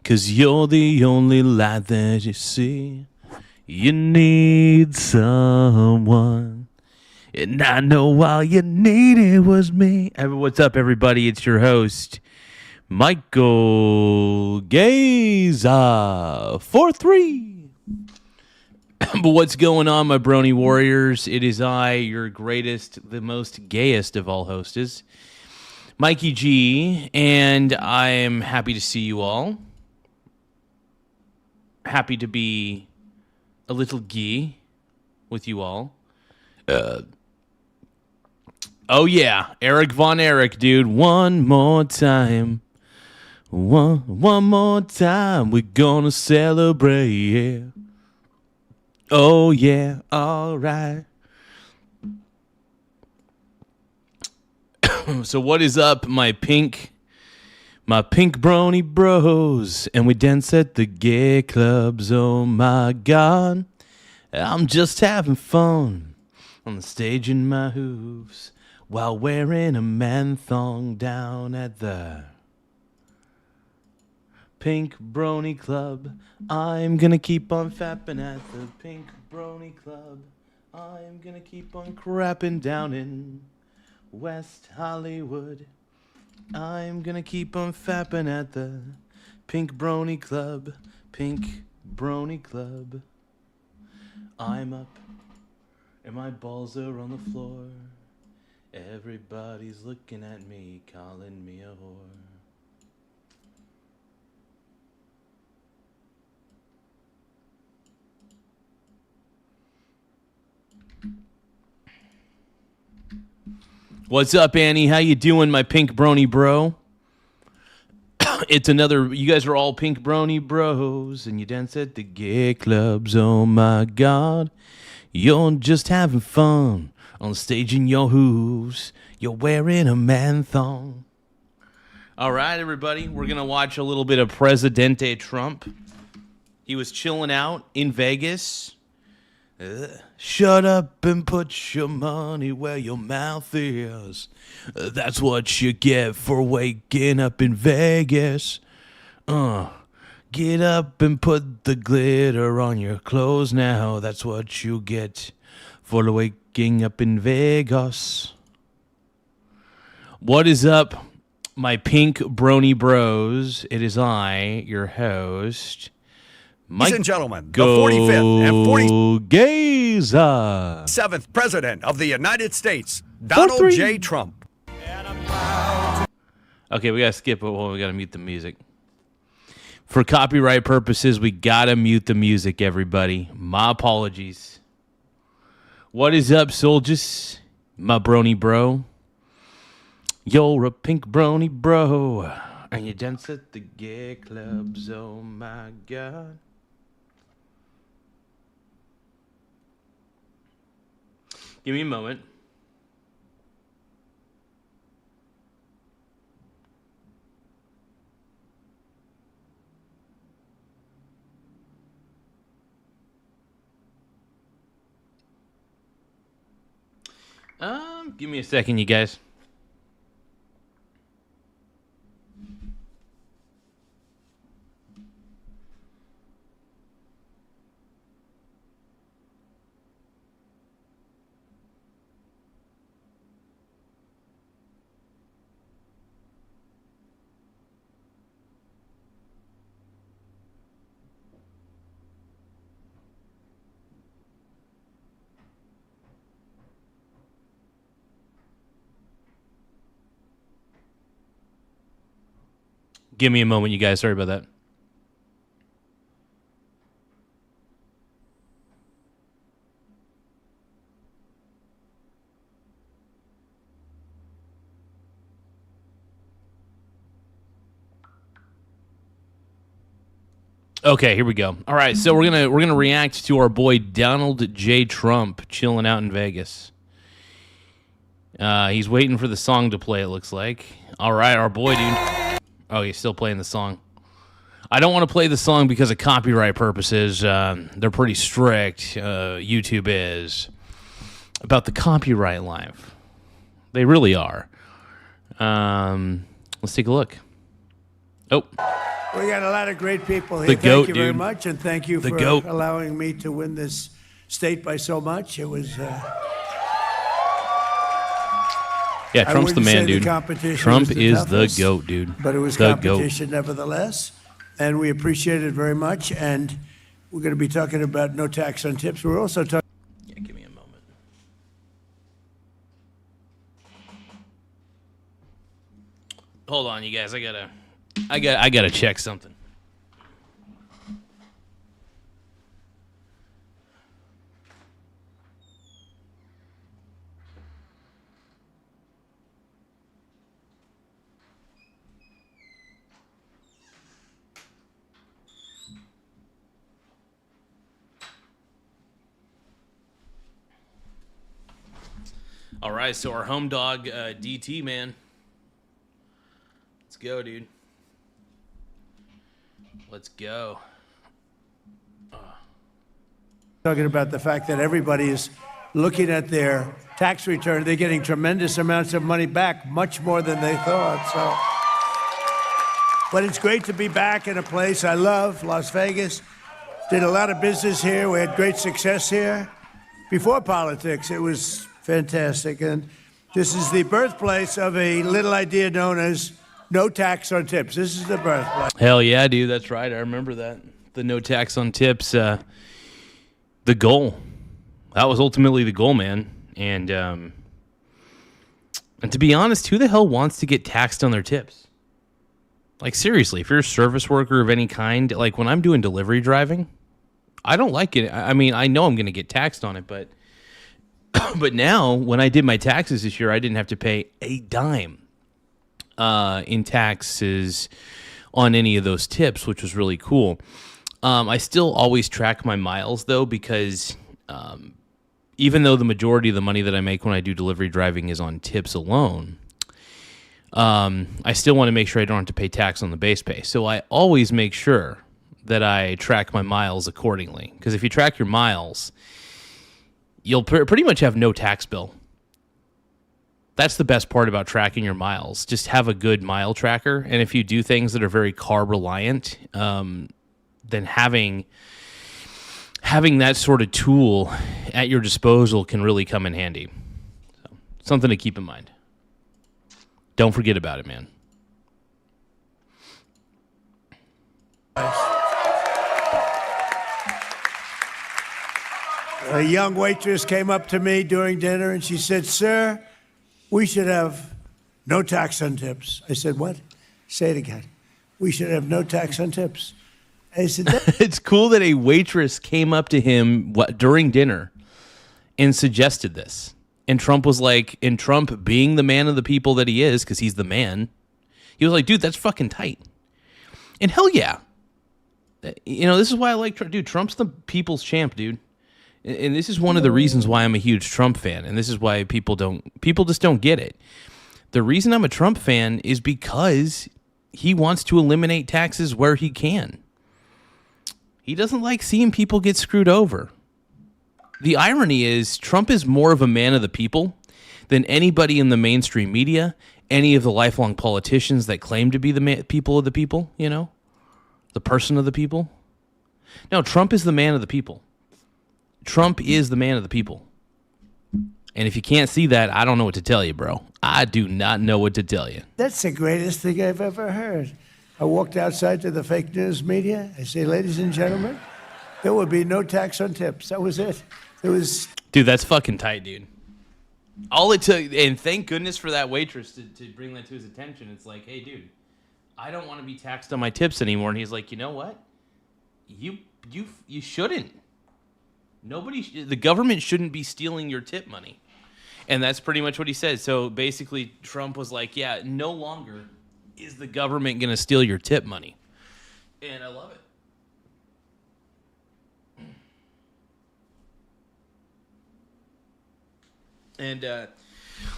'cause you're the only light that you see. You need someone, and I know all you needed was me. What's up, everybody? It's your host, Michael Garza, 4-3. But what's going on, my Brony warriors? It is I, your greatest, the most gayest of all hostess, Mikey G, and I am happy to see you all. Happy to be a little gay with you all. Oh yeah, Eric Von Erich, dude. One more time. One more time. We're gonna celebrate, yeah. Oh yeah, all right. So what is up, my pink brony bros? And we dance at the gay clubs. Oh my God, I'm just having fun on the stage in my hooves while wearing a man thong down at the Pink Brony Club. I'm gonna keep on fapping at the Pink Brony Club. I'm gonna keep on crapping down in West Hollywood. I'm gonna keep on fapping at the Pink Brony Club. Pink Brony Club. I'm up and my balls are on the floor. Everybody's looking at me, calling me a whore. What's up, Annie? How you doing, my pink brony bro? It's another, you guys are all pink brony bros, and you dance at the gay clubs. Oh my God, you're just having fun on stage in your hooves. You're wearing a man thong. All right, everybody, we're going to watch a little bit of Presidente Trump. He was chilling out in Vegas. Shut up and put your money where your mouth is. That's what you get for waking up in Vegas. Get up and put the glitter on your clothes now. That's what you get for waking up in Vegas. What is up, my pink brony bros? It is I, your host, Ladies and gentlemen, the 45th and 47th President of the United States, Donald J. Trump. Okay, we gotta skip it. Well, we gotta mute the music. For copyright purposes, we gotta mute the music, everybody. My apologies. What is up, soldiers? My brony bro. You're a pink brony bro. And you dance at the gay clubs. Oh my God. Give me a moment. Give me a second, you guys. Give me a moment, you guys. Sorry about that. Okay, here we go. All right, so we're gonna react to our boy Donald J. Trump chilling out in Vegas. He's waiting for the song to play, it looks like. All right, our boy, dude. Oh, he's still playing the song. I don't want to play the song because of copyright purposes. They're pretty strict. YouTube is about the copyright life. They really are. Let's take a look. Oh. We got a lot of great people here. The goat, thank you very dude. much, and thank you The for goat. allowing me to win this state by so much. It was. Yeah, Trump's the man, dude. Trump is the toughest, goat, dude. But it was the competition nevertheless, and we appreciate it very much. And we're going to be talking about no tax on tips. We're also talking. Yeah, give me a moment. Hold on, you guys. I gotta check something. All right, so our home dog, DT, man. Let's go, dude. Let's go. Talking about the fact that everybody is looking at their tax return. They're getting tremendous amounts of money back, much more than they thought. But it's great to be back in a place I love, Las Vegas. Did a lot of business here. We had great success here. Before politics, it was fantastic. And this is the birthplace of a little idea known as no tax on tips. This is the birthplace. Hell yeah, dude. That's right. I remember that. The no tax on tips, the goal. That was ultimately the goal, man. And to be honest, who the hell wants to get taxed on their tips? Like, seriously, if you're a service worker of any kind, like when I'm doing delivery driving, I don't like it. I mean, I know I'm going to get taxed on it, but now when I did my taxes this year, I didn't have to pay a dime in taxes on any of those tips, which was really cool. I still always track my miles, though, because even though the majority of the money that I make when I do delivery driving is on tips alone, I still want to make sure I don't have to pay tax on the base pay. So I always make sure that I track my miles accordingly, because if you track your miles, you'll pretty much have no tax bill. That's the best part about tracking your miles. Just have a good mile tracker. And if you do things that are very carb reliant, then having that sort of tool at your disposal can really come in handy. So, something to keep in mind. Don't forget about it, man. A young waitress came up to me during dinner and she said, "Sir, we should have no tax on tips." I said, "What?" Say it again. "We should have no tax on tips." I said, It's cool that a waitress came up to him during dinner and suggested this. And Trump was like, and Trump being the man of the people that he is, because he's the man, he was like, dude, that's fucking tight. And hell yeah. You know, this is why I like Trump. Dude, Trump's the people's champ, dude. And this is one of the reasons why I'm a huge Trump fan. And this is why people just don't get it. The reason I'm a Trump fan is because he wants to eliminate taxes where he can. He doesn't like seeing people get screwed over. The irony is Trump is more of a man of the people than anybody in the mainstream media, any of the lifelong politicians that claim to be the people of the people, you know, the person of the people. No, Trump is the man of the people. Trump is the man of the people. And if you can't see that, I don't know what to tell you, bro. I do not know what to tell you. "That's the greatest thing I've ever heard." I walked outside to the fake news media. I say, "Ladies and gentlemen, there will be no tax on tips." That was it. It was. Dude, that's fucking tight, dude. All it took, and thank goodness for that waitress to bring that to his attention. It's like, hey, dude, I don't want to be taxed on my tips anymore. And he's like, you know what? You shouldn't. The government shouldn't be stealing your tip money. And that's pretty much what he said. So basically, Trump was like, yeah, no longer is the government going to steal your tip money. And I love it. And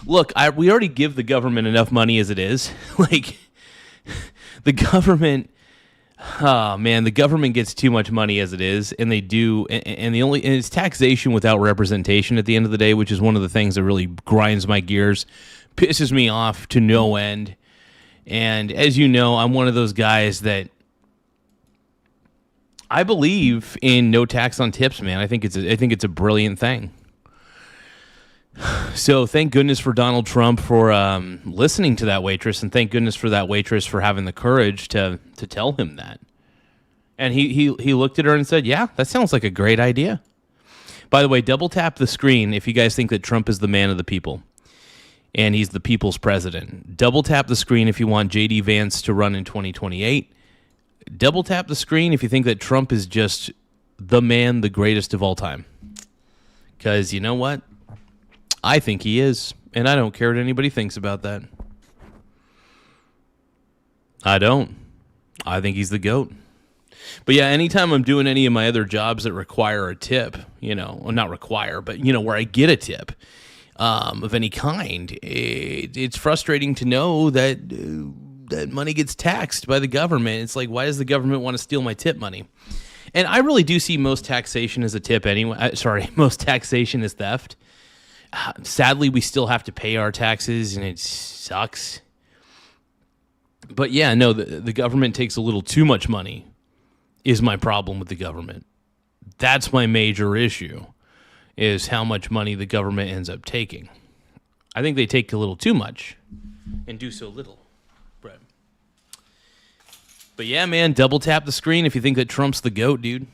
look, we already give the government enough money as it is. Like, the government, oh man, the government gets too much money as it is, and they do. And it's taxation without representation at the end of the day, which is one of the things that really grinds my gears, pisses me off to no end. And as you know, I'm one of those guys that I believe in no tax on tips, man. I think it's a brilliant thing. So thank goodness for Donald Trump for listening to that waitress, and thank goodness for that waitress for having the courage to tell him that. And he looked at her and said, "Yeah, that sounds like a great idea." By the way, double tap the screen if you guys think that Trump is the man of the people and he's the people's president. Double tap the screen if you want J.D. Vance to run in 2028. Double tap the screen if you think that Trump is just the man, the greatest of all time. Because you know what? I think he is, and I don't care what anybody thinks about that. I don't. I think he's the GOAT. But yeah, anytime I'm doing any of my other jobs that require a tip, well, not require, but, where I get a tip of any kind, it's frustrating to know that that money gets taxed by the government. It's like, why does the government want to steal my tip money? And I really do see most taxation as a tip anyway. Most taxation is theft. Sadly, we still have to pay our taxes, and it sucks. But yeah, no, the government takes a little too much money is my problem with the government. That's my major issue, is how much money the government ends up taking. I think they take a little too much and do so little. Right. But yeah, man, double tap the screen if you think that Trump's the GOAT, dude.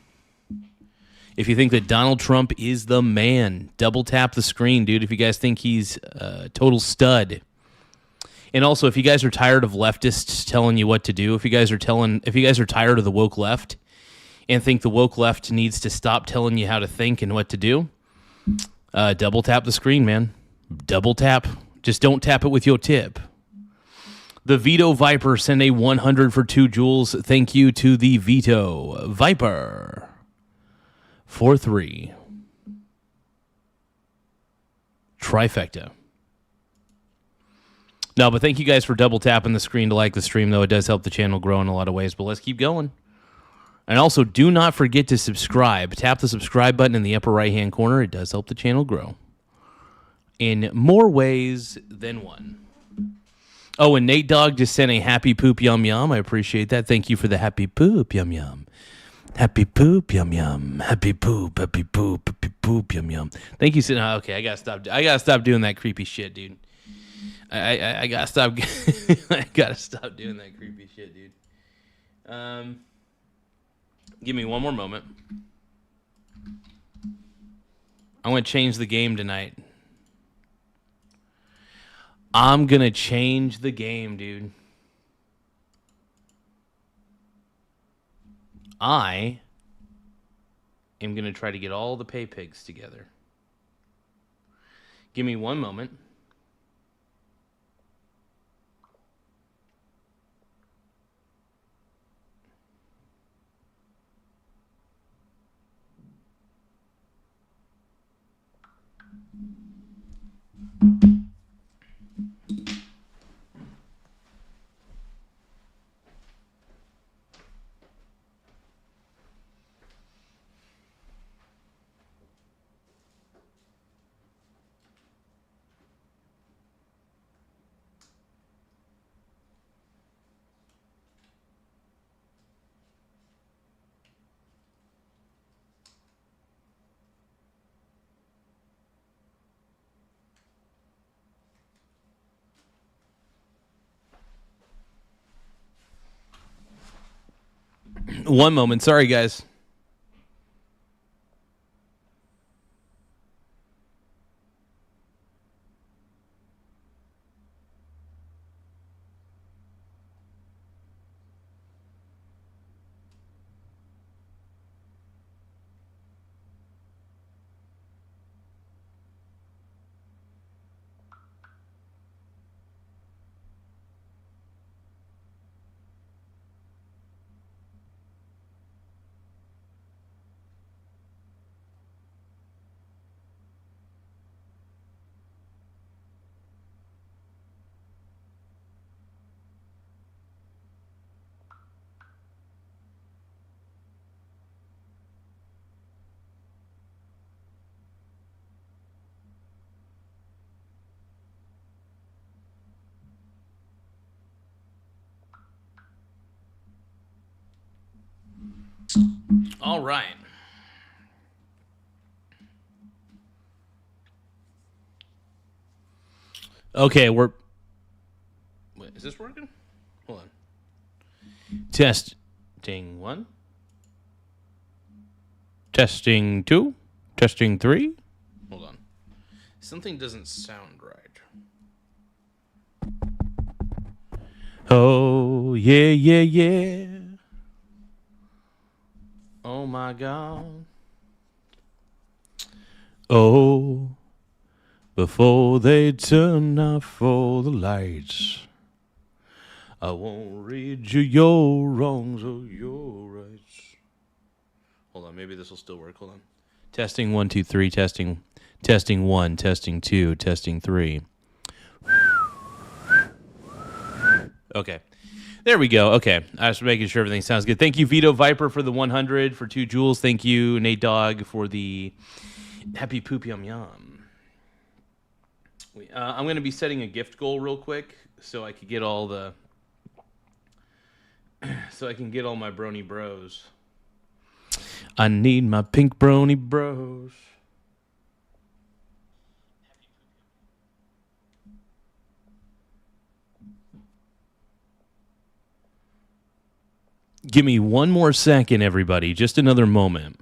If you think that Donald Trump is the man, double tap the screen, dude. If you guys think he's a total stud. And also, if you guys are tired of leftists telling you what to do, if you guys are tired of the woke left and think the woke left needs to stop telling you how to think and what to do, double tap the screen, man. Double tap. Just don't tap it with your tip. The Veto Viper sent a 100 for 2 joules. Thank you to the Veto Viper. 4-3. Trifecta. No, but thank you guys for double tapping the screen to like the stream, though. It does help the channel grow in a lot of ways, but let's keep going. And also, do not forget to subscribe. Tap the subscribe button in the upper right-hand corner. It does help the channel grow in more ways than one. Oh, and Nate Dogg just sent a happy poop yum yum. I appreciate that. Thank you for the happy poop yum yum. Happy poop yum yum. Happy poop yum yum. Thank you. Okay, I gotta stop doing that creepy shit, dude. I gotta stop. I gotta stop doing that creepy shit, dude. Give me one more moment. I'm gonna change the game tonight. I'm gonna change the game, dude. I am going to try to get all the pay pigs together. Give me one moment. One moment. Sorry, guys. All right. Okay, we're... Wait, is this working? Hold on. Testing 1. Testing 2. Testing 3. Hold on. Something doesn't sound right. Oh, yeah, yeah, yeah. Oh, my God. Oh, before they turn off all the lights, I won't read you your wrongs or your rights. Hold on, maybe this will still work. Hold on. Testing 1, 2, 3. Testing 1. Testing 2. Testing 3. Okay. There we go. Okay. I was making sure everything sounds good. Thank you, Vito Viper, for the 100, for 2 jewels. Thank you, Nate Dogg, for the happy poop yum yum. I'm going to be setting a gift goal real quick so I could get all the... so I can get all my brony bros. I need my pink brony bros. Give me one more second, everybody. Just another moment.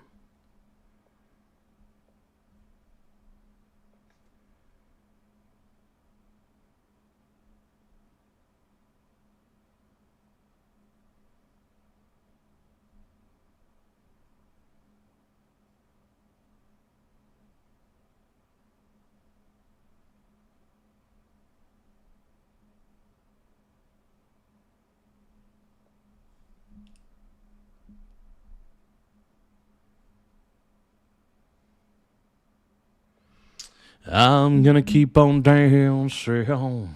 I'm gonna keep on dancing.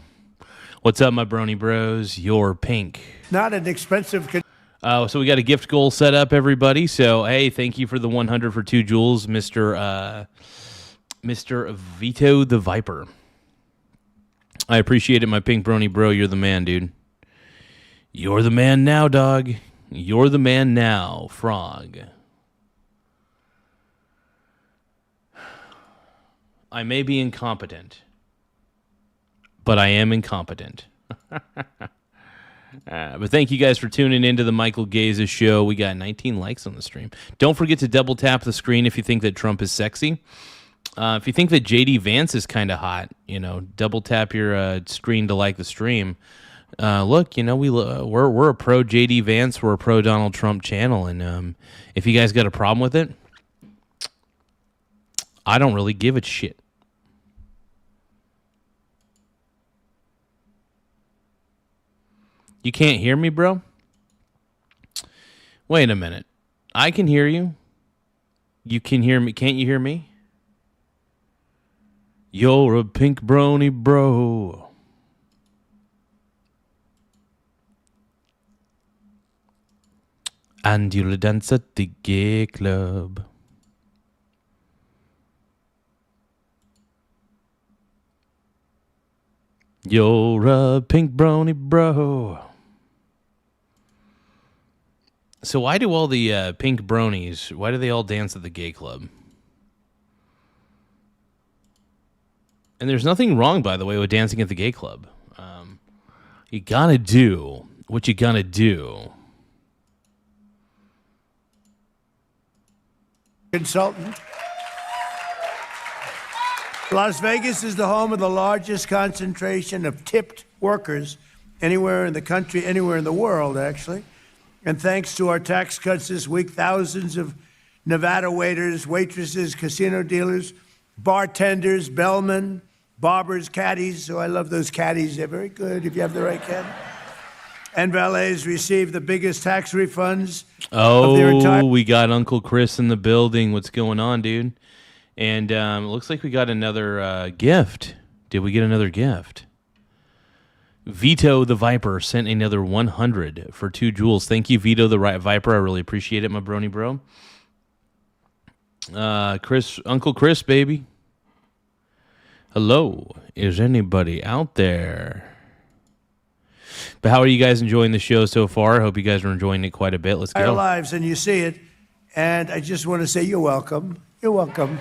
What's up, my brony bros? You're pink. Not an expensive. So we got a gift goal set up, everybody. So, hey, thank you for the 100 for 2 jewels, Mr. Vito the Viper. I appreciate it, my pink brony bro. You're the man, dude. You're the man now, dog. You're the man now, frog. I may be incompetent, but I am incompetent. But thank you guys for tuning into the Michael Gaza show. We got 19 likes on the stream. Don't forget to double tap the screen if you think that Trump is sexy. If you think that JD Vance is kind of hot, double tap your screen to like the stream. Look, we're a pro JD Vance, we're a pro Donald Trump channel, and if you guys got a problem with it, I don't really give a shit. You can't hear me, bro? Wait a minute. I can hear you. You can hear me. Can't you hear me? You're a pink brony bro. And you'll dance at the gay club. You're a pink brony bro. So why do all the pink bronies, why do they all dance at the gay club? And there's nothing wrong, by the way, with dancing at the gay club. You gotta do what you gotta do. Consultant. Las Vegas is the home of the largest concentration of tipped workers anywhere in the country, anywhere in the world, actually. And thanks to our tax cuts this week, thousands of Nevada waiters, waitresses, casino dealers, bartenders, bellmen, barbers, caddies. So I love those caddies. They're very good if you have the right caddy. And valets receive the biggest tax refunds of their entire... We got Uncle Chris in the building. What's going on, dude? And it looks like we got another gift. Did we get another gift? Vito the Viper sent another 100 for 2 jewels. Thank you, Vito the Viper. I really appreciate it, my brony bro. Uncle Chris, baby. Hello. Is anybody out there? But how are you guys enjoying the show so far? I hope you guys are enjoying it quite a bit. Let's go. Our lives, and you see it And I just want to say you're welcome. You're welcome.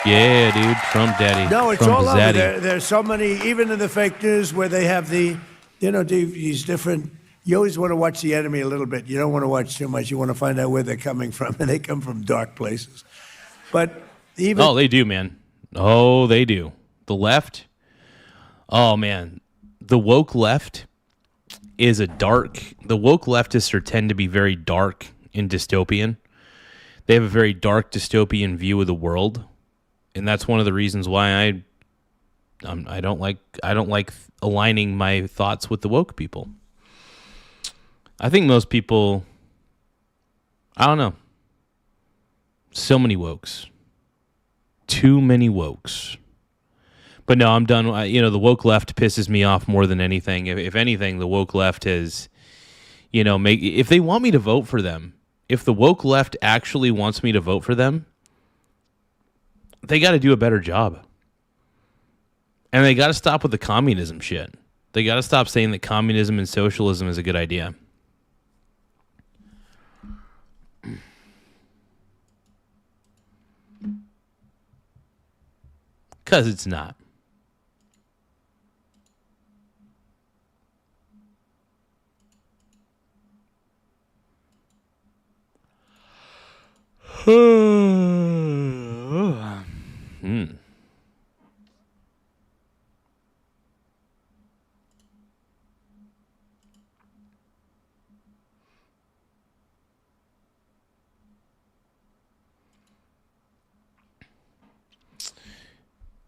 Yeah, dude, Trump daddy. No, it's Trump all over. zaddy. There's so many, even in the fake news, where they have these different. You always want to watch the enemy a little bit. You don't want to watch too much. You want to find out where they're coming from, and they come from dark places. But even Oh, they do, man. Oh, they do. The left. Oh man, the woke left is a dark. The woke leftists tend to be very dark and dystopian. They have a very dark dystopian view of the world. And that's one of the reasons why I don't like aligning my thoughts with the woke people. I think most people, I don't know. So many wokes. Too many wokes. But no, I'm done. The woke left pisses me off more than anything. If anything, the woke left has, if they want me to vote for them, if the woke left actually wants me to vote for them, they got to do a better job. And they got to stop with the communism shit. They got to stop saying that communism and socialism is a good idea. Because it's not.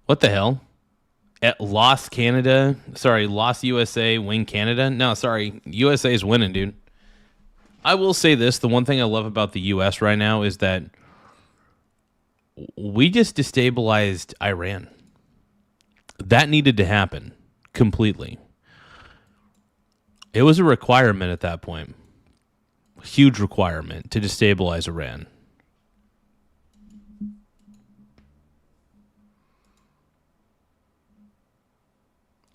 What the hell? Lost Canada? Sorry, lost USA, win Canada? No, sorry. USA is winning, dude. I will say this. The one thing I love about the U.S. right now is that we just destabilized Iran. That needed to happen completely. It was a requirement at that point. A huge requirement to destabilize Iran.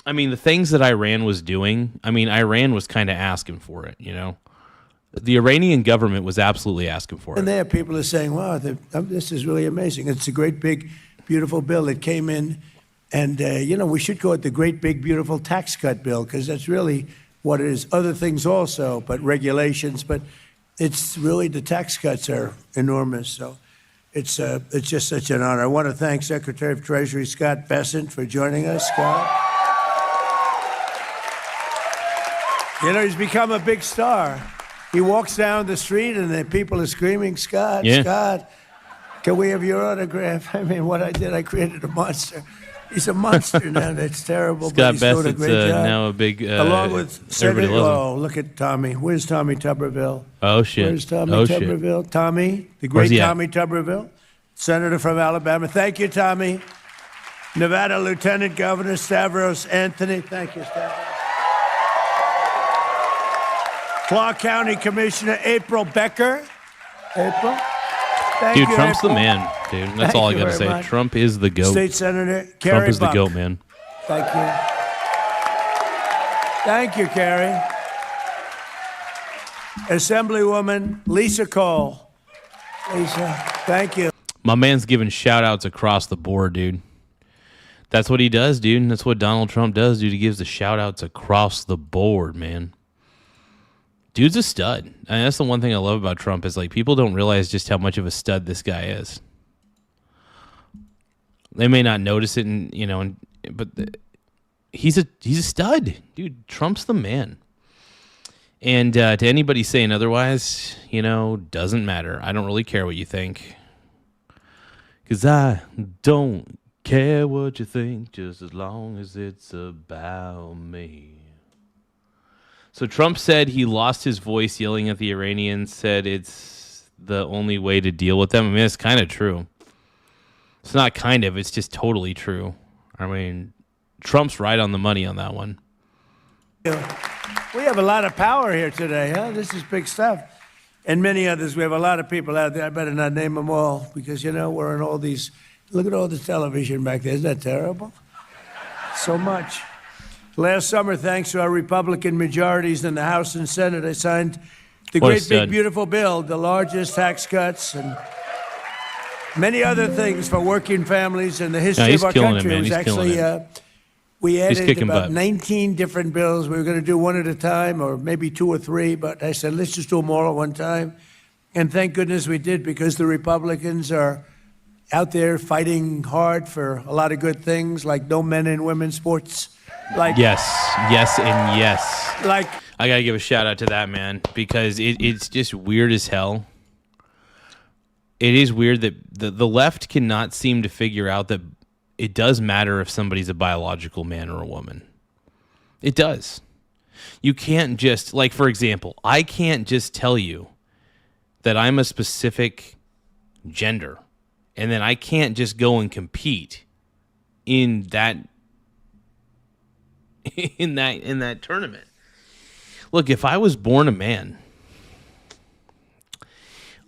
I mean, the things that Iran was doing, Iran was kind of asking for it, The Iranian government was absolutely asking for it. And there, people are saying, wow, this is really amazing. It's a great, big, beautiful bill that came in. And, we should call it the great, big, beautiful tax cut bill, because that's really what it is. Other things also, but regulations. But it's really, the tax cuts are enormous. So it's just such an honor. I want to thank Secretary of Treasury Scott Bessent for joining us. Scott. He's become a big star. He walks down the street and the people are screaming, Scott, yeah. Scott, can we have your autograph? What I did, I created a monster. He's a monster now. That's terrible. Scott but he's doing a Bessett's great job. now a big. Along with everybody Senator. loves him. Look at Tommy. Where's Tommy Tuberville? Oh shit. Where's Tommy oh, Tuberville? Shit. Tommy, the Where's great he at? Tommy Tuberville, Senator from Alabama. Thank you, Tommy. Nevada Lieutenant Governor Stavros Anthony. Thank you, Stavros. Clark County Commissioner April Becker. April. Thank Dude, you, Trump's April. the man, dude. That's Thank all I you got to very say. much. Trump is the GOAT. State Senator Carrie Trump is Buck. the GOAT, man. Thank you. Thank you, Carrie. Assemblywoman Lisa Cole. Lisa, thank you. My man's giving shout-outs across the board, dude. That's what he does, dude. That's what Donald Trump does, dude. He gives the shout-outs across the board, man. Dude's a stud. And that's the one thing I love about Trump is people don't realize just how much of a stud this guy is. They may not notice it, but he's a stud, dude. Trump's the man. And to anybody saying otherwise, doesn't matter. I don't really care what you think, because I don't care what you think, just as long as it's about me. So Trump said he lost his voice yelling at the Iranians, said it's the only way to deal with them. It's kind of true. It's not kind of, it's just totally true. Trump's right on the money on that one. We have a lot of power here today, huh? This is big stuff. And many others. We have a lot of people out there. I better not name them all because, we're in all these. Look at all the television back there. Isn't that terrible? So much. Last summer, thanks to our Republican majorities in the House and Senate, I signed the What a great, stud. big, beautiful bill, the largest tax cuts and many other things for working families in the history he's of our killing it, country. man. It was He's killing actually, we He's added kicking about butt. 19 different bills. We were going to do one at a time or maybe two or three, but I said, let's just do them all at one time. And thank goodness we did, because the Republicans are out there fighting hard for a lot of good things, like no men and women's sports. Like Yes, and yes. Like I got to give a shout out to that, man, because it's just weird as hell. It is weird that the left cannot seem to figure out that it does matter if somebody's a biological man or a woman. It does. You can't just, like, for example, I can't just tell you that I'm a specific gender, and then I can't just go and compete in that tournament. Look, if I was born a man,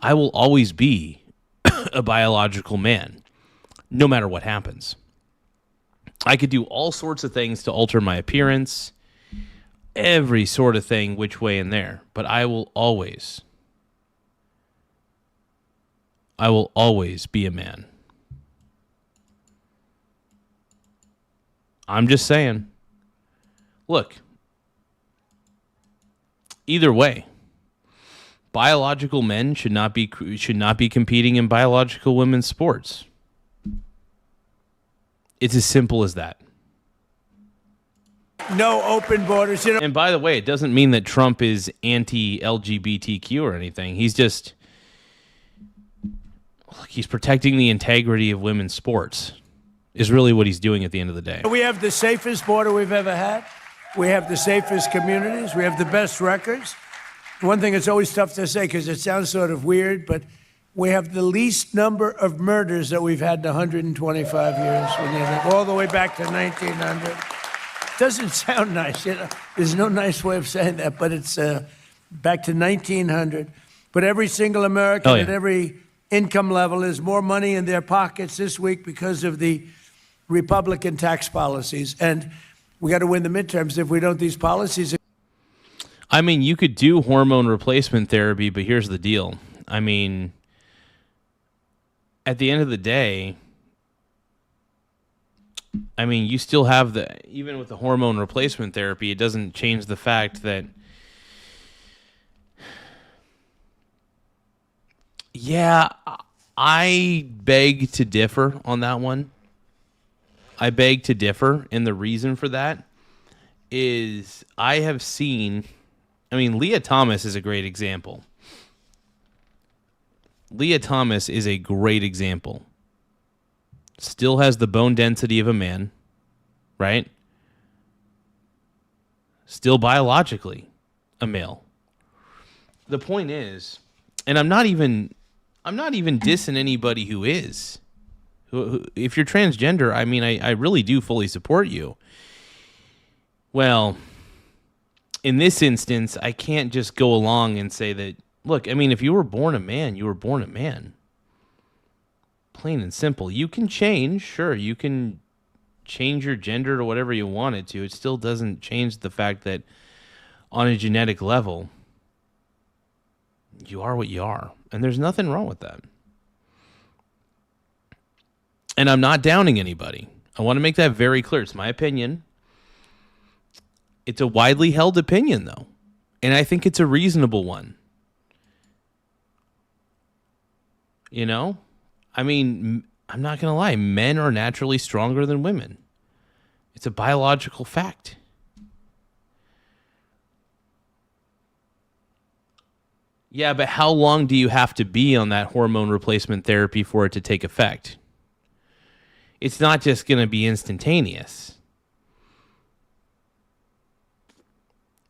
I will always be a biological man, no matter what happens. I could do all sorts of things to alter my appearance, every sort of thing, which way and there, but I will always be a man. I'm just saying. Look, either way, biological men should not be competing in biological women's sports. It's as simple as that. no open borders. You know, And by the way, it doesn't mean that Trump is anti-LGBTQ or anything. He's just, look, he's protecting the integrity of women's sports, is really what he's doing at the end of the day. we have the safest border we've ever had. We have the safest communities. We have the best records. One thing that's always tough to say because it sounds sort of weird, but we have the least number of murders that we've had in 125 years. When you look all the way back to 1900. Doesn't sound nice, you know. There's no nice way of saying that, but it's back to 1900. But every single American at every income level has more money in their pockets this week because of the Republican tax policies. And we got to win the midterms. If we don't, these policies. I mean, you could do hormone replacement therapy, but here's the deal. I mean, at the end of the day, I mean, you still have even with the hormone replacement therapy, it doesn't change the fact that, yeah, I beg to differ on that one. I beg to differ, and the reason for that is I have seen, I mean, Leah Thomas is a great example. Leah Thomas is a great example. Still has the bone density of a man, right? Still biologically a male. The point is, and I'm not even dissing anybody who is. If you're transgender, I mean, I really do fully support you. Well, in this instance, I can't just go along and say that, look, I mean, if you were born a man, you were born a man. Plain and simple. You can change, sure, you can change your gender to whatever you want it to. It still doesn't change the fact that on a genetic level, you are what you are. And there's nothing wrong with that. And I'm not downing anybody. I want to make that very clear. It's my opinion. It's a widely held opinion, though. And I think it's a reasonable one. You know? I mean, I'm not going to lie. Men are naturally stronger than women. It's a biological fact. Yeah, but how long do you have to be on that hormone replacement therapy for it to take effect? It's not just going to be instantaneous.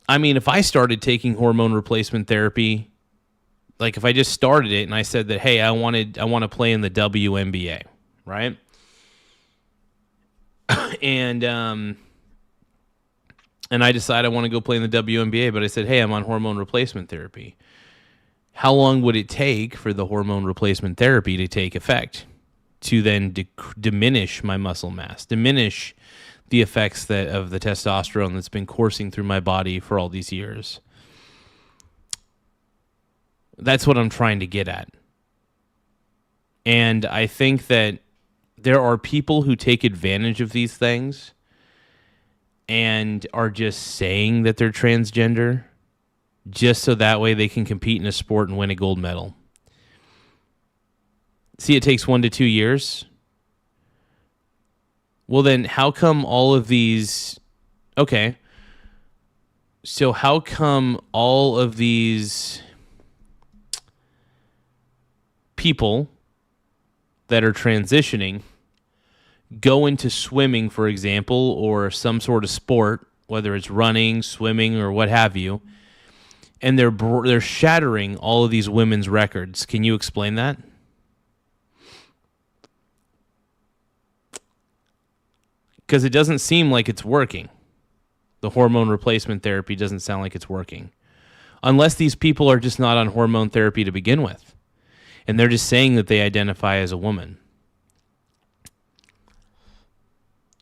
I mean, if I started taking hormone replacement therapy, like if I just started it and I said that, hey, I want to play in the WNBA, right? and I decide I want to go play in the WNBA, but I said, hey, I'm on hormone replacement therapy. How long would it take for the hormone replacement therapy to take effect? To then diminish my muscle mass, diminish the effects of the testosterone that's been coursing through my body for all these years. That's what I'm trying to get at. And I think that there are people who take advantage of these things and are just saying that they're transgender just so that way they can compete in a sport and win a gold medal. See, it takes 1 to 2 years. Well, then how come all of these... Okay. So how come all of these people that are transitioning go into swimming, for example, or some sort of sport, whether it's running, swimming, or what have you, and they're shattering all of these women's records? Can you explain that? Because it doesn't seem like it's working. The hormone replacement therapy doesn't sound like it's working. Unless these people are just not on hormone therapy to begin with. And they're just saying that they identify as a woman.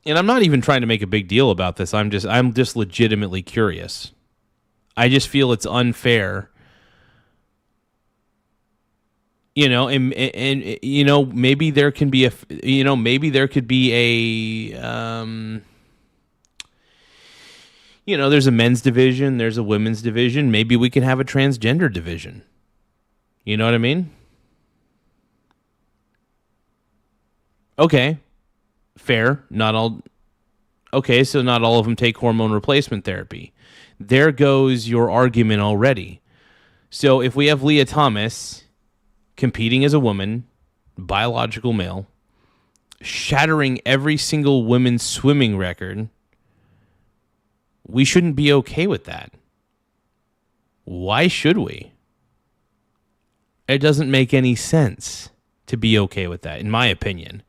And I'm not even trying to make a big deal about this. I'm just legitimately curious. I just feel it's unfair. And maybe there can be there's a men's division, there's a women's division. Maybe we can have a transgender division. You know what I mean? Okay. Fair. Not all. Okay, so not all of them take hormone replacement therapy. There goes your argument already. So if we have Leah Thomas competing as a woman, biological male, shattering every single women's swimming record, we shouldn't be okay with that. Why should we? It doesn't make any sense to be okay with that, in my opinion.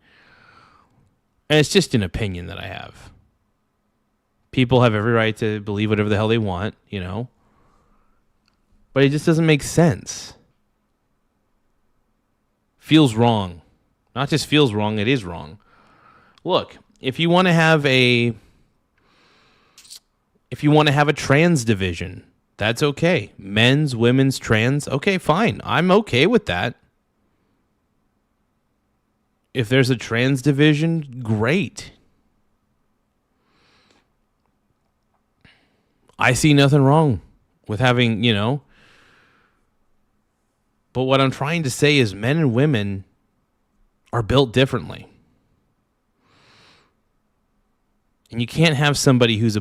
And it's just an opinion that I have. People have every right to believe whatever the hell they want, But it just doesn't make sense. Feels wrong. Not just feels wrong, it is wrong. Look, if you want to have a trans division, that's okay. Men's, women's, trans, okay, fine. I'm okay with that. If there's a trans division, great. I see nothing wrong with having, But what I'm trying to say is men and women are built differently. And you can't have somebody who's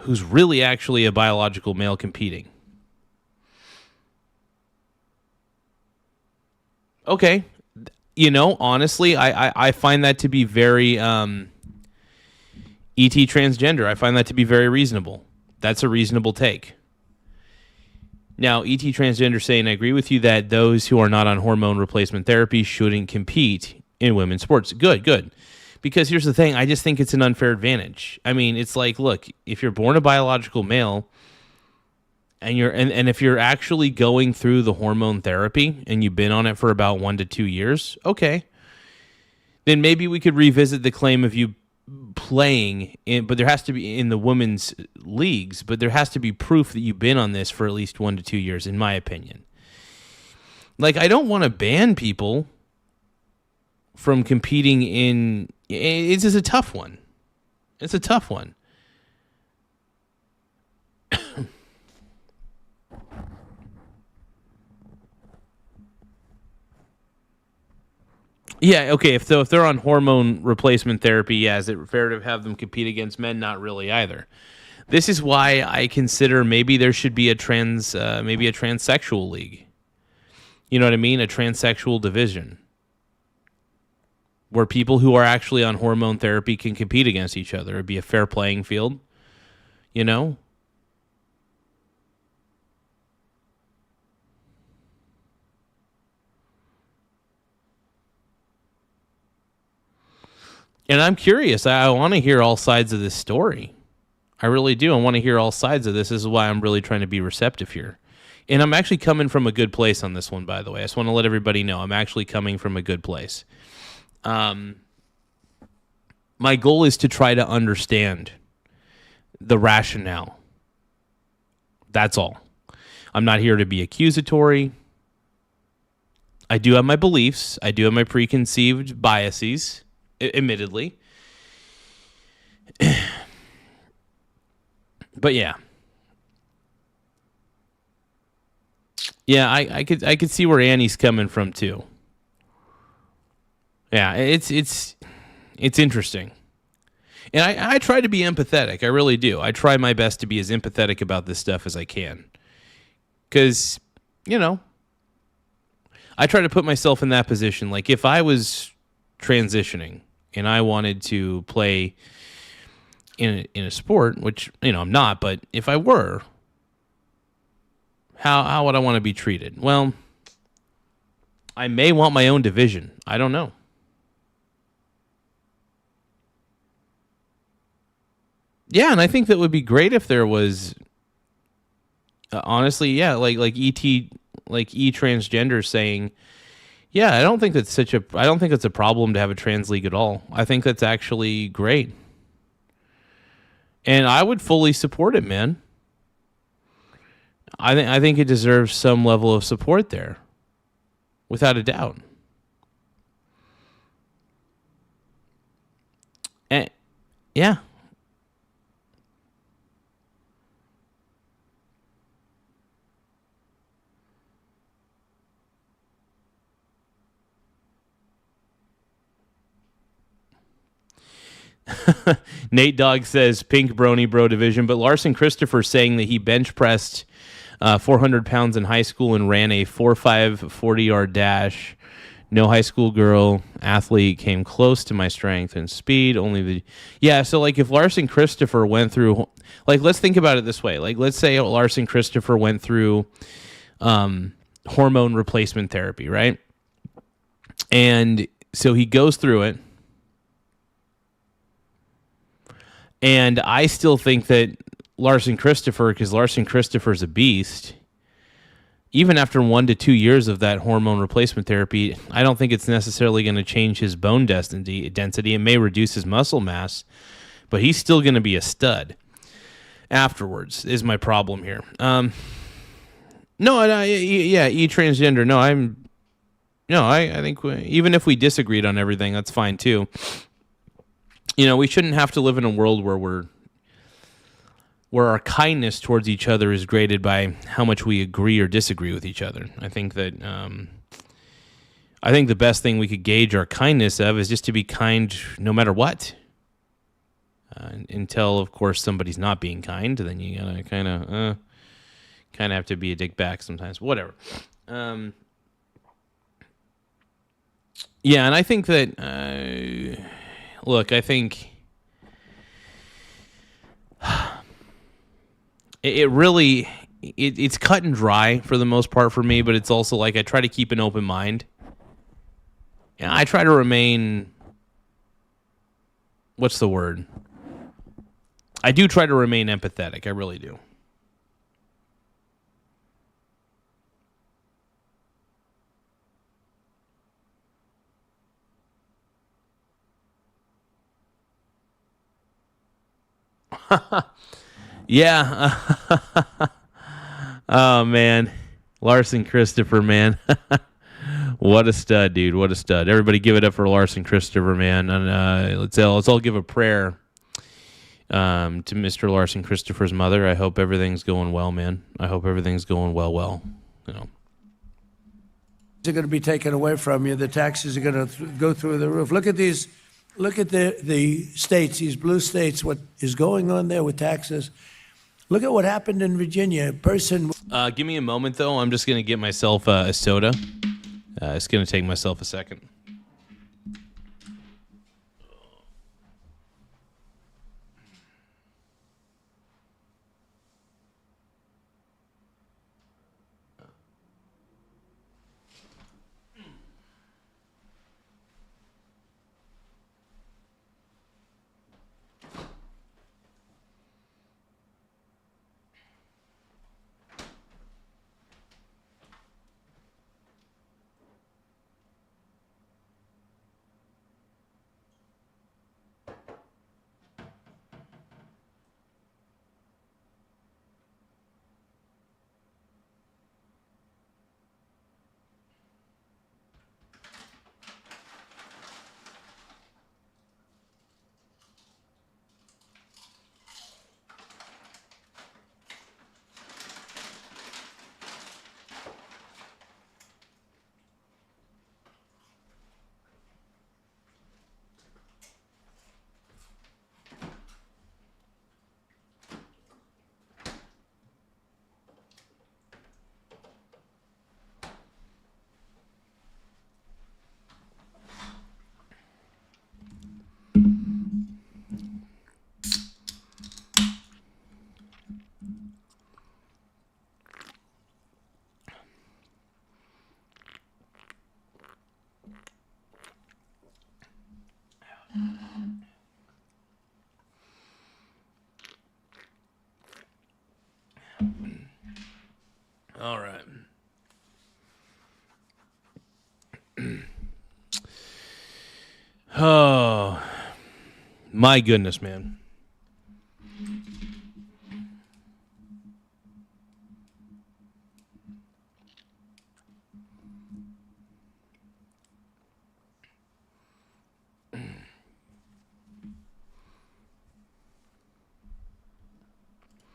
who's really actually a biological male competing. Okay. Honestly, I find that to be very ET transgender. I find that to be very reasonable. That's a reasonable take. Now, ET transgender saying, I agree with you that those who are not on hormone replacement therapy shouldn't compete in women's sports. Good. Because here's the thing, I just think it's an unfair advantage. I mean, it's like, look, if you're born a biological male and if you're actually going through the hormone therapy and you've been on it for about 1 to 2 years, okay. Then maybe we could revisit the claim of you playing but there has to be in the women's leagues, but there has to be proof that you've been on this for at least 1 to 2 years, in my opinion. Like, I don't want to ban people from competing in. It's just a tough one. It's a tough one. Yeah, okay, if they're on hormone replacement therapy, yeah, is it fair to have them compete against men? Not really either. This is why I consider maybe there should be a transsexual league. You know what I mean? A transsexual division where people who are actually on hormone therapy can compete against each other. It'd be a fair playing field, And I'm curious. I want to hear all sides of this story. I really do. I want to hear all sides of this. This is why I'm really trying to be receptive here. And I'm actually coming from a good place on this one, by the way. I just want to let everybody know I'm actually coming from a good place. My goal is to try to understand the rationale. That's all. I'm not here to be accusatory. I do have my beliefs. I do have my preconceived biases, admittedly. But yeah. Yeah, I could see where Annie's coming from too. Yeah, it's interesting. And I try to be empathetic. I really do. I try my best to be as empathetic about this stuff as I can. Because, I try to put myself in that position. Like, if I was transitioning and I wanted to play in a sport, which, I'm not, but if I were, how would I want to be treated? Well, I may want my own division. I don't know. Yeah, and I think that would be great if there was, honestly, yeah, like transgender saying, yeah, I don't think that's a problem to have a trans league at all. I think that's actually great, and I would fully support it, man. I think it deserves some level of support there, without a doubt. And yeah. Nate Dogg says pink brony bro division, but Larson Christopher saying that he bench pressed 400 pounds in high school and ran a 4.5 40-yard dash. No high school girl athlete came close to my strength and speed. So like if Larson Christopher went through, like, let's think about it this way. Like, let's say Larson Christopher went through hormone replacement therapy, right? And so he goes through it. And I still think that Larson Christopher, because Larson Christopher's a beast, even after 1 to 2 years of that hormone replacement therapy, I don't think it's necessarily going to change his bone density. It may reduce his muscle mass, but he's still going to be a stud afterwards, is my problem here. No, transgender. I think even if we disagreed on everything, that's fine too. We shouldn't have to live in a world where our kindness towards each other is graded by how much we agree or disagree with each other. I think that the best thing we could gauge our kindness of is just to be kind no matter what. Until, of course, somebody's not being kind, then you gotta kind of have to be a dick back sometimes. Whatever. Yeah, and I think that. Look, I think it's cut and dry for the most part for me, but it's also like I try to keep an open mind. And I try to remain, what's the word? I do try to remain empathetic. I really do. Yeah. Oh, man. Larson Christopher, man. What a stud, dude. What a stud. Everybody give it up for Larson Christopher, man. And let's all give a prayer to Mr. Larson Christopher's mother. I hope everything's going well, man. I hope everything's going well. Are going to be taken away from you. The taxes are going to go through the roof. Look at these. Look at the states, these blue states, what is going on there with taxes. Look at what happened in Virginia. Give me a moment, though. I'm just going to get myself a soda. It's going to take myself a second. All right. Oh, my goodness, man.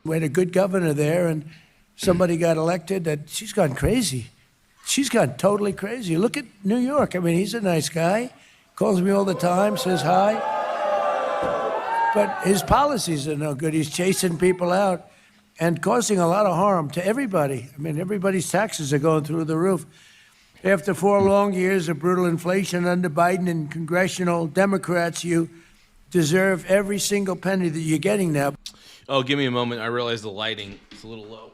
We had a good governor there, and somebody got elected that she's gone crazy. She's gone totally crazy. Look at New York. I mean, he's a nice guy, calls me all the time, says hi. But his policies are no good. He's chasing people out and causing a lot of harm to everybody. I mean, everybody's taxes are going through the roof. After 4 long years of brutal inflation under Biden and congressional Democrats, you deserve every single penny that you're getting now. Oh, give me a moment. I realize the lighting is a little low.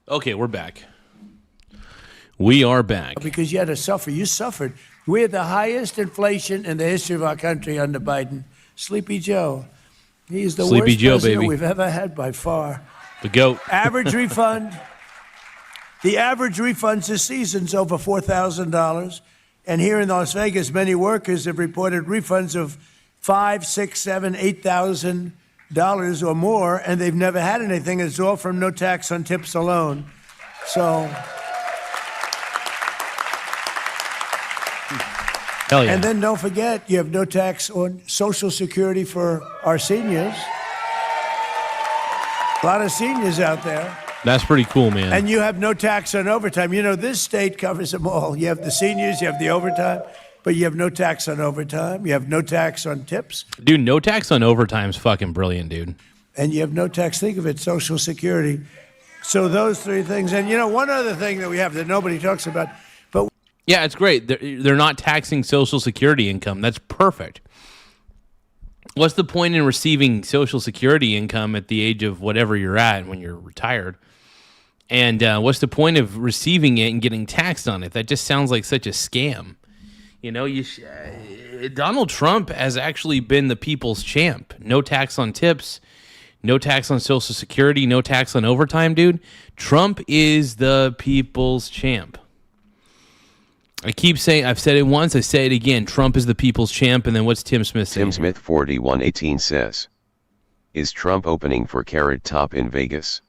Okay, we're back. We are back. Because you had to suffer. You suffered. We had the highest inflation in the history of our country under Biden. Sleepy Joe. He's the Sleepy worst Joe, president baby. we've ever had by far. The GOAT. Average refund. The average refunds this season's over $4,000. And here in Las Vegas, many workers have reported refunds of $5,000, $6,000, $7,000, $8,000 or more, and they've never had anything. It's all from no tax on tips alone. So, Hell yeah. and then don't forget, you have no tax on Social Security for our seniors. A lot of seniors out there. That's pretty cool, man. And you have no tax on overtime. You know, this state covers them all. You have the seniors, you have the overtime, but you have no tax on overtime. You have no tax on tips. Dude, no tax on overtime's fucking brilliant, dude. And you have no tax, think of it, Social Security. So those 3 things. And, you know, one other thing that we have that nobody talks about, but Yeah, it's great. They're not taxing Social Security income. That's perfect. What's the point in receiving Social Security income at the age of whatever you're at when you're retired? And what's the point of receiving it and getting taxed on it? That just sounds like such a scam. You know, Donald Trump has actually been the people's champ. No tax on tips, no tax on Social Security, no tax on overtime, dude. Trump is the people's champ. I keep saying, I've said it once, I say it again. Trump is the people's champ, and then what's Tim Smith saying? Tim Smith 4118 says, is Trump opening for Carrot Top in Vegas?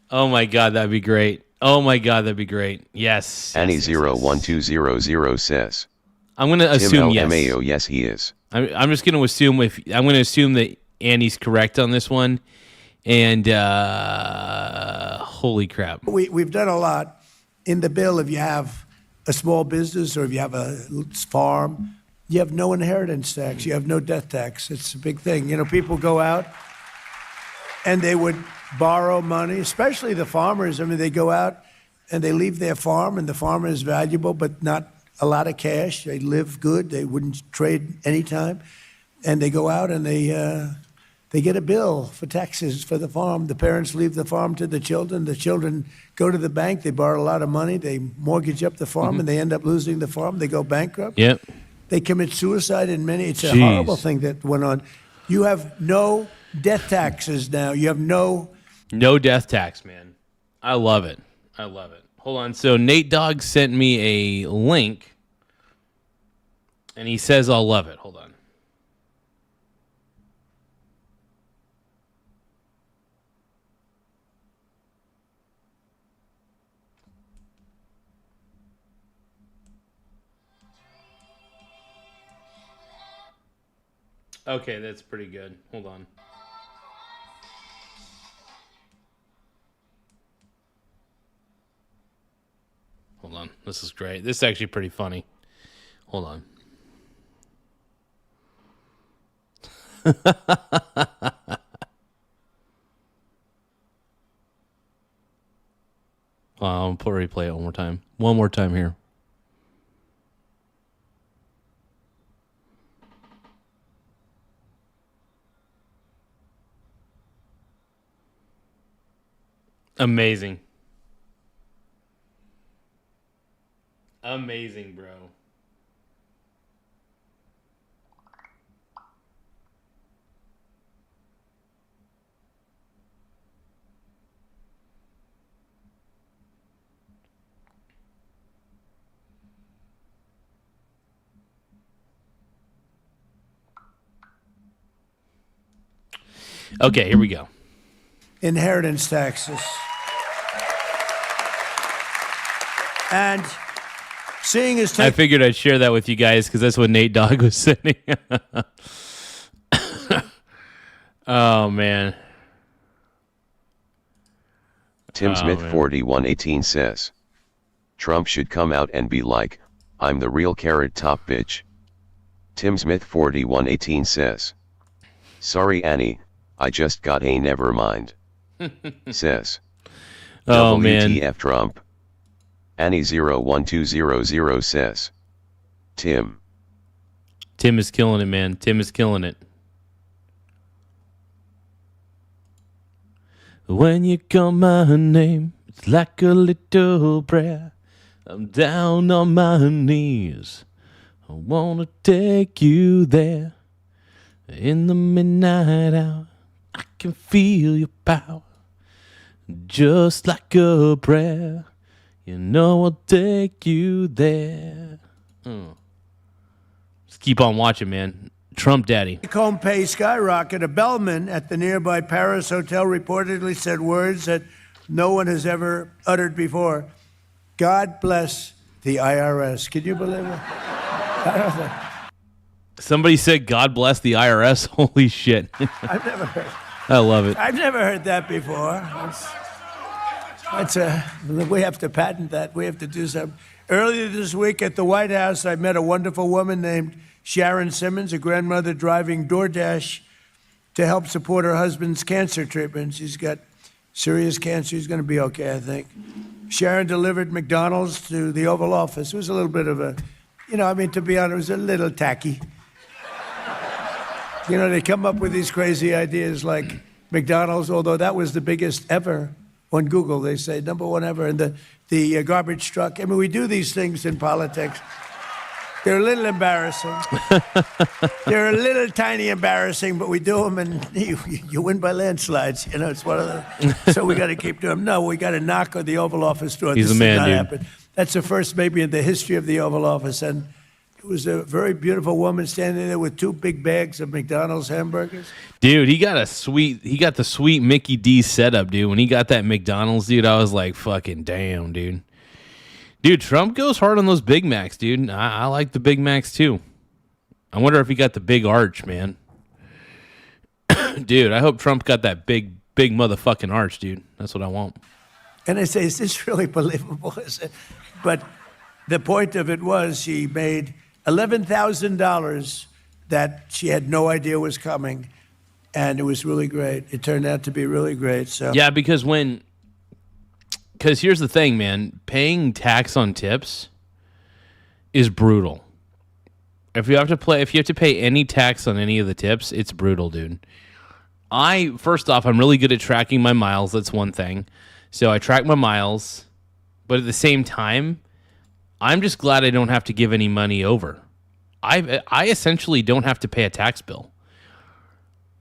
Oh my God, that'd be great. Oh my God, that'd be great. Yes. Annie01200 says, I'm going to assume yes. LMAO, yes he is. I'm just going to assume that Annie's correct on this one. And holy crap. we've done a lot. In the bill, if you have a small business or if you have a farm, you have no inheritance tax. You have no death tax. It's a big thing. You know, people go out and they would borrow money, especially the farmers. I mean, they go out and they leave their farm, and the farm is valuable, but not a lot of cash. They live good. They wouldn't trade anytime. And they go out and they get a bill for taxes for the farm. The parents leave the farm to the children. The children go to the bank. They borrow a lot of money. They mortgage up the farm, and they end up losing the farm. They go bankrupt. Yep. They commit suicide in many. It's a horrible thing that went on. You have no death taxes now. You have no death tax, man. I love it. I love it. Hold on. So Nate Dogg sent me a link, and he says I'll love it. Hold on. Okay, that's pretty good. Hold on. Hold on. This is great. This is actually pretty funny. Hold on. I'll replay it one more time. One more time here. Amazing. Amazing, bro. Okay, here we go. Inheritance taxes. And seeing as I figured I'd share that with you guys because that's what Nate Dogg was sending. Oh, man. Tim Smith 4118 says, Trump should come out and be like, I'm the real carrot top bitch. Tim Smith 4118 says, sorry Annie, I just got a never mind. Says, Oh, man. WTF Trump. Annie 01200 says, Tim Tim is killing it, man. Tim is killing it. When you call my name, it's like a little prayer. I'm down on my knees. I want to take you there. In the midnight hour, I can feel your power. Just like a prayer. You know I'll take you there. Just keep on watching, man. Trump daddy. home pay skyrocket, a bellman at the nearby Paris hotel reportedly said words that no one has ever uttered before. God bless the IRS. Can you believe it? Somebody said, God bless the IRS. Holy shit. I've never heard. I love it. I've never heard that before. We have to patent that. We have to do something. Earlier this week at the White House, I met a wonderful woman named Sharon Simmons, a grandmother driving DoorDash to help support her husband's cancer treatment. She's got serious cancer. He's going to be okay, I think. Sharon delivered McDonald's to the Oval Office. It was a little bit of a, to be honest, it was a little tacky. They come up with these crazy ideas like McDonald's, although that was the biggest ever on Google. They say #1 ever. And the garbage truck. I mean, we do these things in politics. They're a little embarrassing. They're a little tiny embarrassing, but we do them, and you win by landslides. It's one of the. So we got to keep doing them. No, we got to knock on the Oval Office door. He's this a man, did not dude. happen. That's the first, maybe, in the history of the Oval Office, and it was a very beautiful woman standing there with 2 big bags of McDonald's hamburgers. Dude, he got the sweet Mickey D setup, dude. When he got that McDonald's, dude, I was like, fucking damn, dude. Dude, Trump goes hard on those Big Macs, dude. I like the Big Macs, too. I wonder if he got the big arch, man. Dude, I hope Trump got that big motherfucking arch, dude. That's what I want. And I say, is this really believable? Is it? But the point of it was she made $11,000 that she had no idea was coming, and it was really great. It turned out to be really great. So Yeah, because here's the thing, man. Paying tax on tips is brutal. If you have to pay any tax on any of the tips, it's brutal, dude. First off, I'm really good at tracking my miles. That's one thing. So I track my miles, but at the same time, I'm just glad I don't have to give any money over. I essentially don't have to pay a tax bill.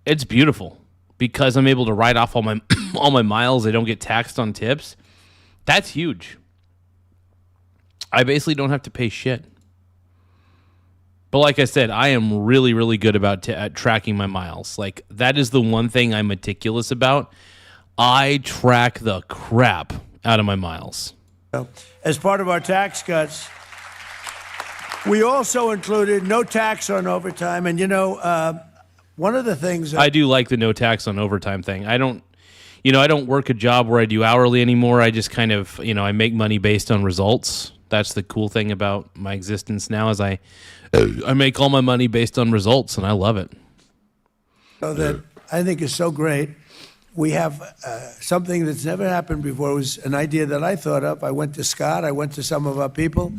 It's beautiful because I'm able to write off all my all my miles. I don't get taxed on tips. That's huge. I basically don't have to pay shit. But like I said, I am really, really good at tracking my miles. Like, that is the one thing I'm meticulous about. I track the crap out of my miles. as part of our tax cuts, we also included no tax on overtime. And, one of the things I do like the no tax on overtime thing. I don't work a job where I do hourly anymore. I just kind of, I make money based on results. That's the cool thing about my existence now is I make all my money based on results, and I love it. that I think is so great. We have something that's never happened before. It was an idea that I thought up. I went to Scott. I went to some of our people.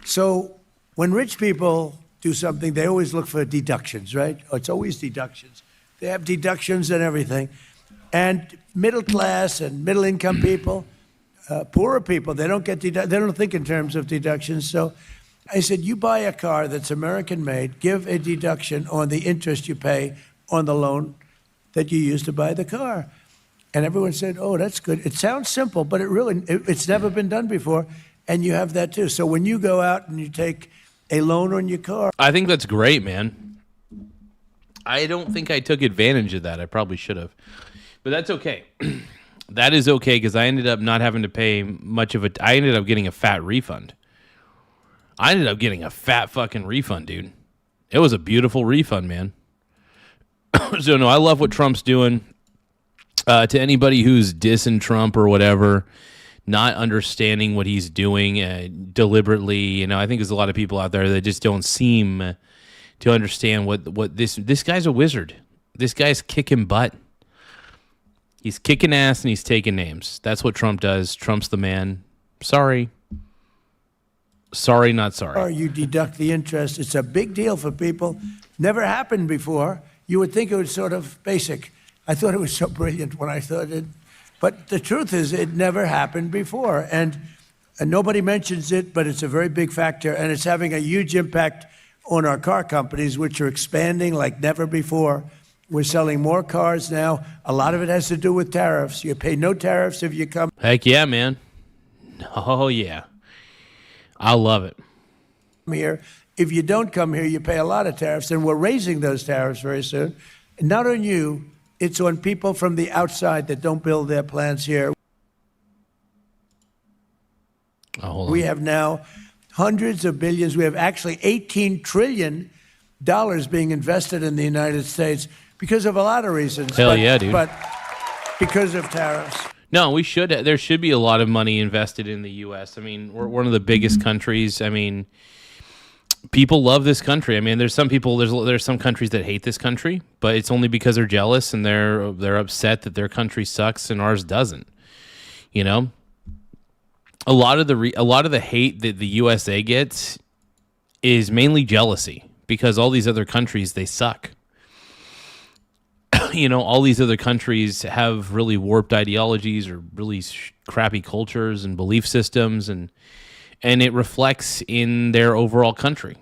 So when rich people do something, they always look for deductions, right? It's always deductions. They have deductions and everything. And middle class and middle income people, poorer people, they don't think in terms of deductions. So I said, you buy a car that's American made, give a deduction on the interest you pay on the loan that you use to buy the car. And everyone said, oh, that's good. It sounds simple, but it's never been done before. And you have that too. So when you go out and you take a loan on your car. I think that's great, man. I don't think I took advantage of that. I probably should have. But that's okay. That is okay because I ended up not having to pay much of it. I ended up getting a fat refund. I ended up getting a fat fucking refund, dude. It was a beautiful refund, man. So, no, I love what Trump's doing. To anybody who's dissing Trump or whatever, not understanding what he's doing deliberately, you know, I think there's a lot of people out there that just don't seem to understand what this guy's a wizard. This guy's kicking butt. He's kicking ass and he's taking names. That's what Trump does. Trump's the man. Sorry. Sorry, not sorry. Or you deduct the interest. It's a big deal for people. Never happened before. You would think it was sort of basic. I thought it was so brilliant when I thought it. But the truth is, it never happened before. And nobody mentions it, but it's a very big factor. And it's having a huge impact on our car companies, which are expanding like never before. We're selling more cars now. A lot of it has to do with tariffs. You pay no tariffs if you come. Heck yeah, man. Oh, yeah. I love it. Here. If you don't come here, you pay a lot of tariffs. And we're raising those tariffs very soon. And not on you. It's on people from the outside that don't build their plants here. Oh, hold on. We have now hundreds of billions. We have actually $18 trillion being invested in the United States because of a lot of reasons. Hell yeah, dude. But because of tariffs. No, we should. There should be a lot of money invested in the U.S. I mean, we're one of the biggest countries. I mean, people love this country. I mean, there's some people, there's some countries that hate this country, but it's only because they're jealous and they're upset that their country sucks and ours doesn't. You know, a lot of the hate that the USA gets is mainly jealousy because all these other countries, they suck. You know, all these other countries have really warped ideologies or really crappy cultures and belief systems, and it reflects in their overall country.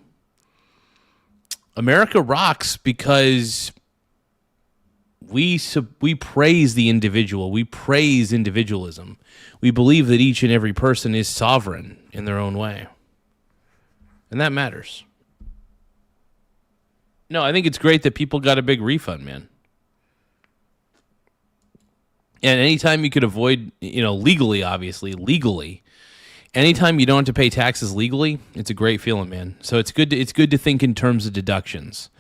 America rocks because we praise the individual. We praise individualism. We believe that each and every person is sovereign in their own way. And that matters. No, I think it's great that people got a big refund, man. And anytime you could avoid, you know, legally, anytime you don't have to pay taxes legally, it's a great feeling, man. So it's good to think in terms of deductions.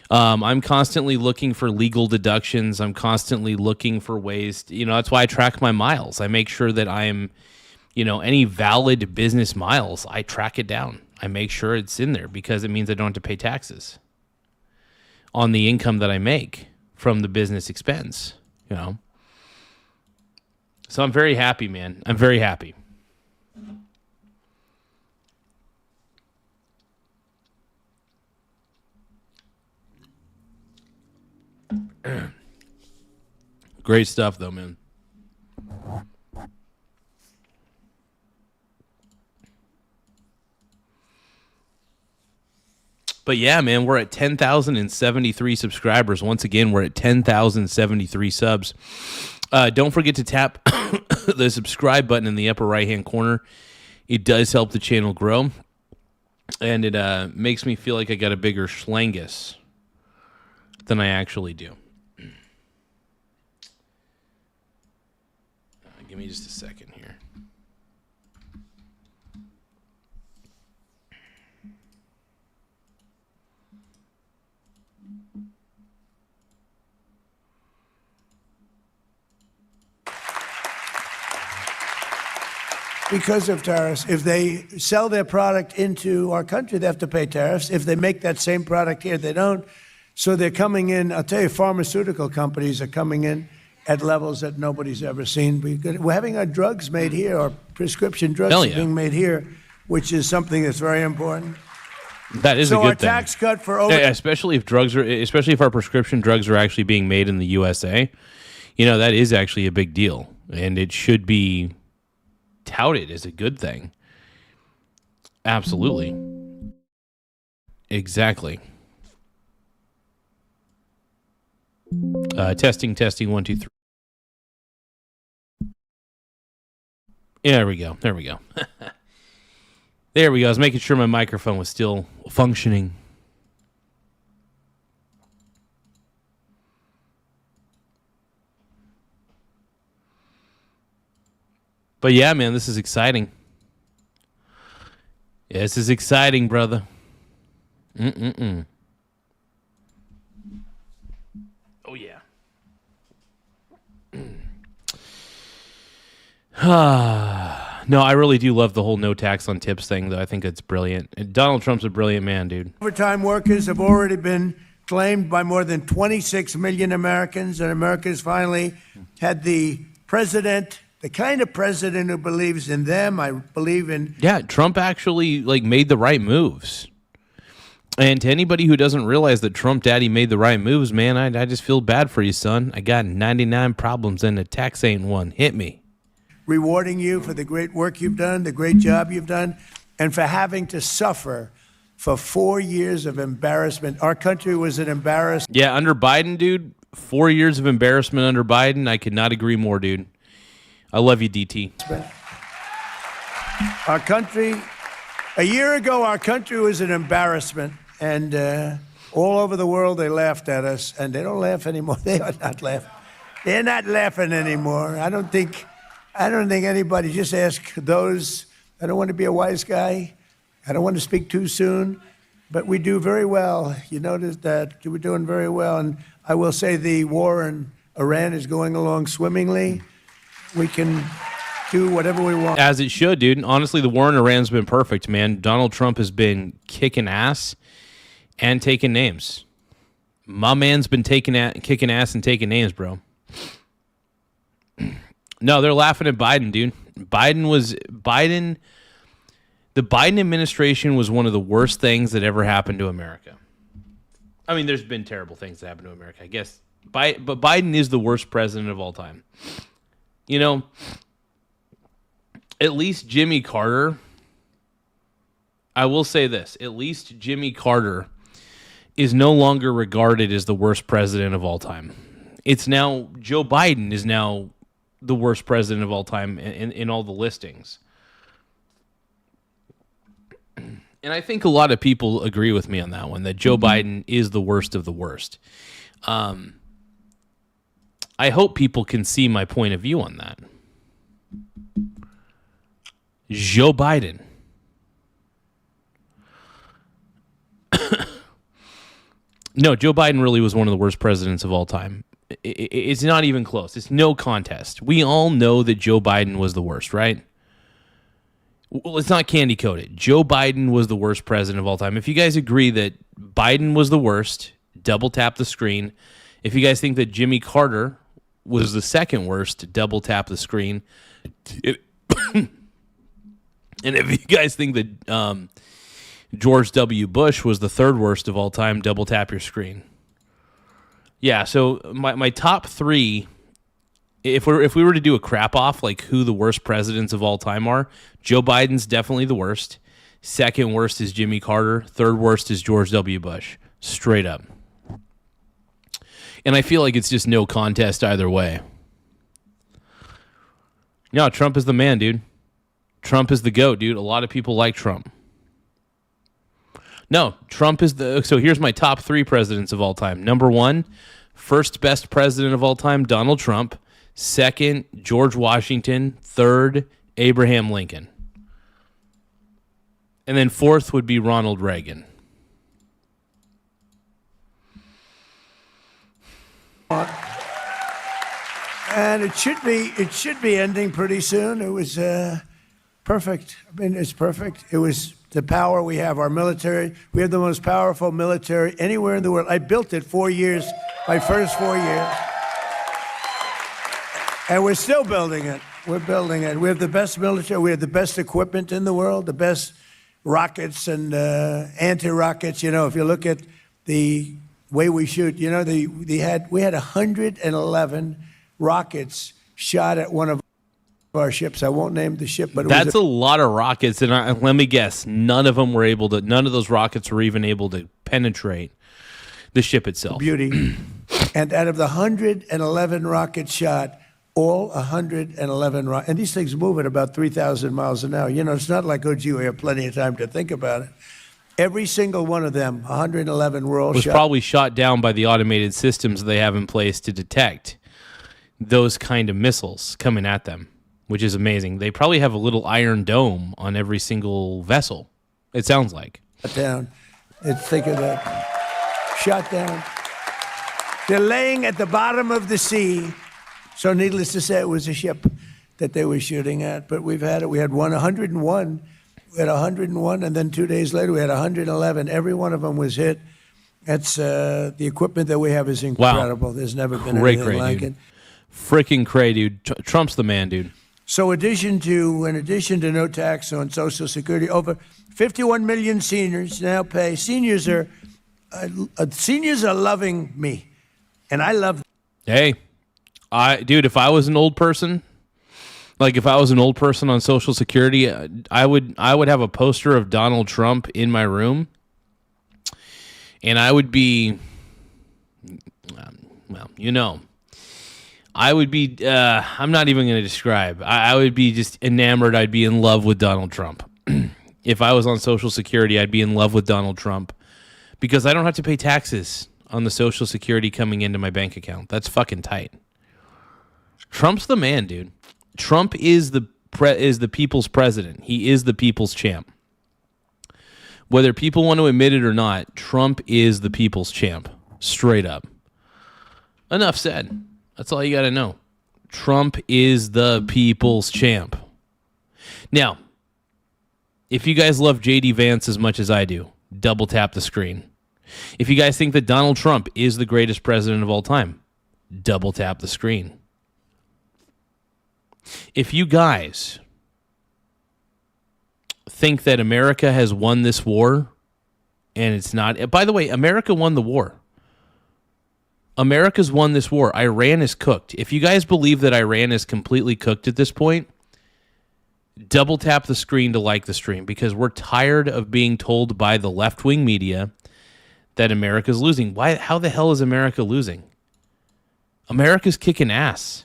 I'm constantly looking for legal deductions. I'm constantly looking for ways to, you know, that's why I track my miles. I make sure that I'm, you know, any valid business miles, I track it down. I make sure it's in there because it means I don't have to pay taxes on the income that I make from the business expense, you know. So I'm very happy, man. I'm very happy. Great stuff, though, man. But yeah, man, we're at 10,073 subscribers. Once again, we're at 10,073 subs. Don't forget to tap the subscribe button in the upper right-hand corner. It does help the channel grow, and it makes me feel like I got a bigger schlangus than I actually do. Give me just a second here. Because of tariffs. If they sell their product into our country, they have to pay tariffs. If they make that same product here, they don't. So they're coming in. I'll tell you, pharmaceutical companies are coming in at levels that nobody's ever seen. We're having our drugs made here, our prescription drugs are being made here, which is something that's very important. That is a good thing. So our tax cut for over... especially if our prescription drugs are actually being made in the USA. that is actually a big deal, and it should be touted as a good thing. Absolutely. Exactly. Testing, 1, 2, 3. Yeah, there we go. There we go. There we go. I was making sure my microphone was still functioning. But yeah, man, this is exciting. Yeah, this is exciting, brother. Oh, yeah. No, I really do love the whole no tax on tips thing, though. I think it's brilliant. And Donald Trump's a brilliant man, dude. Overtime workers have already been claimed by more than 26 million Americans, and America's finally had the president, the kind of president who believes in them. I believe in. Yeah, Trump actually made the right moves. And to anybody who doesn't realize that Trump Daddy made the right moves, man, I just feel bad for you, son. I got 99 problems and the tax ain't one. Hit me. Rewarding you for the great work you've done, the great job you've done, and for having to suffer for 4 years of embarrassment. Our country was an embarrassment. Yeah, under Biden, dude, 4 years of embarrassment under Biden. I could not agree more, dude. I love you, DT. Our country, a year ago, our country was an embarrassment. And all over the world, they laughed at us. And they don't laugh anymore. They are not laughing. They're not laughing anymore. I don't think anybody, just ask those. I don't want to be a wise guy. I don't want to speak too soon. But we do very well. You notice that we're doing very well. And I will say the war in Iran is going along swimmingly. We can do whatever we want. As it should, dude. Honestly, the war in Iran's been perfect, man. Donald Trump has been kicking ass and taking names. My man's been kicking ass and taking names, bro. No, they're laughing at Biden, dude. The Biden administration was one of the worst things that ever happened to America. I mean, there's been terrible things that happened to America, I guess. But Biden is the worst president of all time. At least Jimmy Carter, I will say this, at least Jimmy Carter is no longer regarded as the worst president of all time. It's now, Joe Biden is now the worst president of all time in all the listings. And I think a lot of people agree with me on that one, that Joe Biden is the worst of the worst. I hope people can see my point of view on that. Joe Biden. No, Joe Biden really was one of the worst presidents of all time. It's not even close. It's no contest. We all know that Joe Biden was the worst, right? Well, it's not candy-coated. Joe Biden was the worst president of all time. If you guys agree that Biden was the worst, double tap the screen. If you guys think that Jimmy Carter was the second worst, double tap the screen. And if you guys think that George W. Bush was the third worst of all time, double tap your screen. Yeah, so my top three, if we were to do a crap off, like who the worst presidents of all time are, Joe Biden's definitely the worst. Second worst is Jimmy Carter. Third worst is George W. Bush. Straight up. And I feel like it's just no contest either way. No, Trump is the man, dude. Trump is the GOAT, dude. A lot of people like Trump. No, Trump is the... So here's my top three presidents of all time. Number one, first best president of all time, Donald Trump. Second, George Washington. Third, Abraham Lincoln. And then fourth would be Ronald Reagan. And it should be ending pretty soon. It was perfect. I mean, it's perfect. It was the power we have, our military. We have the most powerful military anywhere in the world. I built it 4 years, my first 4 years. And we're still building it. We're building it. We have the best military. We have the best equipment in the world, the best rockets and anti-rockets. You know, if you look at the way we shoot, you know, we had 111 rockets shot at one of our ships. I won't name the ship, but that's a lot of rockets. And let me guess, none of those rockets were even able to penetrate the ship itself. Beauty. And out of the 111 rockets shot, all 111 rockets, and these things move at about 3,000 miles an hour. You know, it's not like, oh, gee, we have plenty of time to think about it. Every single one of them, 111 were all was shot. Probably shot down by the automated systems they have in place to detect those kind of missiles coming at them, which is amazing. They probably have a little iron dome on every single vessel, it sounds like. Down. Think of that. Shot down. They're laying at the bottom of the sea. So needless to say, it was a ship that they were shooting at. But we've had it. We had 101. We had 101, and then 2 days later we had 111. Every one of them was hit. That's the equipment that we have is incredible. Wow. There's never been anything like it. Freaking cray, dude. Trump's the man, dude. So in addition to no tax on Social Security, over 51 million seniors now pay. Seniors are loving me, and I love them. Hey, dude, if I was an old person, on Social Security, I would have a poster of Donald Trump in my room, and I would be, I would be, I'm not even going to describe. I would be just enamored. I'd be in love with Donald Trump. If I was on Social Security, I'd be in love with Donald Trump because I don't have to pay taxes on the Social Security coming into my bank account. That's fucking tight. Trump's the man, dude. Trump is the people's president. He is the people's champ. Whether people want to admit it or not, Trump is the people's champ. Straight up. Enough said. That's all you got to know. Trump is the people's champ. Now, if you guys love J.D. Vance as much as I do, double tap the screen. If you guys think that Donald Trump is the greatest president of all time, double tap the screen. If you guys think that America has won this war, and it's not... By the way, America won the war. America's won this war. Iran is cooked. If you guys believe that Iran is completely cooked at this point, double tap the screen to like the stream, because we're tired of being told by the left-wing media that America's losing. Why? How the hell is America losing? America's kicking ass.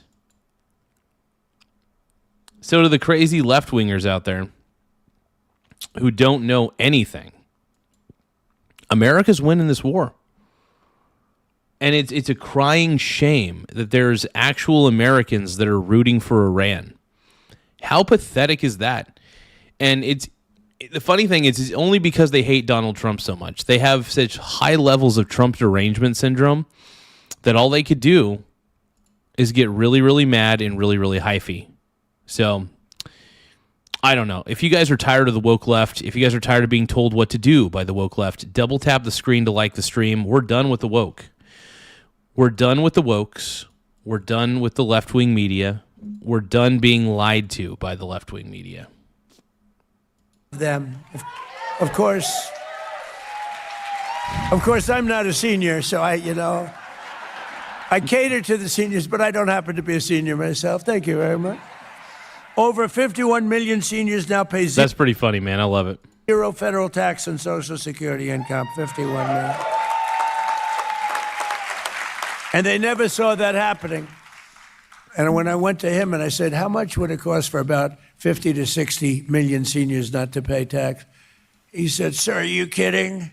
So to the crazy left-wingers out there who don't know anything, America's winning this war. And it's a crying shame that there's actual Americans that are rooting for Iran. How pathetic is that? And the funny thing is, it's only because they hate Donald Trump so much. They have such high levels of Trump derangement syndrome that all they could do is get really, really mad and really, really hyphy. So, I don't know. If you guys are tired of the woke left, if you guys are tired of being told what to do by the woke left, double tap the screen to like the stream. We're done with the woke. We're done with the wokes. We're done with the left-wing media. We're done being lied to by the left-wing media. Them, of course, I'm not a senior, so I cater to the seniors, but I don't happen to be a senior myself. Thank you very much. Over 51 million seniors now pay zero. That's pretty funny, man. I love it. Zero federal tax on Social Security income. 51 million. And they never saw that happening. And when I went to him and I said, how much would it cost for about 50 to 60 million seniors not to pay tax? He said, sir, are you kidding?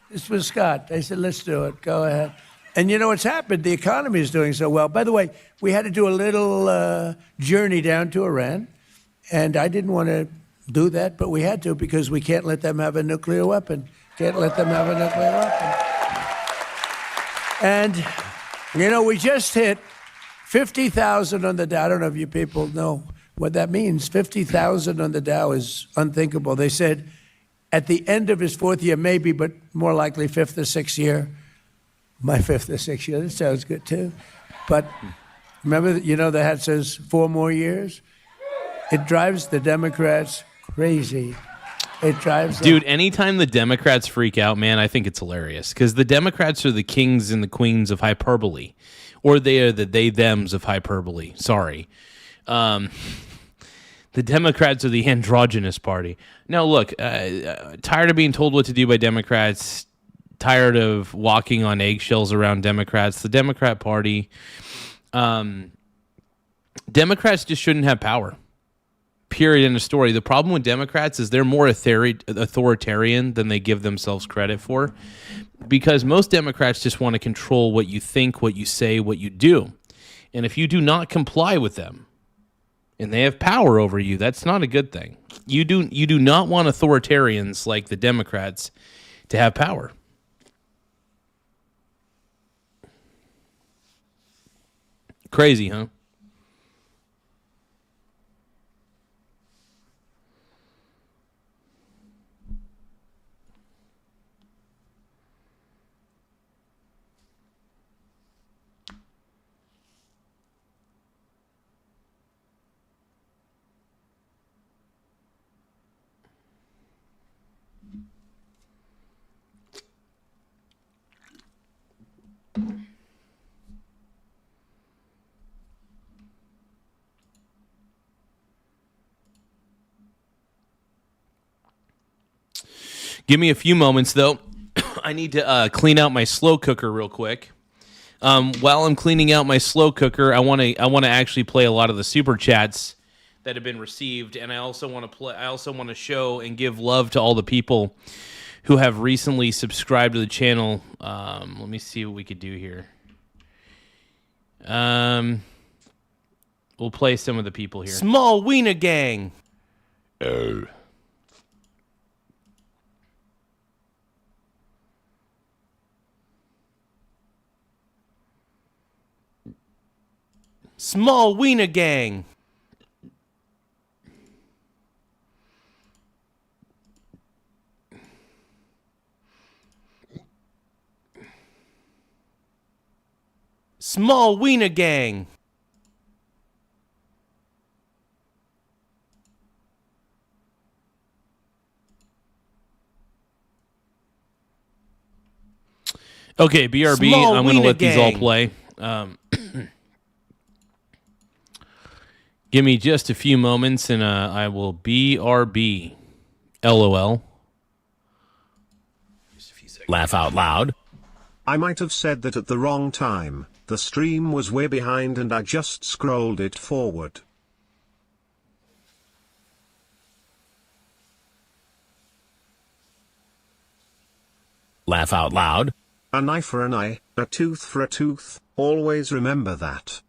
This was Scott. I said, let's do it. Go ahead. And you know what's happened? The economy is doing so well. By the way, we had to do a little journey down to Iran. And I didn't want to do that, but we had to because we can't let them have a nuclear weapon. Can't let them have a nuclear weapon. And, we just hit 50,000 on the Dow. I don't know if you people know what that means. 50,000 on the Dow is unthinkable. They said at the end of his fourth year, maybe, but more likely fifth or sixth year. My fifth or sixth year. That sounds good, too. But remember, the hat says 4 more years? It drives the Democrats crazy. It drives them. Dude, anytime the Democrats freak out, man, I think it's hilarious. Because the Democrats are the kings and the queens of hyperbole. or they are the they-thems of hyperbole. Sorry. The Democrats are the androgynous party. Now, look, tired of being told what to do by Democrats, tired of walking on eggshells around Democrats. The Democrat Party, Democrats just shouldn't have power. Period. End of story. The problem with Democrats is they're more authoritarian than they give themselves credit for, because most Democrats just want to control what you think, what you say, what you do. And if you do not comply with them and they have power over you, that's not a good thing. You do not want authoritarians like the Democrats to have power. Crazy, huh? Give me a few moments, though. I need to clean out my slow cooker real quick. While I'm cleaning out my slow cooker, I want to actually play a lot of the super chats that have been received, and I also want to show and give love to all the people who have recently subscribed to the channel. Let me see what we could do here. We'll play some of the people here. Small Wiener Gang. Oh. Small Wiener Gang. Small Wiener Gang. Okay, BRB, I'm going to let these all play. Give me just a few moments, and I will BRB. LOL. Laugh out loud. I might have said that at the wrong time. The stream was way behind and I just scrolled it forward. Laugh out loud. An eye for an eye, a tooth for a tooth, always remember that.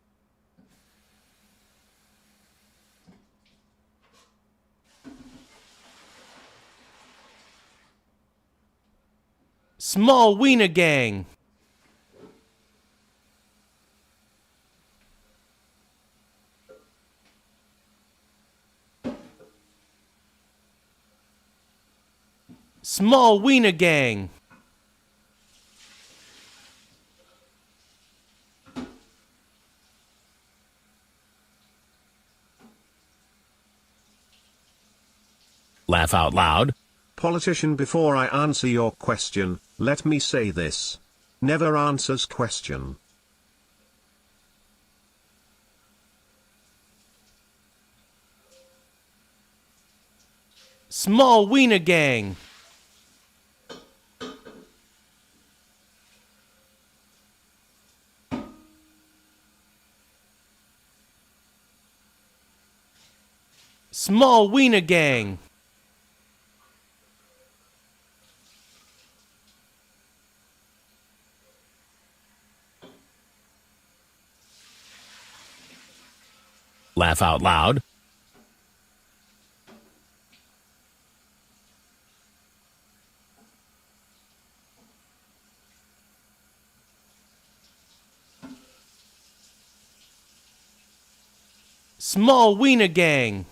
Small Wiener Gang. Small Wiener Gang. Laugh out loud. Politician, before I answer your question, let me say this. Never answers question. Small Wiener Gang. Small Wiener Gang. Laugh out loud. Small Wiener Gang.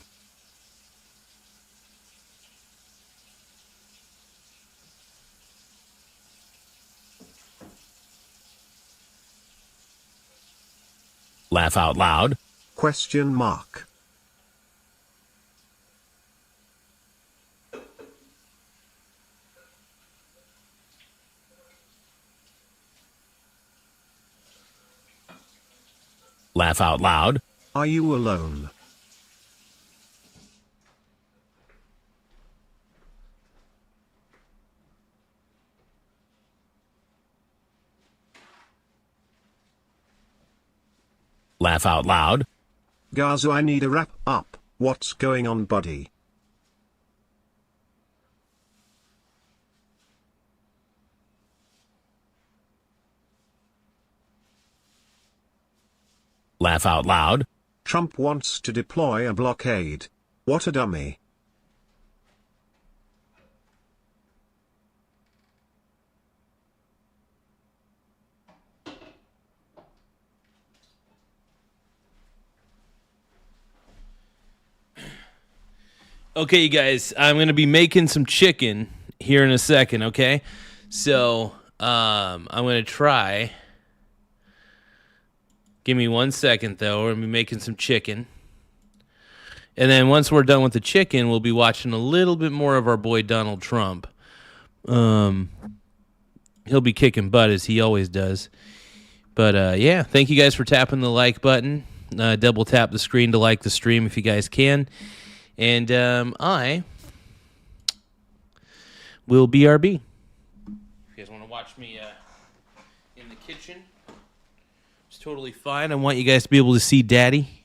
Laugh out loud. Question mark. Laugh out loud. Are you alone? Laugh out loud. Garza, I need a wrap up. What's going on, buddy? Laugh out loud. Trump wants to deploy a blockade. What a dummy. Okay, you guys, I'm going to be making some chicken here in a second, okay? So, I'm going to try. Give me 1 second, though. We're going to be making some chicken. And then once we're done with the chicken, we'll be watching a little bit more of our boy Donald Trump. He'll be kicking butt as he always does. But, yeah, thank you guys for tapping the like button. Double tap the screen to like the stream if you guys can. And I will BRB. If you guys want to watch me in the kitchen, it's totally fine. I want you guys to be able to see Daddy.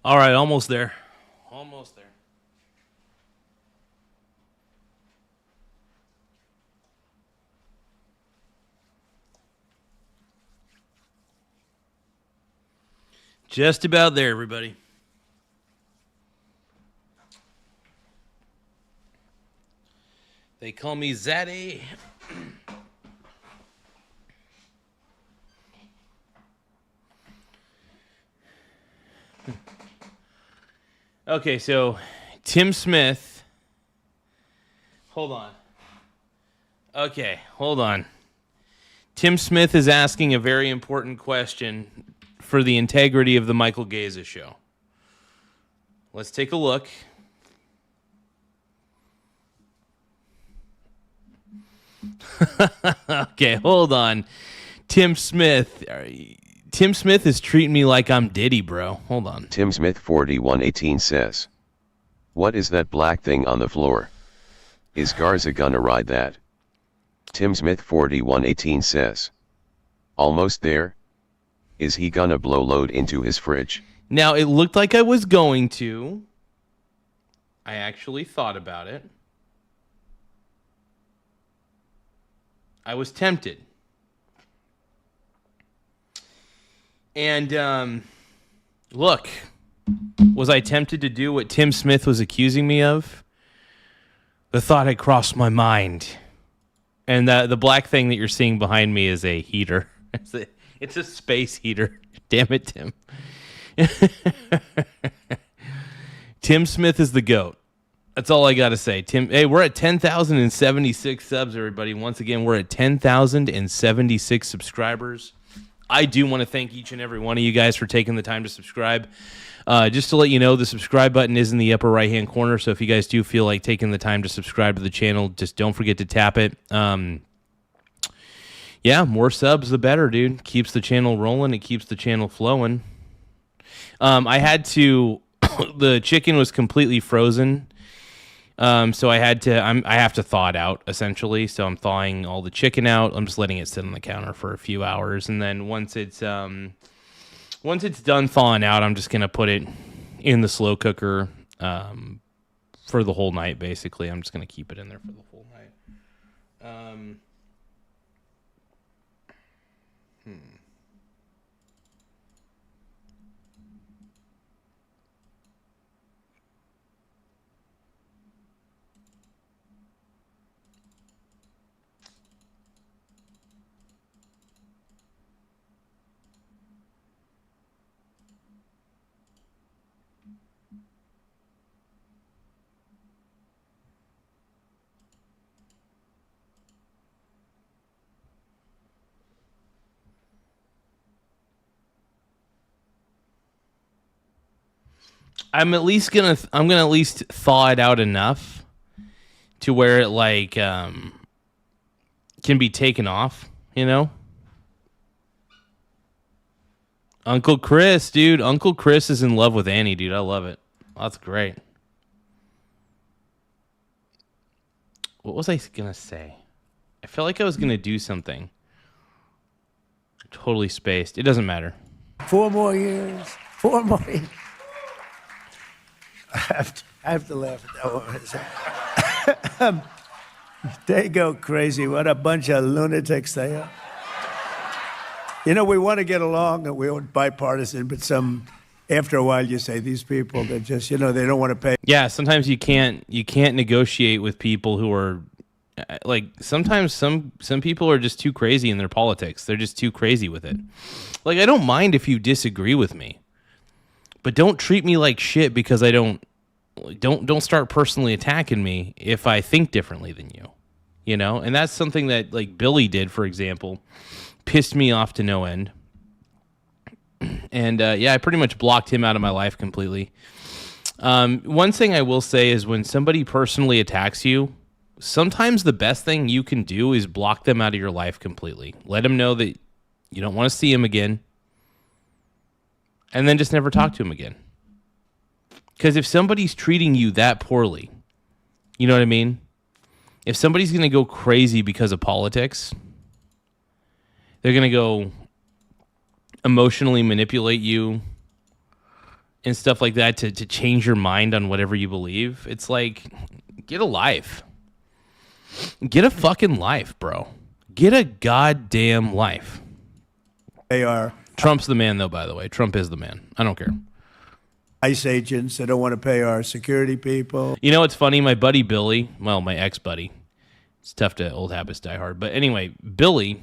All right, almost there. Almost there. Just about there, everybody. They call me Zaddy. Okay, so Tim Smith. Hold on. Okay, hold on. Tim Smith is asking a very important question for the integrity of the Michael Garza show. Let's take a look. Okay, hold on. Tim Smith is treating me like I'm Diddy, bro. Hold on. Tim Smith 4118 says, "What is that black thing on the floor? Is Garza gonna ride that?" Tim Smith 4118 says, "Almost there. Is he gonna blow load into his fridge?" Now, it looked like I was going to. I actually thought about it. I was tempted. And look, was I tempted to do what Tim Smith was accusing me of? The thought had crossed my mind. And the black thing that you're seeing behind me is a heater. It's a space heater. Damn it, Tim. Tim Smith is the GOAT. That's all I got to say. Tim, hey, we're at 10,076 subs, everybody. Once again, we're at 10,076 subscribers. I do want to thank each and every one of you guys for taking the time to subscribe. Just to let you know, the subscribe button is in the upper right-hand corner, so if you guys do feel like taking the time to subscribe to the channel, just don't forget to tap it. Yeah, more subs, the better, dude. Keeps the channel rolling. It keeps the channel flowing. I had to... the chicken was completely frozen. So I have to thaw it out, essentially. So I'm thawing all the chicken out. I'm just letting it sit on the counter for a few hours. And then once it's done thawing out, I'm just going to put it in the slow cooker for the whole night, basically. I'm just going to keep it in there for the whole night. I'm gonna at least thaw it out enough to where it like can be taken off, you know? Uncle Chris, dude. Uncle Chris is in love with Annie, dude. I love it. That's great. What was I gonna say? I felt like I was gonna do something. Totally spaced. It doesn't matter. 4 more years. 4 more years. I have to laugh at that one. They go crazy. What a bunch of lunatics they are. You know, we want to get along and we're bipartisan, but after a while you say these people, they're just, they don't want to pay. Yeah, sometimes you can't negotiate with people who are like, sometimes some people are just too crazy in their politics. They're just too crazy with it. Like, I don't mind if you disagree with me, but don't treat me like shit because I don't start personally attacking me if I think differently than you, And that's something that, like, Billy did, for example, pissed me off to no end. And, I pretty much blocked him out of my life completely. One thing I will say is when somebody personally attacks you, sometimes the best thing you can do is block them out of your life completely. Let them know that you don't want to see him again. And then just never talk to him again. Because if somebody's treating you that poorly, you know what I mean? If somebody's going to go crazy because of politics, they're going to go emotionally manipulate you and stuff like that to change your mind on whatever you believe. It's like, get a life. Get a fucking life, bro. Get a goddamn life. They are Trump's the man, though, by the way. Trump is the man. I don't care. ICE agents. They don't want to pay our security people. You know what's funny? My buddy Billy, well, my ex-buddy, it's tough to old habits die hard, but anyway, Billy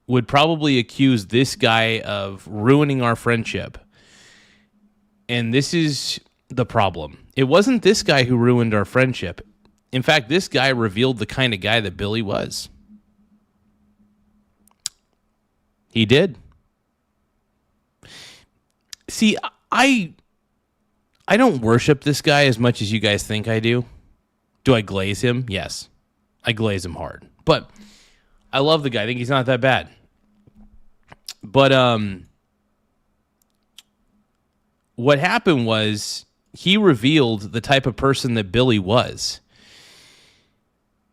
would probably accuse this guy of ruining our friendship. And this is the problem. It wasn't this guy who ruined our friendship. In fact, this guy revealed the kind of guy that Billy was. He did. See, I don't worship this guy as much as you guys think I do. Do I glaze him? Yes. I glaze him hard. But I love the guy. I think he's not that bad. But what happened was he revealed the type of person that Billy was.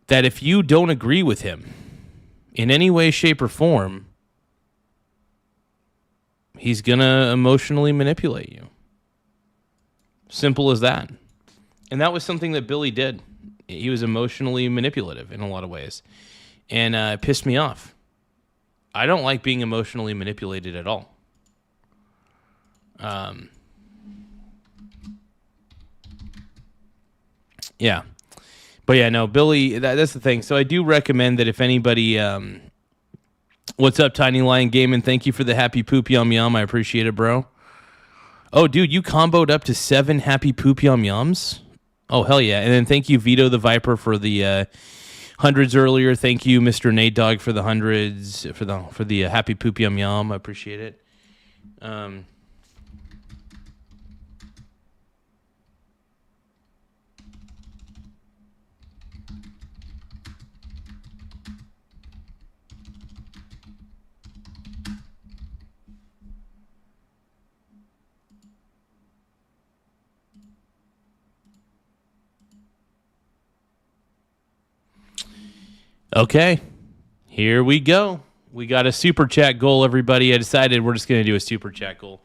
That if you don't agree with him in any way, shape, or form, he's going to emotionally manipulate you. Simple as that. And that was something that Billy did. He was emotionally manipulative in a lot of ways. And it pissed me off. I don't like being emotionally manipulated at all. Yeah. But yeah, no, Billy, that's the thing. So I do recommend that if anybody... what's up, Tiny Lion Gaming? Thank you for the happy poop yum yum. I appreciate it, bro. Oh, dude, you comboed up to 7 happy poop yum yums? Oh, hell yeah. And then thank you, Vito the Viper, for the hundreds earlier. Thank you, Mr. Nate Dogg, for the hundreds, for the happy poop yum yum. I appreciate it. Okay, here we go. We got a super chat goal, everybody. I decided we're just going to do a super chat goal.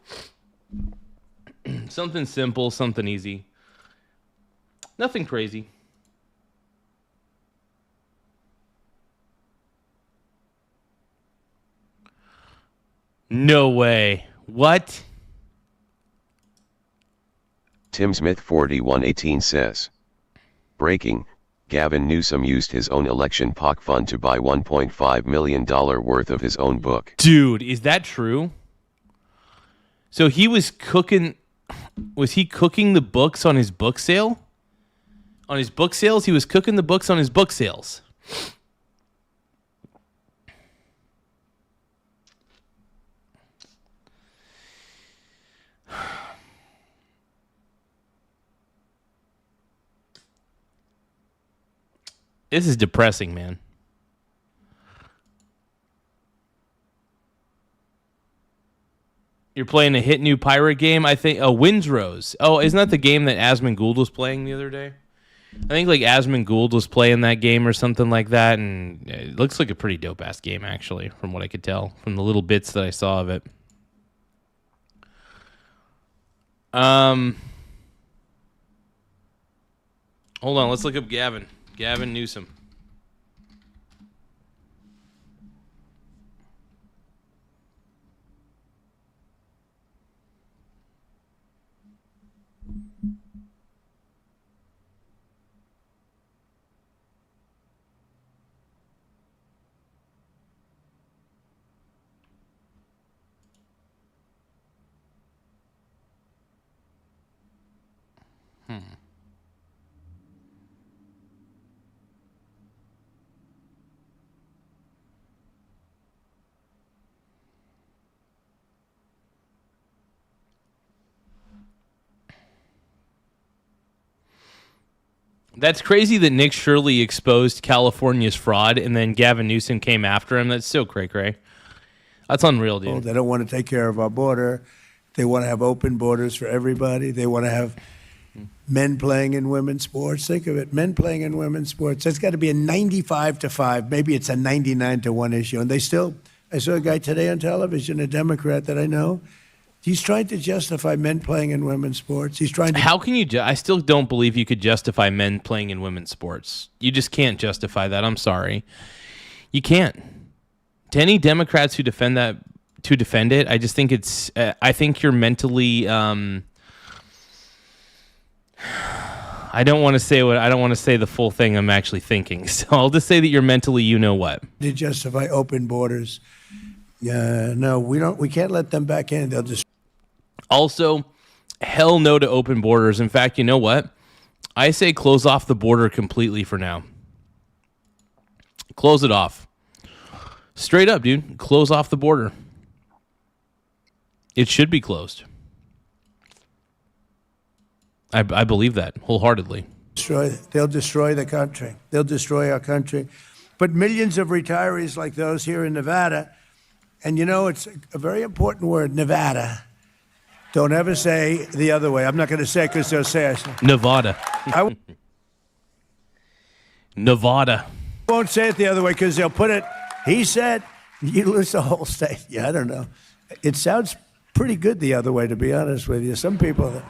Something simple, something easy. Nothing crazy. No way. What? Tim Smith 4118 says, breaking, Gavin Newsom used his own election POC fund to buy $1.5 million worth of his own book. Dude, is that true? So he was cooking... Was he cooking the books on his book sale? On his book sales? He was cooking the books on his book sales. This is depressing, man. You're playing a hit new pirate game, I think. Oh, Windsrose. Oh, isn't that the game that Asmund Gould was playing the other day? I think like Asmund Gould was playing that game or something like that, and it looks like a pretty dope-ass game, actually, from what I could tell, from the little bits that I saw of it. Hold on, let's look up Gavin. Gavin Newsom. That's crazy that Nick Shirley exposed California's fraud and then Gavin Newsom came after him. That's so cray-cray. That's unreal, dude. They don't want to take care of our border. They want to have open borders for everybody. They want to have men playing in women's sports. Think of it, men playing in women's sports. That's got to be a 95-5. Maybe it's a 99-1 issue. And they still, I saw a guy today on television, a Democrat that I know, He's trying to justify men playing in women's sports. He's trying to. How can you? I still don't believe you could justify men playing in women's sports. You just can't justify that. I'm sorry, you can't. To any Democrats who defend it, I just think it's. I think you're mentally. I don't want to say the full thing I'm actually thinking. So I'll just say that you're mentally, you know what. To justify open borders. No, we don't. We can't let them back in. They'll just. Also, hell no to open borders. In fact, you know what? I say close off the border completely for now. Close it off. Straight up, dude. Close off the border. It should be closed. I believe that wholeheartedly. They'll destroy the country. They'll destroy our country. But millions of retirees like those here in Nevada, and you know, it's a very important word, Nevada. Don't ever say the other way. I'm not going to say it because they'll say it. Nevada. Nevada. I won't say it the other way because they'll put it, he said, you lose the whole state. Yeah, I don't know. It sounds pretty good the other way, to be honest with you. Some people,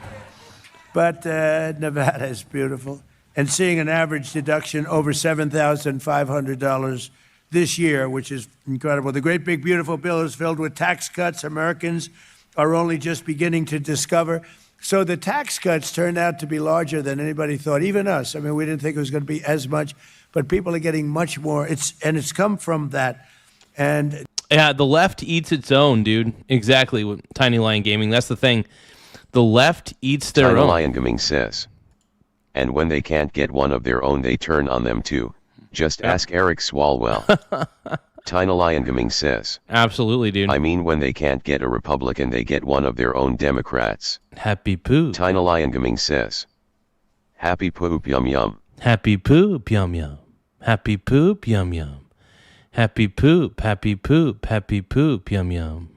but Nevada is beautiful. And seeing an average deduction over $7,500 this year, which is incredible. The great big beautiful bill is filled with tax cuts Americans are only just beginning to discover. So the tax cuts turned out to be larger than anybody thought, even us. I mean, we didn't think it was going to be as much, but people are getting much more. It's come from that. And yeah, the left eats its own, dude. Exactly. With Tiny Lion Gaming, that's the thing. The left eats their Tiny own. Lion Gaming says, and when they can't get one of their own, they turn on them too. Just ask Eric Swalwell. Tiny Lion Gaming says, absolutely, dude. I mean, when they can't get a Republican, they get one of their own Democrats. Happy poop. Tiny Lion Gaming says, happy poop yum yum. Happy poop yum yum. Happy poop yum yum. Happy poop, happy poop, happy poop yum yum.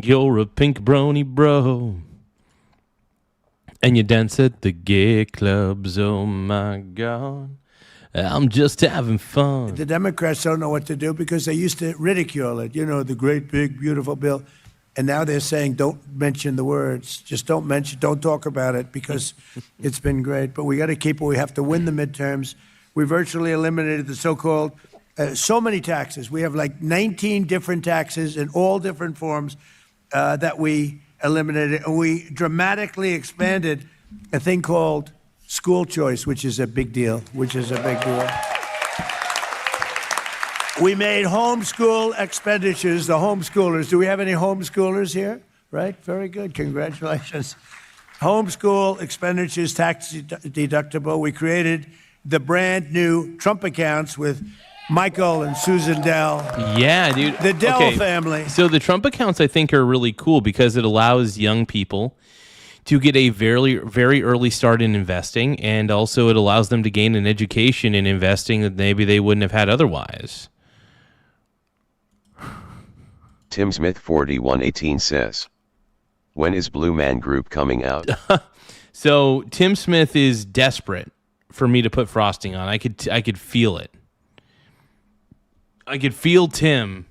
You're a pink brony bro, and you dance at the gay clubs. Oh my God, I'm just having fun. the Democrats don't know what to do because they used to ridicule it. You know, the great big beautiful bill. And now they're saying, don't mention the words. Just don't talk about it because it's been great. But we got to keep it. We have to win the midterms. We virtually eliminated the so-called, so many taxes. We have like 19 different taxes in all different forms that we eliminated. And we dramatically expanded a thing called school choice, which is a big deal, We made homeschool expenditures, the homeschoolers. Do we have any homeschoolers here? Right? Very good. Congratulations. Homeschool expenditures tax deductible. We created the brand new Trump accounts with Michael and Susan Dell. Yeah, dude. The Dell family. So the Trump accounts, I think, are really cool because it allows young people to get a very, very early start in investing, and also it allows them to gain an education in investing that maybe they wouldn't have had otherwise. Tim Smith 4118 says, when is Blue Man Group coming out? So Tim Smith is desperate for me to put frosting on. I could feel it. I could feel Tim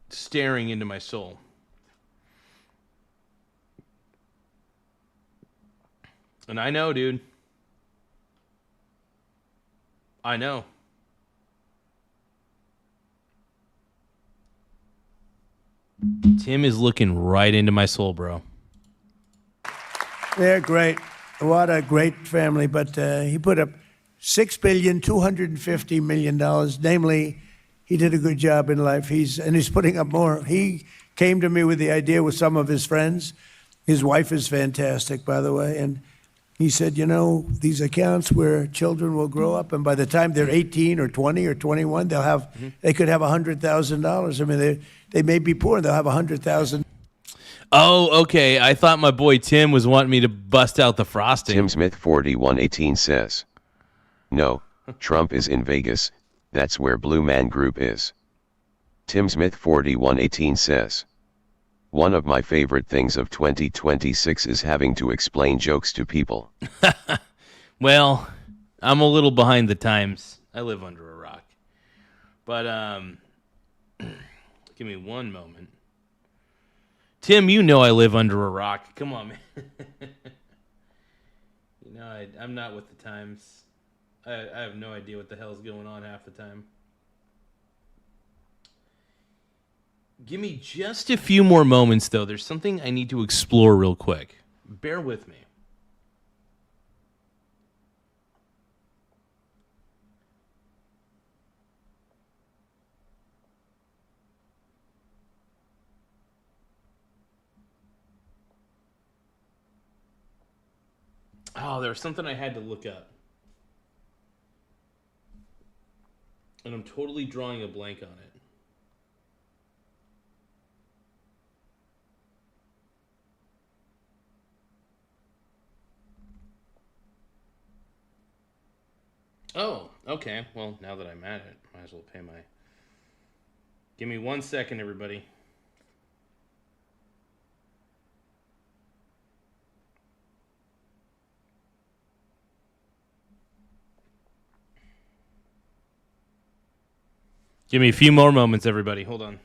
staring into my soul. And I know, dude. I know. Tim is looking right into my soul, bro. They're great. What a great family. But he put up $6.25 billion. Namely, he did a good job in life. He's putting up more. He came to me with the idea with some of his friends. His wife is fantastic, by the way. And he said, you know, these accounts where children will grow up, and by the time they're 18 or 20 or 21, they could have $100,000. I mean, they may be poor, and they'll have $100,000. Oh, okay. I thought my boy Tim was wanting me to bust out the frosting. Tim Smith 4118 says, no, Trump is in Vegas. That's where Blue Man Group is. Tim Smith 4118 says, one of my favorite things of 2026 is having to explain jokes to people. Well, I'm a little behind the times. I live under a rock. But give me one moment. Tim, you know I live under a rock. Come on, man. I'm not with the times. I have no idea what the hell's going on half the time. Give me just a few more moments, though. There's something I need to explore real quick. Bear with me. Oh, there was something I had to look up. And I'm totally drawing a blank on it. Oh, okay. Well, now that I'm at it, might as well pay my... Give me 1 second, everybody. Give me a few more moments, everybody. Hold on.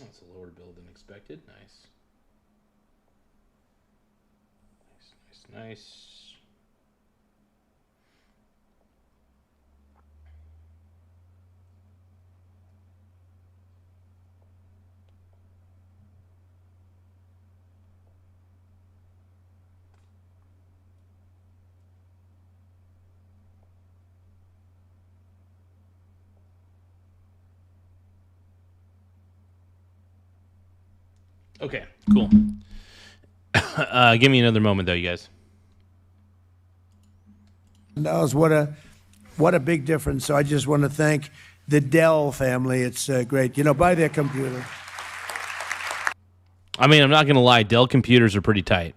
Oh, it's a lower bill than expected. Nice. Nice. Okay, cool. Give me another moment, though, you guys. Knows what a big difference. So I just want to thank the Dell family. It's great. Buy their computer. I mean, I'm not going to lie. Dell computers are pretty tight.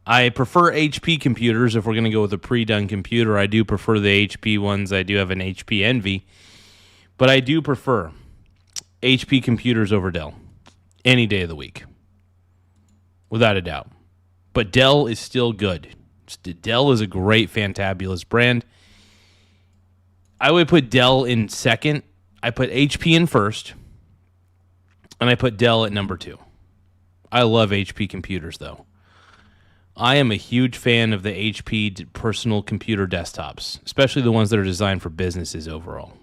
I prefer HP computers if we're going to go with a pre-done computer. I do prefer the HP ones. I do have an HP Envy. But I do prefer HP computers over Dell any day of the week, without a doubt. But Dell is still good. Dell is a great, fantabulous brand. I would put Dell in second. I put HP in first. And I put Dell at number 2. I love HP computers, though. I am a huge fan of the HP personal computer desktops, especially the ones that are designed for businesses overall.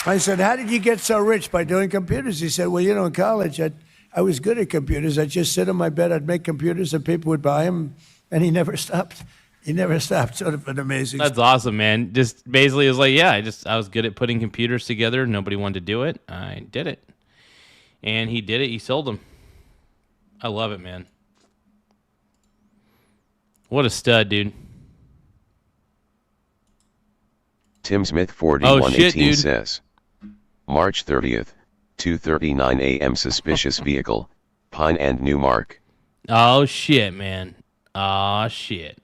I said, how did you get so rich by doing computers? He said, well, in college, I was good at computers. I'd just sit on my bed, I'd make computers, and people would buy them, and he never stopped. He never stopped. Sort of an amazing That's awesome, man. Just basically, it was like, yeah, I was good at putting computers together. Nobody wanted to do it. I did it. And he did it. He sold them. I love it, man. What a stud, dude. Tim Smith 4118 says, March 30th, 2:39 a.m. Suspicious vehicle, Pine and Newmark. Oh, shit, man. Oh, shit.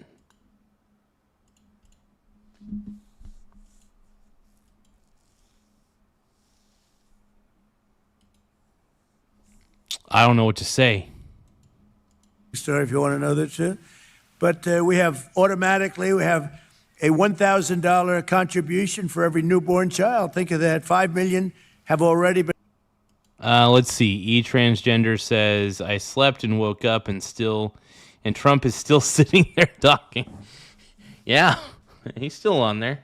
I don't know what to say. story if you want to know that too. But we have a $1,000 contribution for every newborn child. Think of that. 5 million have already been. Let's see. Transgender says, I slept and woke up and Trump is still sitting there talking. Yeah, he's still on there.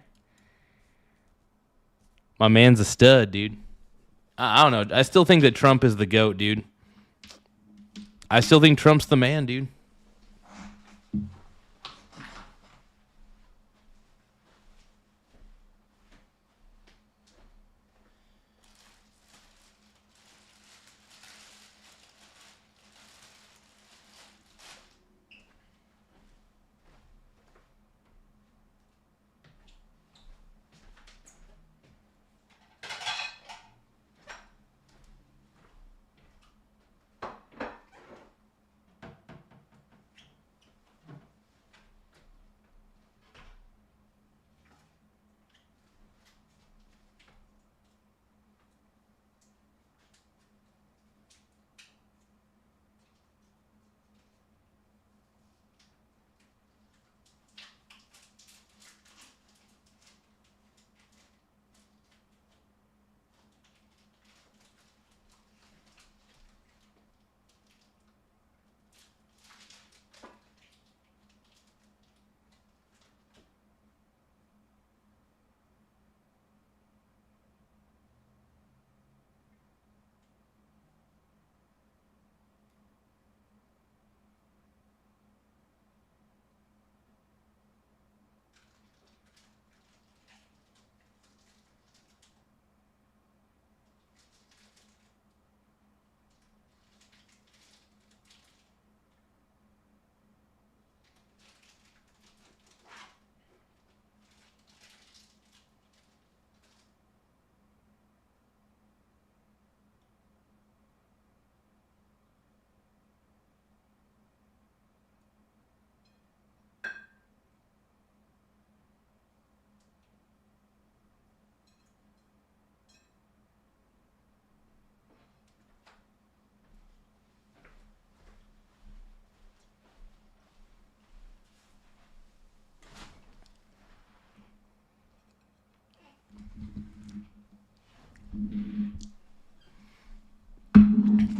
My man's a stud, dude. I don't know. I still think that Trump is the GOAT, dude. I still think Trump's the man, dude.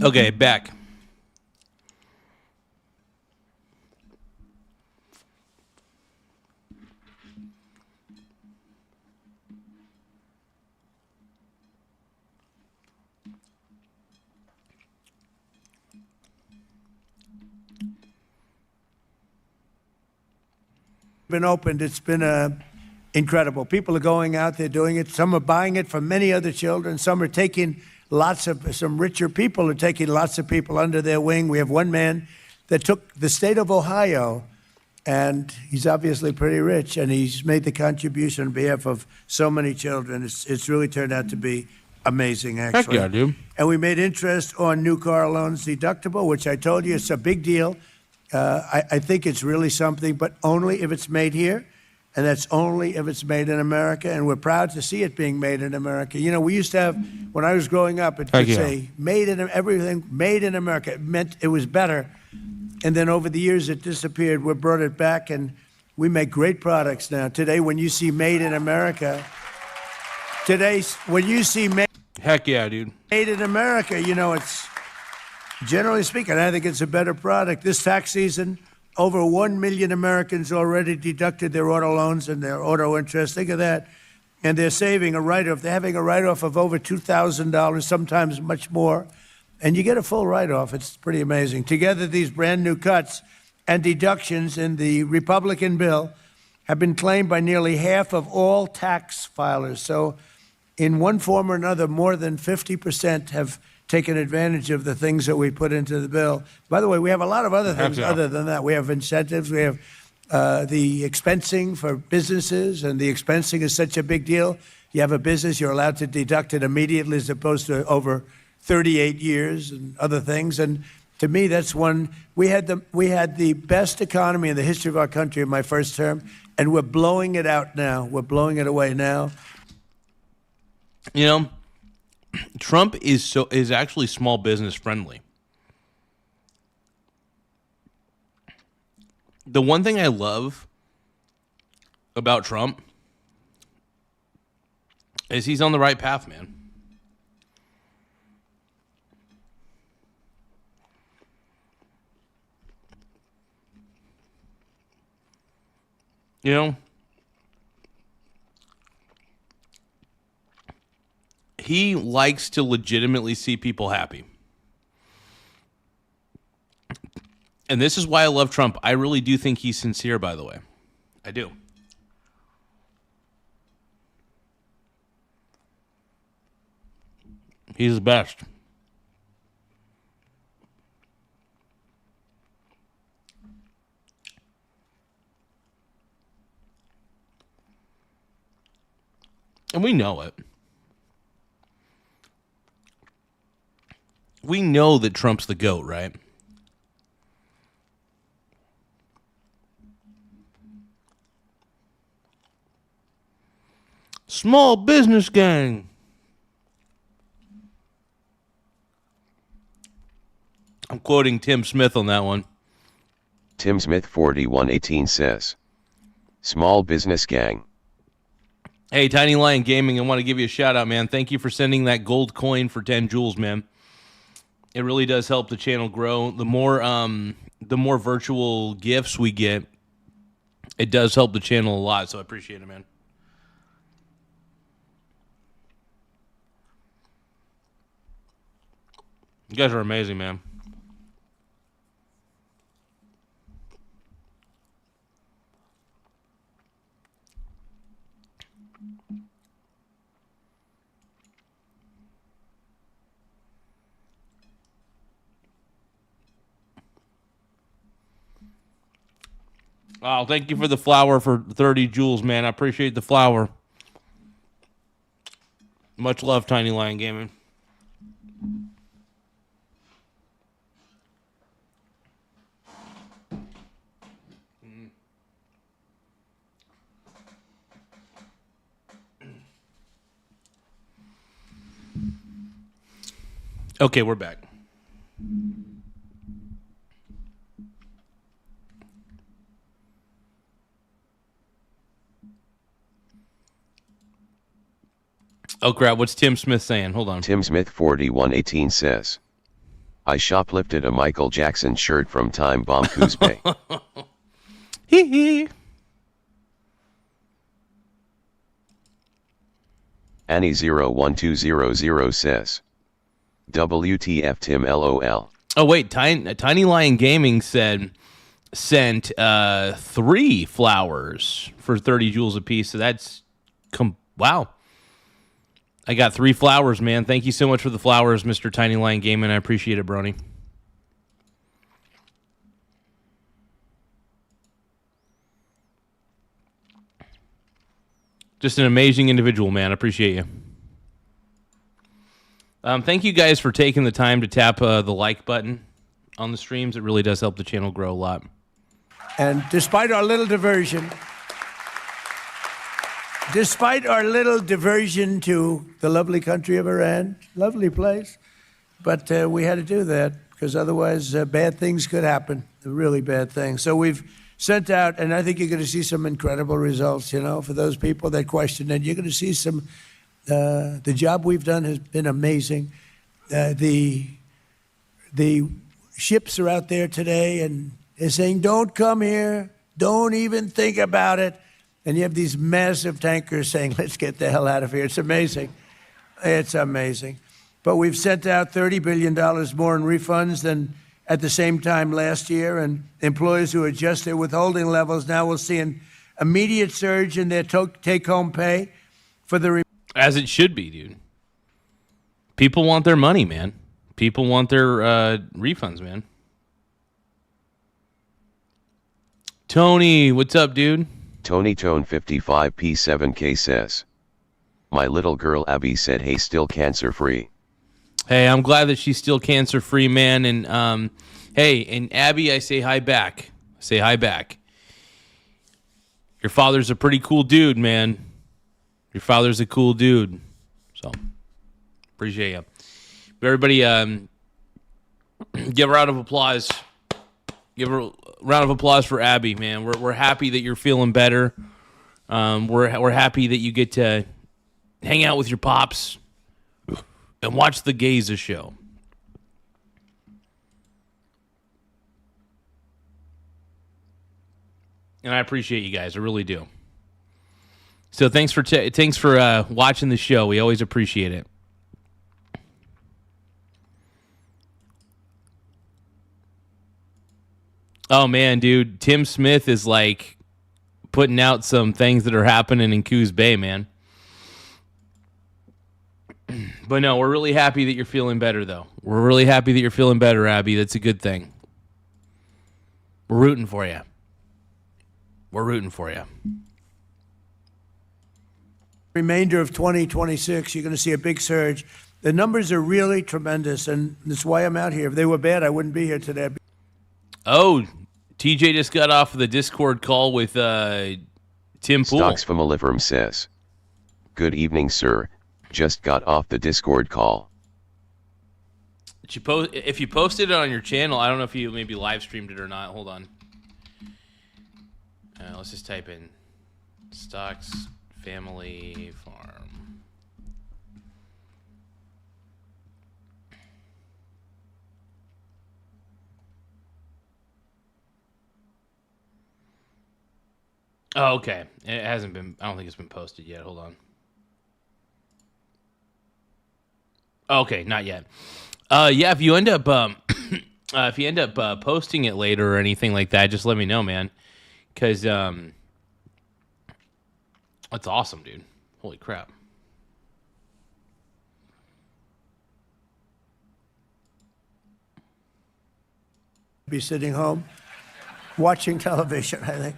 Okay, back. Been opened, it's been incredible. People are going out there doing it. Some are buying it from many other children. Some are taking some richer people are taking lots of people under their wing. We have one man that took the state of Ohio, and he's obviously pretty rich, and he's made the contribution on behalf of so many children. It's really turned out to be amazing, actually. Heck yeah, dude. And we made interest on new car loans deductible, which I told you it's a big deal. I think it's really something, but only if it's made here, and that's only if it's made in America, and we're proud to see it being made in America. You know, we used to have, when I was growing up, it would say, everything made in America. It meant it was better, and then over the years it disappeared. We brought it back, and we make great products now. Today, when you see made in America, Heck yeah, dude. Made in America, you know, it's, generally speaking, I think it's a better product. This tax season, over 1 million Americans already deducted their auto loans and their auto interest. Think of that. And they're saving a write-off. They're having a write-off of over $2,000, sometimes much more. And you get a full write-off. It's pretty amazing. Together, these brand new cuts and deductions in the Republican bill have been claimed by nearly half of all tax filers. So in one form or another, more than 50% have taken advantage of the things that we put into the bill. By the way, we have a lot of other things other than that. We have incentives. We have the expensing for businesses, and the expensing is such a big deal. You have a business, you're allowed to deduct it immediately as opposed to over 38 years and other things. And to me, that's one. We had the best economy in the history of our country in my first term, and we're blowing it out now. We're blowing it away now. You know, Trump is actually small business friendly. The one thing I love about Trump is he's on the right path, man. You know, he likes to legitimately see people happy. And this is why I love Trump. I really do think he's sincere, by the way. I do. He's the best. And we know it. We know that Trump's the GOAT, right? Small business gang. I'm quoting Tim Smith on that one. Tim Smith 4118 says, small business gang. Hey, Tiny Lion Gaming, I want to give you a shout out, man. Thank you for sending that gold coin for 10 jewels, man. It really does help the channel grow. The more virtual gifts we get, it does help the channel a lot, so I appreciate it, man. You guys are amazing, man. Oh, thank you for the flower for 30 jewels, man. I appreciate the flower. Much love, Tiny Lion Gaming. Okay, we're back. Oh, crap. What's Tim Smith saying? Hold on. Tim Smith 4118 says, I shoplifted a Michael Jackson shirt from Time Bomb Kuzbe. Hee hee. Annie01200 says. WTF Tim LOL. Oh wait, Tiny Lion Gaming sent 3 flowers for 30 joules apiece. So that's wow. I got 3 flowers, man. Thank you so much for the flowers, Mr. Tiny Lion Gaming. I appreciate it, Brony. Just an amazing individual, man. I appreciate you. Thank you guys for taking the time to tap the like button on the streams. It really does help the channel grow a lot. And despite our little diversion to the lovely country of Iran, lovely place, but we had to do that because otherwise bad things could happen, really bad things. So we've sent out, and I think you're going to see some incredible results, you know, for those people that question it. You're going to see some, the job we've done has been amazing. The ships are out there today and they're saying, don't come here, don't even think about it. And you have these massive tankers saying, let's get the hell out of here. It's amazing. It's amazing. But we've sent out $30 billion more in refunds than at the same time last year. And employers who adjust their withholding levels now will see an immediate surge in their take-home pay for the... As it should be, dude. People want their money, man. People want their refunds, man. Tony, what's up, dude? Tony Tone 55P7K says. My little girl Abby said, hey, still cancer free. Hey, I'm glad that she's still cancer free, man. And hey, and Abby, I say hi back. Say hi back. Your father's a pretty cool dude, man. Your father's a cool dude. So, appreciate you. Everybody, give a round of applause. Give a round of applause for Abby, man. We're happy that you're feeling better. We're happy that you get to hang out with your pops and watch the Garza show. And I appreciate you guys. I really do. So thanks for watching the show. We always appreciate it. Oh man, dude, Tim Smith is like putting out some things that are happening in Coos Bay, man. But no, we're really happy that you're feeling better, though. We're really happy that you're feeling better, Abby. That's a good thing. We're rooting for you. We're rooting for you. Remainder of 2026, you're going to see a big surge. The numbers are really tremendous, and that's why I'm out here. If they were bad, I wouldn't be here today. Oh, TJ just got off of the Discord call with Tim Pool. Stocks Familiferum says. Good evening, sir. Just got off the Discord call. If you posted it on your channel, I don't know if you maybe live streamed it or not. Hold on. Let's just type in Stocks Family Farm. Oh, okay. It hasn't been. I don't think it's been posted yet. Hold on. Okay, not yet. Yeah, if you end up posting it later or anything like that, just let me know, man. Because that's awesome, dude. Holy crap. Be sitting home watching television, I think.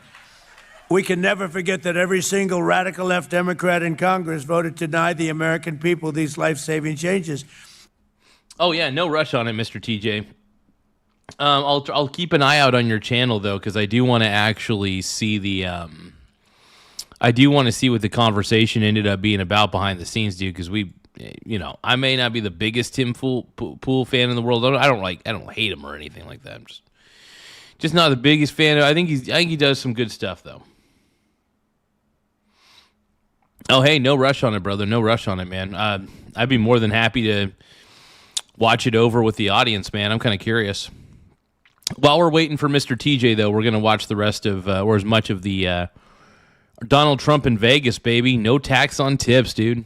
We can never forget that every single radical left Democrat in Congress voted to deny the American people these life-saving changes. Oh yeah, no rush on it, Mr. TJ. I'll keep an eye out on your channel though, because I do want to actually see the I do want to see what the conversation ended up being about behind the scenes, dude. Because I may not be the biggest Tim Pool fan in the world. I don't hate him or anything like that. I'm just not the biggest fan. I think he does some good stuff though. Oh, hey, no rush on it, brother. No rush on it, man. I'd be more than happy to watch it over with the audience, man. I'm kind of curious. While we're waiting for Mr. TJ, though, we're going to watch the rest of, or as much of the Donald Trump in Vegas, baby. No tax on tips, dude.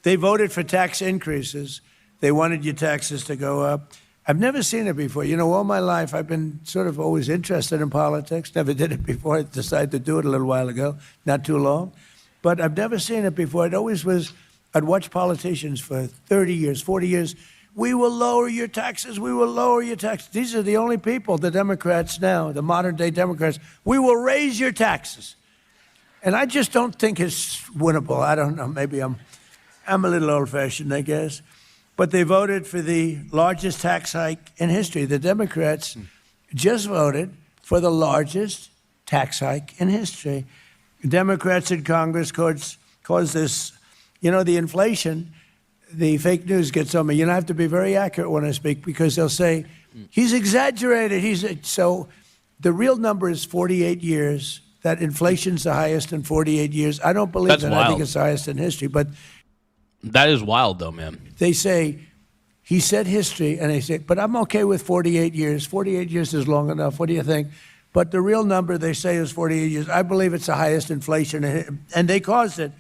They voted for tax increases. They wanted your taxes to go up. I've never seen it before. You know, all my life, I've been sort of always interested in politics. Never did it before. I decided to do it a little while ago, not too long. But I've never seen it before. It always was, I'd watch politicians for 30 years, 40 years. We will lower your taxes. We will lower your taxes. These are the only people, the Democrats now, the modern day Democrats. We will raise your taxes. And I just don't think it's winnable. I don't know. Maybe I'm a little old-fashioned, I guess. But they voted for the largest tax hike in history. The Democrats just voted for the largest tax hike in history. Democrats in Congress caused this, you know, the inflation. The fake news gets on me. You know, I have to be very accurate when I speak because they'll say, he's exaggerated. So the real number is 48 years. That inflation's the highest in 48 years. I don't believe that. I think it's the highest in history. But that is wild, though, man. They say, he said history, and they say, but I'm okay with 48 years. 48 years is long enough. What do you think? But the real number they say is 48 years. I believe it's the highest inflation, and they caused it.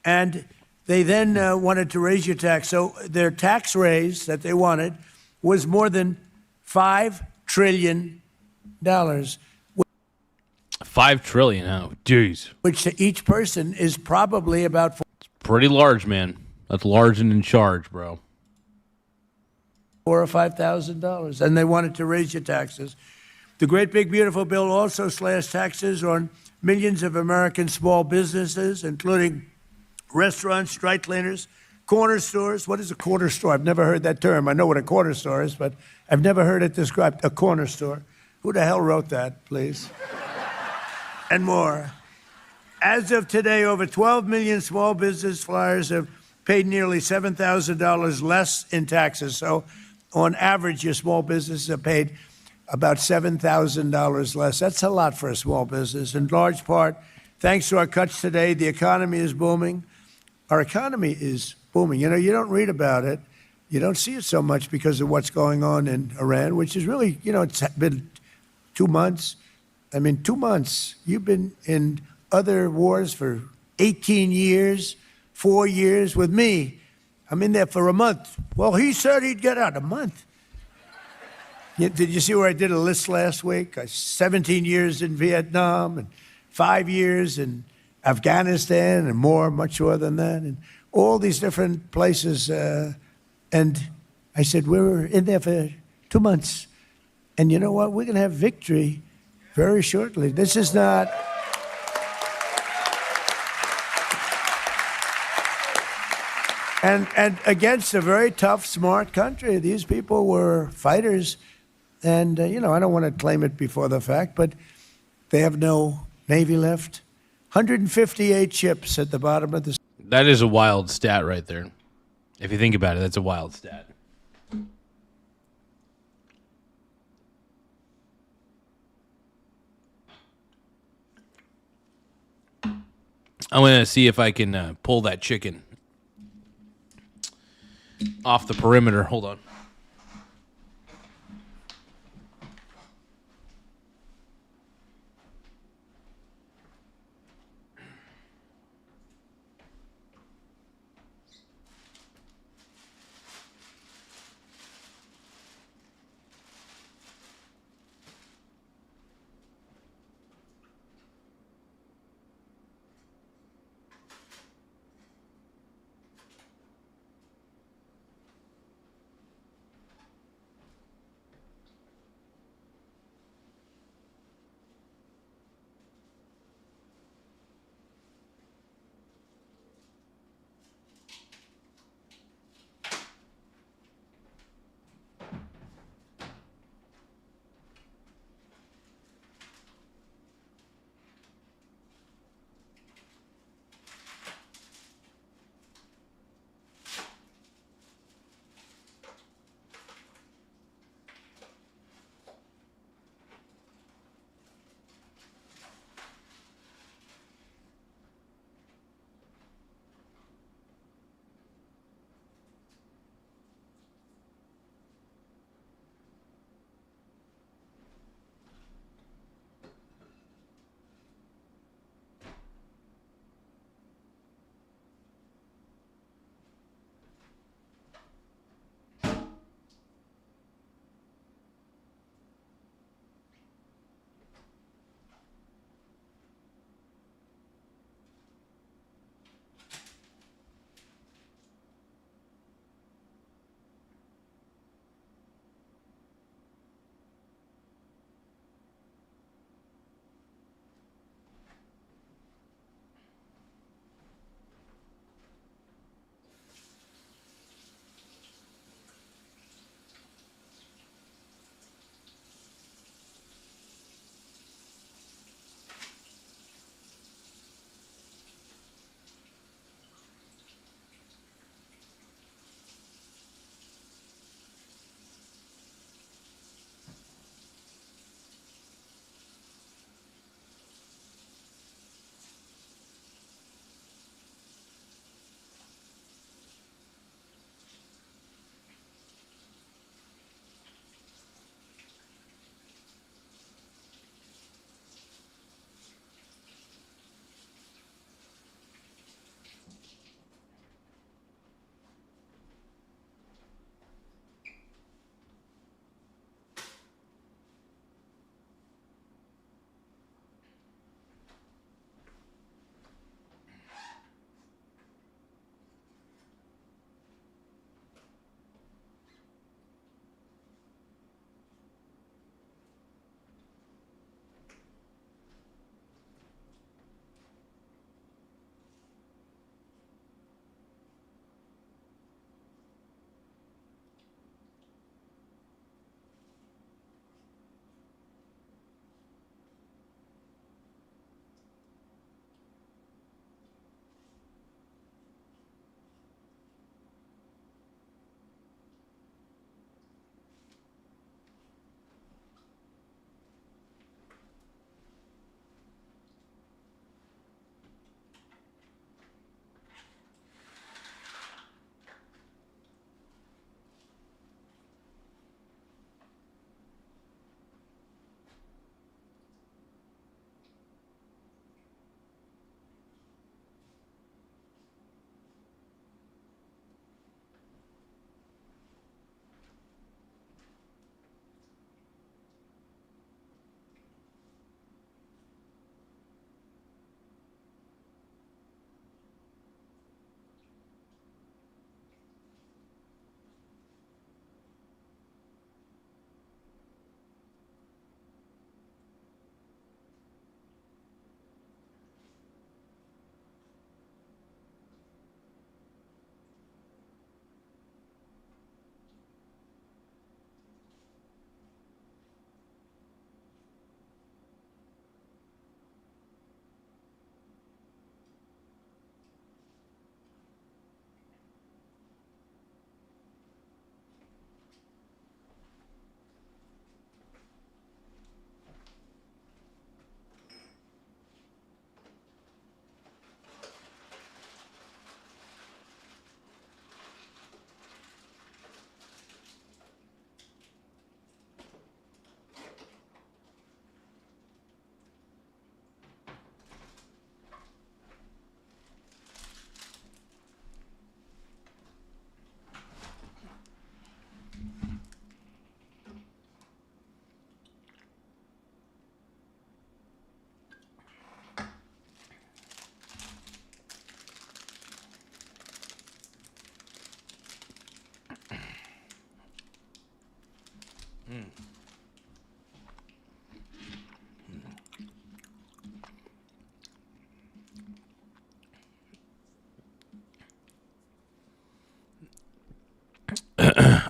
And they then wanted to raise your tax. So their tax raise that they wanted was more than $5 trillion. $5 trillion, oh, jeez. Which to each person is probably about pretty large, man. That's large and in charge, bro. $4,000 or $5,000, and they wanted to raise your taxes. The great big beautiful bill also slashed taxes on millions of American small businesses, including restaurants, dry cleaners, corner stores. What is a corner store? I've never heard that term. I know what a corner store is, but I've never heard it described. A corner store. Who the hell wrote that, please? And more. As of today, over 12 million small business flyers have paid nearly $7,000 less in taxes. So on average, your small businesses have paid about $7,000 less. That's a lot for a small business. In large part, thanks to our cuts today, the economy is booming. Our economy is booming. You know, you don't read about it. You don't see it so much because of what's going on in Iran, which is really, you know, it's been 2 months. I mean, 2 months. You've been in other wars for 18 years, 4 years with me. I'm in there for a month. Well, he said he'd get out a month. Did you see where I did a list last week? 17 years in Vietnam and 5 years in Afghanistan and more, much more than that, and all these different places. And I said, we were in there for 2 months. And you know what? We're going to have victory very shortly. This is not... And against a very tough, smart country. These people were fighters. And, you know, I don't want to claim it before the fact, but they have no Navy left. 158 ships at the bottom of the... That is a wild stat right there. If you think about it, that's a wild stat. I'm going to see if I can pull that chicken off the perimeter. Hold on.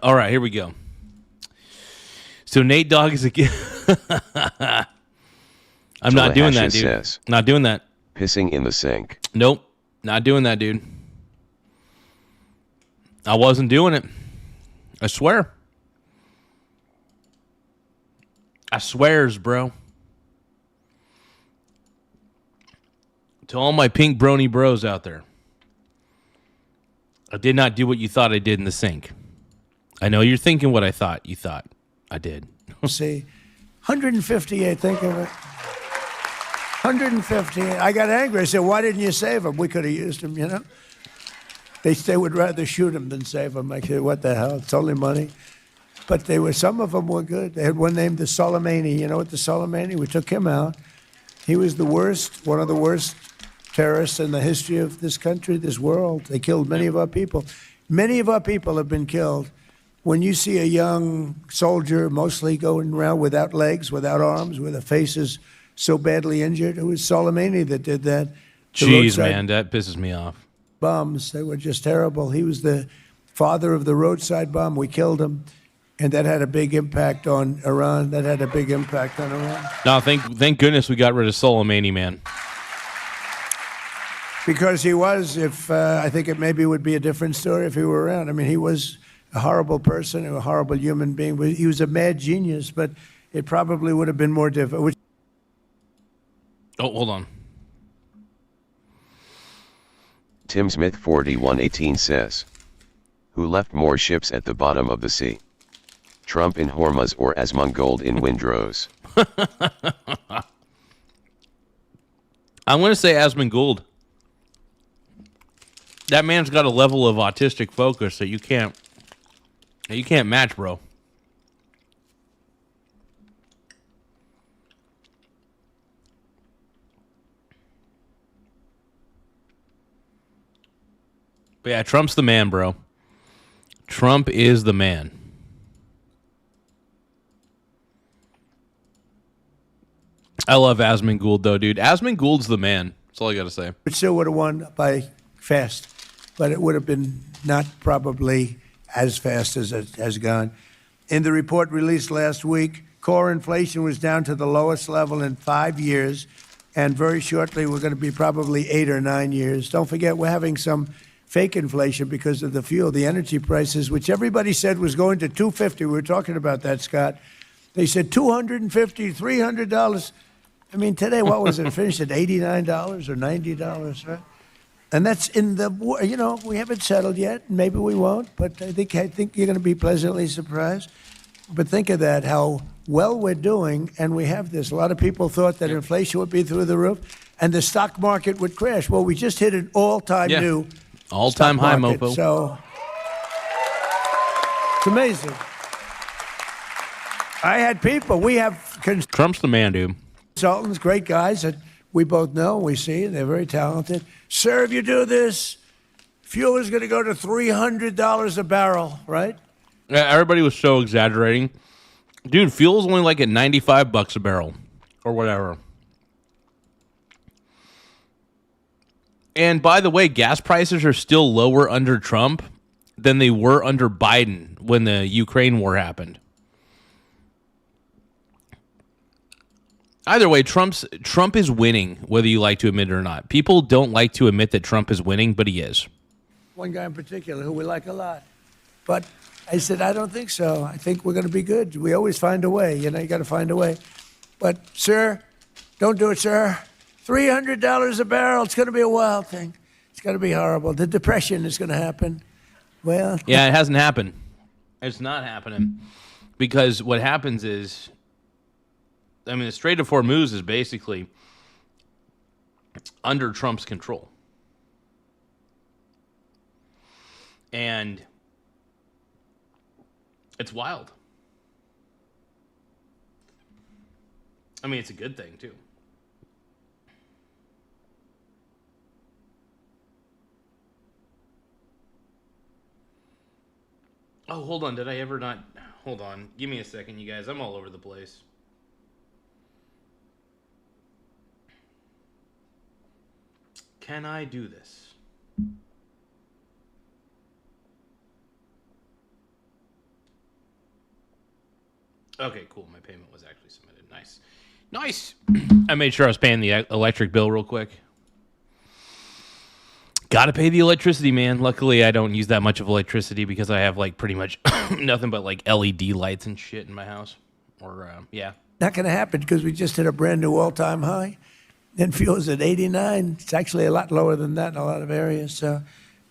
All right, here we go. So Nate Dogg is again. I'm not doing that, dude. Says, Not doing that. pissing in the sink. Nope. Not doing that, dude. I wasn't doing it. I swear. I swears, bro. To all my pink brony bros out there, I did not do what you thought I did in the sink. I know you're thinking what I thought you thought I did. See, 158, think of it. 158. I got angry. I said, why didn't you save him? We could have used him, you know. They would rather shoot him than save him. I said, what the hell? It's only money. But some of them were good. They had one named the Soleimani. You know what the Soleimani? We took him out. He was the worst, one of the worst terrorists in the history of this country, this world. They killed many of our people. Many of our people have been killed. When you see a young soldier mostly going around without legs, without arms, with their faces so badly injured, it was Soleimani that did that. Jeez, man, that pisses me off. Bombs, they were just terrible. He was the father of the roadside bomb. We killed him, and that had a big impact on Iran. No, thank goodness we got rid of Soleimani, man. Because he was, I think it maybe would be a different story if he were around. I mean, he was a horrible person, a horrible human being. He was a mad genius, but it probably would have been more difficult. Oh, hold on. Tim Smith 4118 says, who left more ships at the bottom of the sea? Trump in Hormuz or Asmongold in Windrose? I'm going to say Asmongold. That man's got a level of autistic focus that you can't match, bro. But yeah, Trump's the man, bro. Trump is the man. I love Asmongold, though, dude. Asmongould's the man. That's all I got to say. It still would have won by fast, but it would have been not probably as fast as it has gone. In the report released last week, core inflation was down to the lowest level in 5 years, and very shortly we're going to be probably 8 or 9 years. Don't forget, we're having some fake inflation because of the fuel, the energy prices, which everybody said was going to $250. We were talking about that, Scott. They said $250, $300. I mean, today, what was it? Finished at $89 or $90, right? And that's in the, we haven't settled yet. Maybe we won't, but I think you're going to be pleasantly surprised. But think of that, how well we're doing, and we have this. A lot of people thought that inflation would be through the roof and the stock market would crash. Well, we just hit an all-time new all-time high, Mopo. So it's amazing. I had people. We have Trump's the man, dude. Consultants, great guys that we both know, we see, and they're very talented. Sir, if you do this, fuel is going to go to $300 a barrel, right? Yeah, everybody was so exaggerating. Dude, fuel's only like at $95 a barrel or whatever. And by the way, gas prices are still lower under Trump than they were under Biden when the Ukraine war happened. Either way, Trump is winning, whether you like to admit it or not. People don't like to admit that Trump is winning, but he is. One guy in particular who we like a lot. But I said, I don't think so. I think we're going to be good. We always find a way. You got to find a way. But, sir, don't do it, sir. $300 a barrel. It's going to be a wild thing. It's going to be horrible. The depression is going to happen. Well. Yeah, it hasn't happened. It's not happening. Because what happens is, the Strait of Hormuz is basically under Trump's control. And it's wild. It's a good thing, too. Oh, hold on. Did I ever not? Hold on. Give me a second, you guys. I'm all over the place. Can I do this? Okay, cool. My payment was actually submitted. Nice. Nice. I made sure I was paying the electric bill real quick. Gotta pay the electricity, man. Luckily, I don't use that much of electricity because I have like pretty much nothing but like LED lights and shit in my house. Or, yeah. Not going to happen because we just hit a brand new all-time high. And fuel's at 89. It's actually a lot lower than that in a lot of areas. So,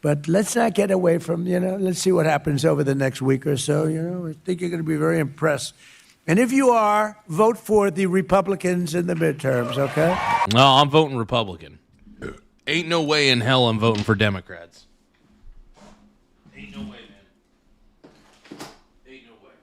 but let's not get away from, let's see what happens over the next week or so. I think you're going to be very impressed. And if you are, vote for the Republicans in the midterms, okay? No, I'm voting Republican. Ain't no way in hell I'm voting for Democrats. Ain't no way, man. Ain't no way.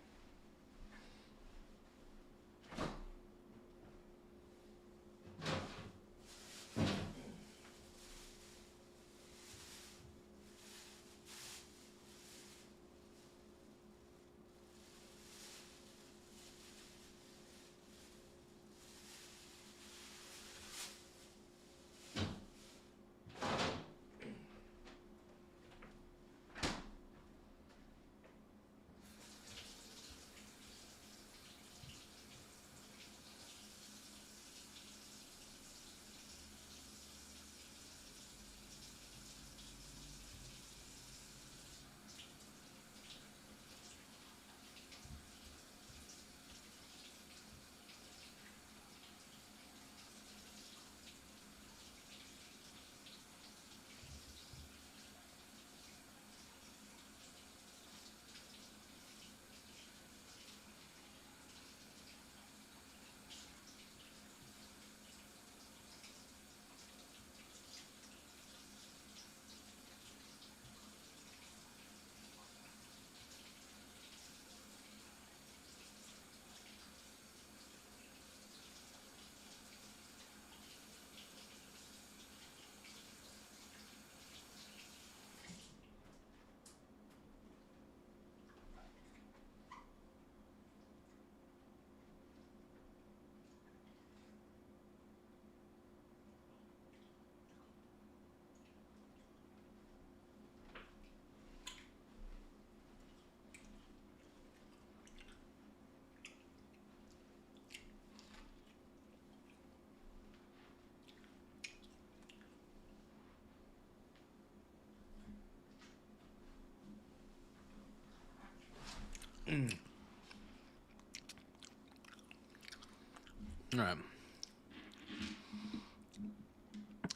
All right.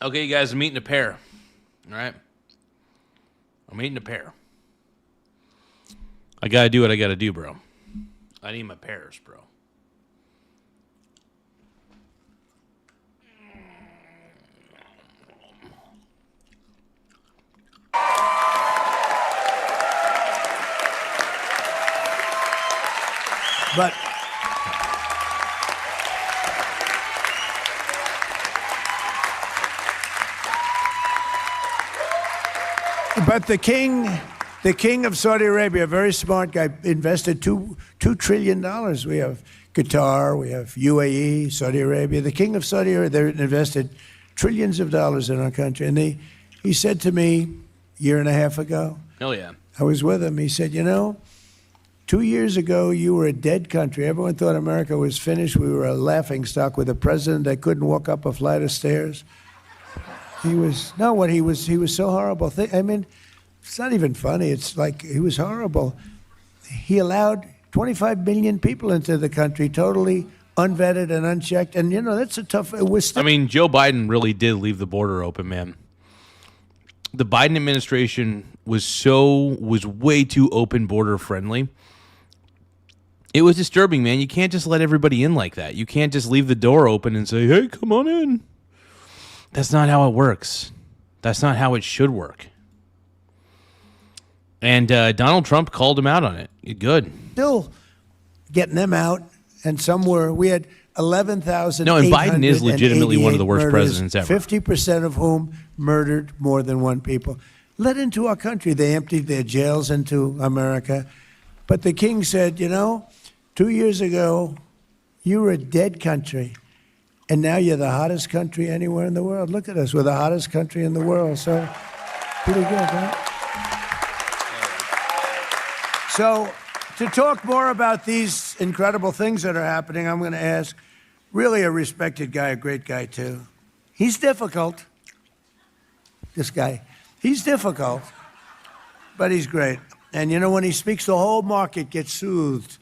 Okay, you guys, I'm eating a pear. All right? I'm eating a pear. I gotta do what I gotta do, bro. I need my pears, bro. But the king of Saudi Arabia, a very smart guy, invested $2 trillion. We have Qatar, we have UAE, Saudi Arabia. The king of Saudi Arabia, they invested trillions of dollars in our country. And he said to me a year and a half ago, Oh, yeah. I was with him. He said, 2 years ago, you were a dead country. Everyone thought America was finished. We were a laughingstock with a president that couldn't walk up a flight of stairs. He was so horrible. I mean, it's not even funny. It's like he was horrible. He allowed 25 million people into the country, totally unvetted and unchecked. And, that's a tough... I mean, Joe Biden really did leave the border open, man. The Biden administration was way too open border friendly. It was disturbing, man. You can't just let everybody in like that. You can't just leave the door open and say, hey, come on in. That's not how it works. That's not how it should work. And Donald Trump called him out on it. Good. Still getting them out, and we had 11,000. No, and Biden is legitimately one of the worst presidents ever. 50% of whom murdered more than one people. Let into our country. They emptied their jails into America. But the king said, 2 years ago, you were a dead country, and now you're the hottest country anywhere in the world. Look at us. We're the hottest country in the world. So, pretty good, right? So, to talk more about these incredible things that are happening, I'm going to ask really a respected guy, a great guy, too. He's difficult, this guy. He's difficult, but he's great. And when he speaks, the whole market gets soothed.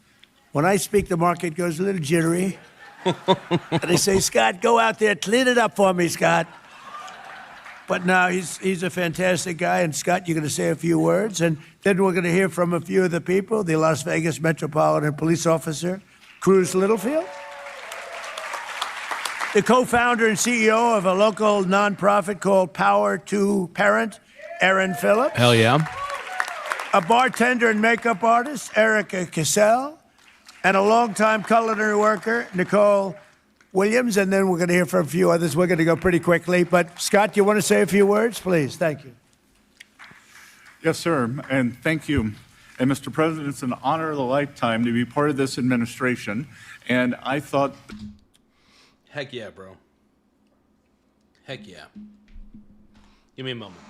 When I speak, the market goes a little jittery. And they say, Scott, go out there, clean it up for me, Scott. But no, he's a fantastic guy. And Scott, you're going to say a few words. And then we're going to hear from a few of the people, the Las Vegas Metropolitan Police Officer, Cruz Littlefield, the co-founder and CEO of a local nonprofit called Power to Parent, Aaron Phillips. Hell yeah. A bartender and makeup artist, Erica Cassell, and a longtime culinary worker, Nicole Williams. And then we're going to hear from a few others. We're going to go pretty quickly. But, Scott, you want to say a few words? Please. Thank you. Yes, sir. And thank you. And, Mr. President, it's an honor of a lifetime to be part of this administration. And I thought... Heck yeah, bro. Heck yeah. Give me a moment.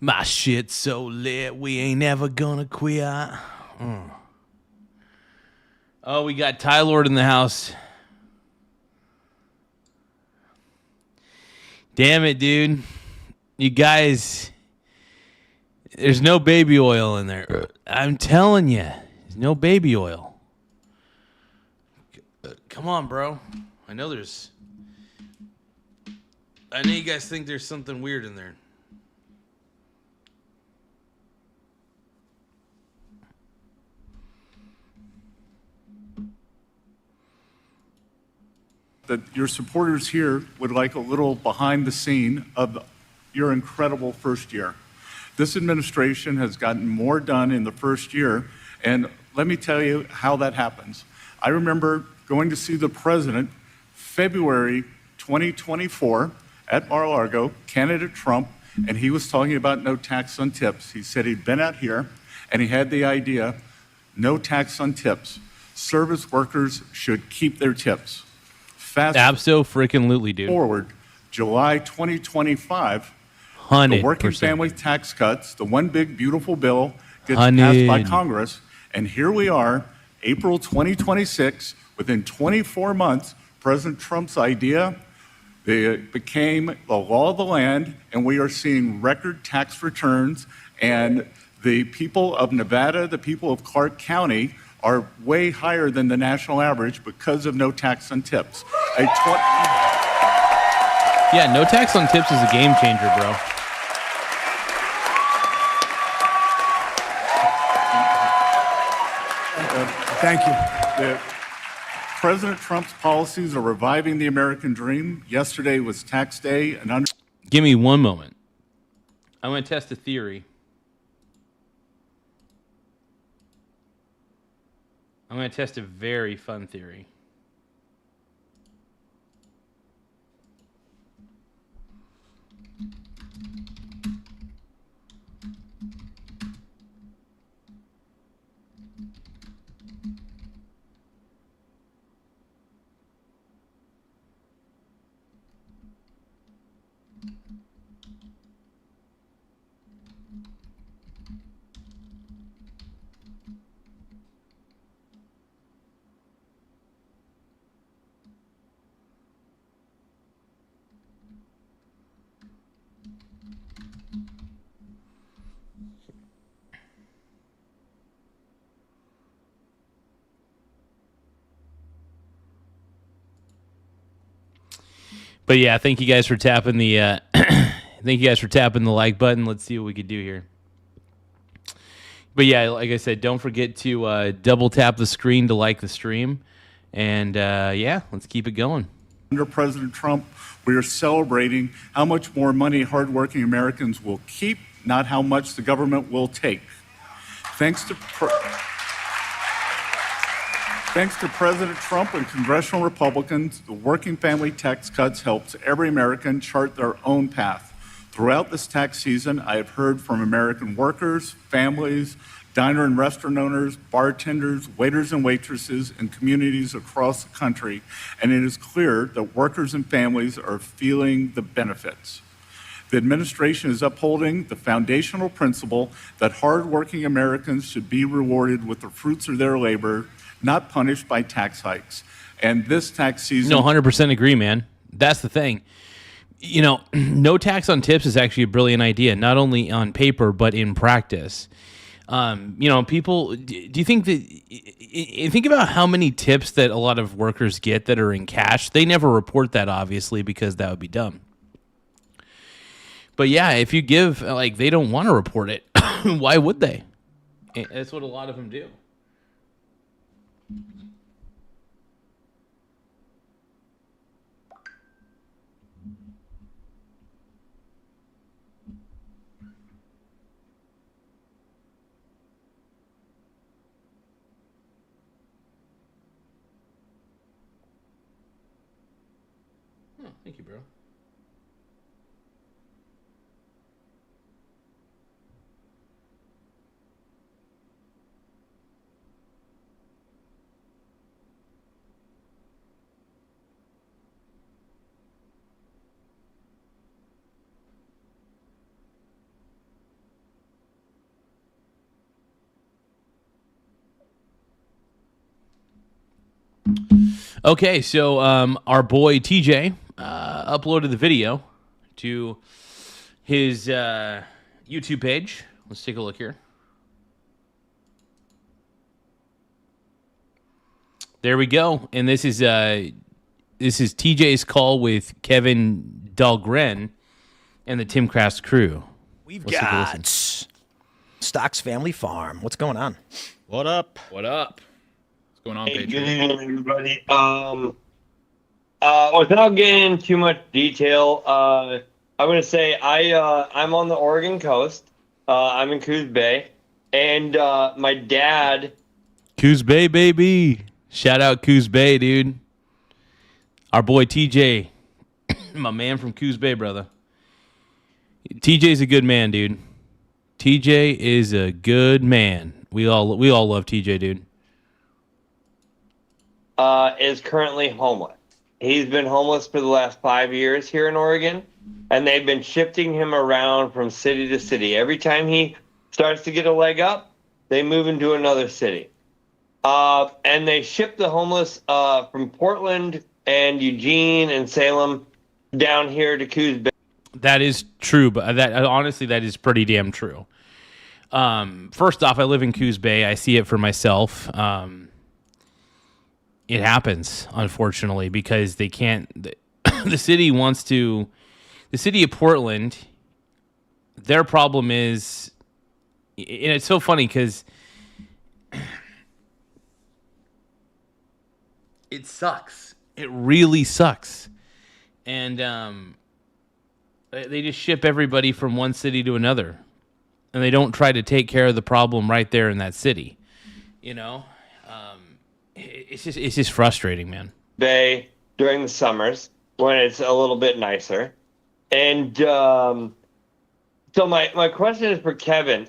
My shit's so lit, we ain't ever gonna quit. Oh, we got Ty Lord in the house. Damn it, dude. You guys, there's no baby oil in there. I'm telling you, there's no baby oil. Come on, bro. I know you guys think there's something weird in there. that your supporters here would like a little behind the scene of your incredible first year. This administration has gotten more done in the first year, and let me tell you how that happens. I remember going to see the president February 2024 at Mar-a-Lago, candidate Trump, and he was talking about no tax on tips. He said he'd been out here and he had the idea, no tax on tips. Service workers should keep their tips. Fast Abso-freaking-lutely, dude. forward, July 2025, 100%. the working family tax cuts, the one big beautiful bill gets passed by Congress, and here we are, April 2026, within 24 months, President Trump's idea, it became the law of the land, and we are seeing record tax returns, and the people of Nevada, the people of Clark County, are way higher than the national average because of no tax on tips. Yeah, no tax on tips is a game changer, bro. Thank you. that President Trump's policies are reviving the American dream. Yesterday was tax day, and Give me one moment. I'm going to test a theory. I'm going to test a very fun theory. But yeah, thank you guys for tapping the thank you guys for tapping the like button. Let's see what we could do here. But yeah, like I said, don't forget to double tap the screen to like the stream. And yeah, let's keep it going. under President Trump, we are celebrating how much more money hardworking Americans will keep, not how much the government will take. Thanks to President Trump and congressional Republicans, the working family tax cuts helps every American chart their own path. Throughout this tax season, I have heard from American workers, families, diner and restaurant owners, bartenders, waiters and waitresses in communities across the country, and it is clear that workers and families are feeling the benefits. The administration is upholding the foundational principle that hardworking Americans should be rewarded with the fruits of their labor, not punished by tax hikes. And this tax season... No, 100% agree, man. That's the thing. You know, no tax on tips is actually a brilliant idea, not only on paper, but in practice. You know, people, do you think that, think about how many tips that a lot of workers get that are in cash. They never report that, obviously, because that would be dumb. But yeah, if you give, like, they don't want to report it. Why would they? That's what a lot of them do. Oh, thank you, bro. Okay, so our boy TJ uploaded the video to his YouTube page. Let's take a look here. There we go, and this is TJ's call with Kevin Dahlgren and the Tim Craft crew. We've Let's take a listen. got Stocks Family Farm. What's going on? What up? What up? What's going on, Hey, Patriot? good evening, everybody. Without getting into too much detail, I'm going to say I'm on the Oregon coast. I'm in Coos Bay, and my dad. Coos Bay, baby. Shout out Coos Bay, dude. Our boy TJ, my man from Coos Bay, brother. TJ's a good man, dude. TJ is a good man. We all love TJ, dude. Is currently homeless. He's been homeless for the last 5 years here in Oregon, and they've been shifting him around from city to city. Every time he starts to get a leg up, they move him to another city. And they ship the homeless from Portland and Eugene and Salem down here to Coos Bay. That is true, but honestly, that is pretty damn true. First off, I live in Coos Bay. I see it for myself. It happens, unfortunately, because they can't. The city of Portland. Their problem is, and it's so funny because It sucks. It really sucks. And they just ship everybody from one city to another. And they don't try to take care of the problem right there in that city. You know? It's just frustrating, man. Bay during the summers when it's a little bit nicer. And so my question is for Kevin.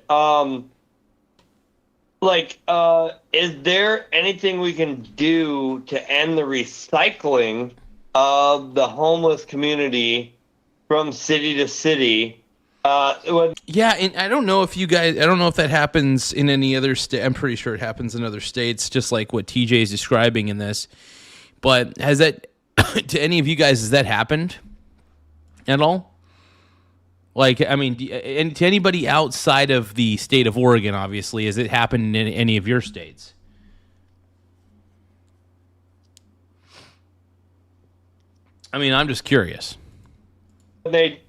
Is there anything we can do to end the recycling of the homeless community from city to city? Yeah, and I don't know if that happens in any other state. I'm pretty sure it happens in other states, just like what TJ is describing in this. But has that, to any of you guys, has that happened at all? Like, I mean, and to anybody outside of the state of Oregon, obviously, has it happened in any of your states? I mean, I'm just curious. They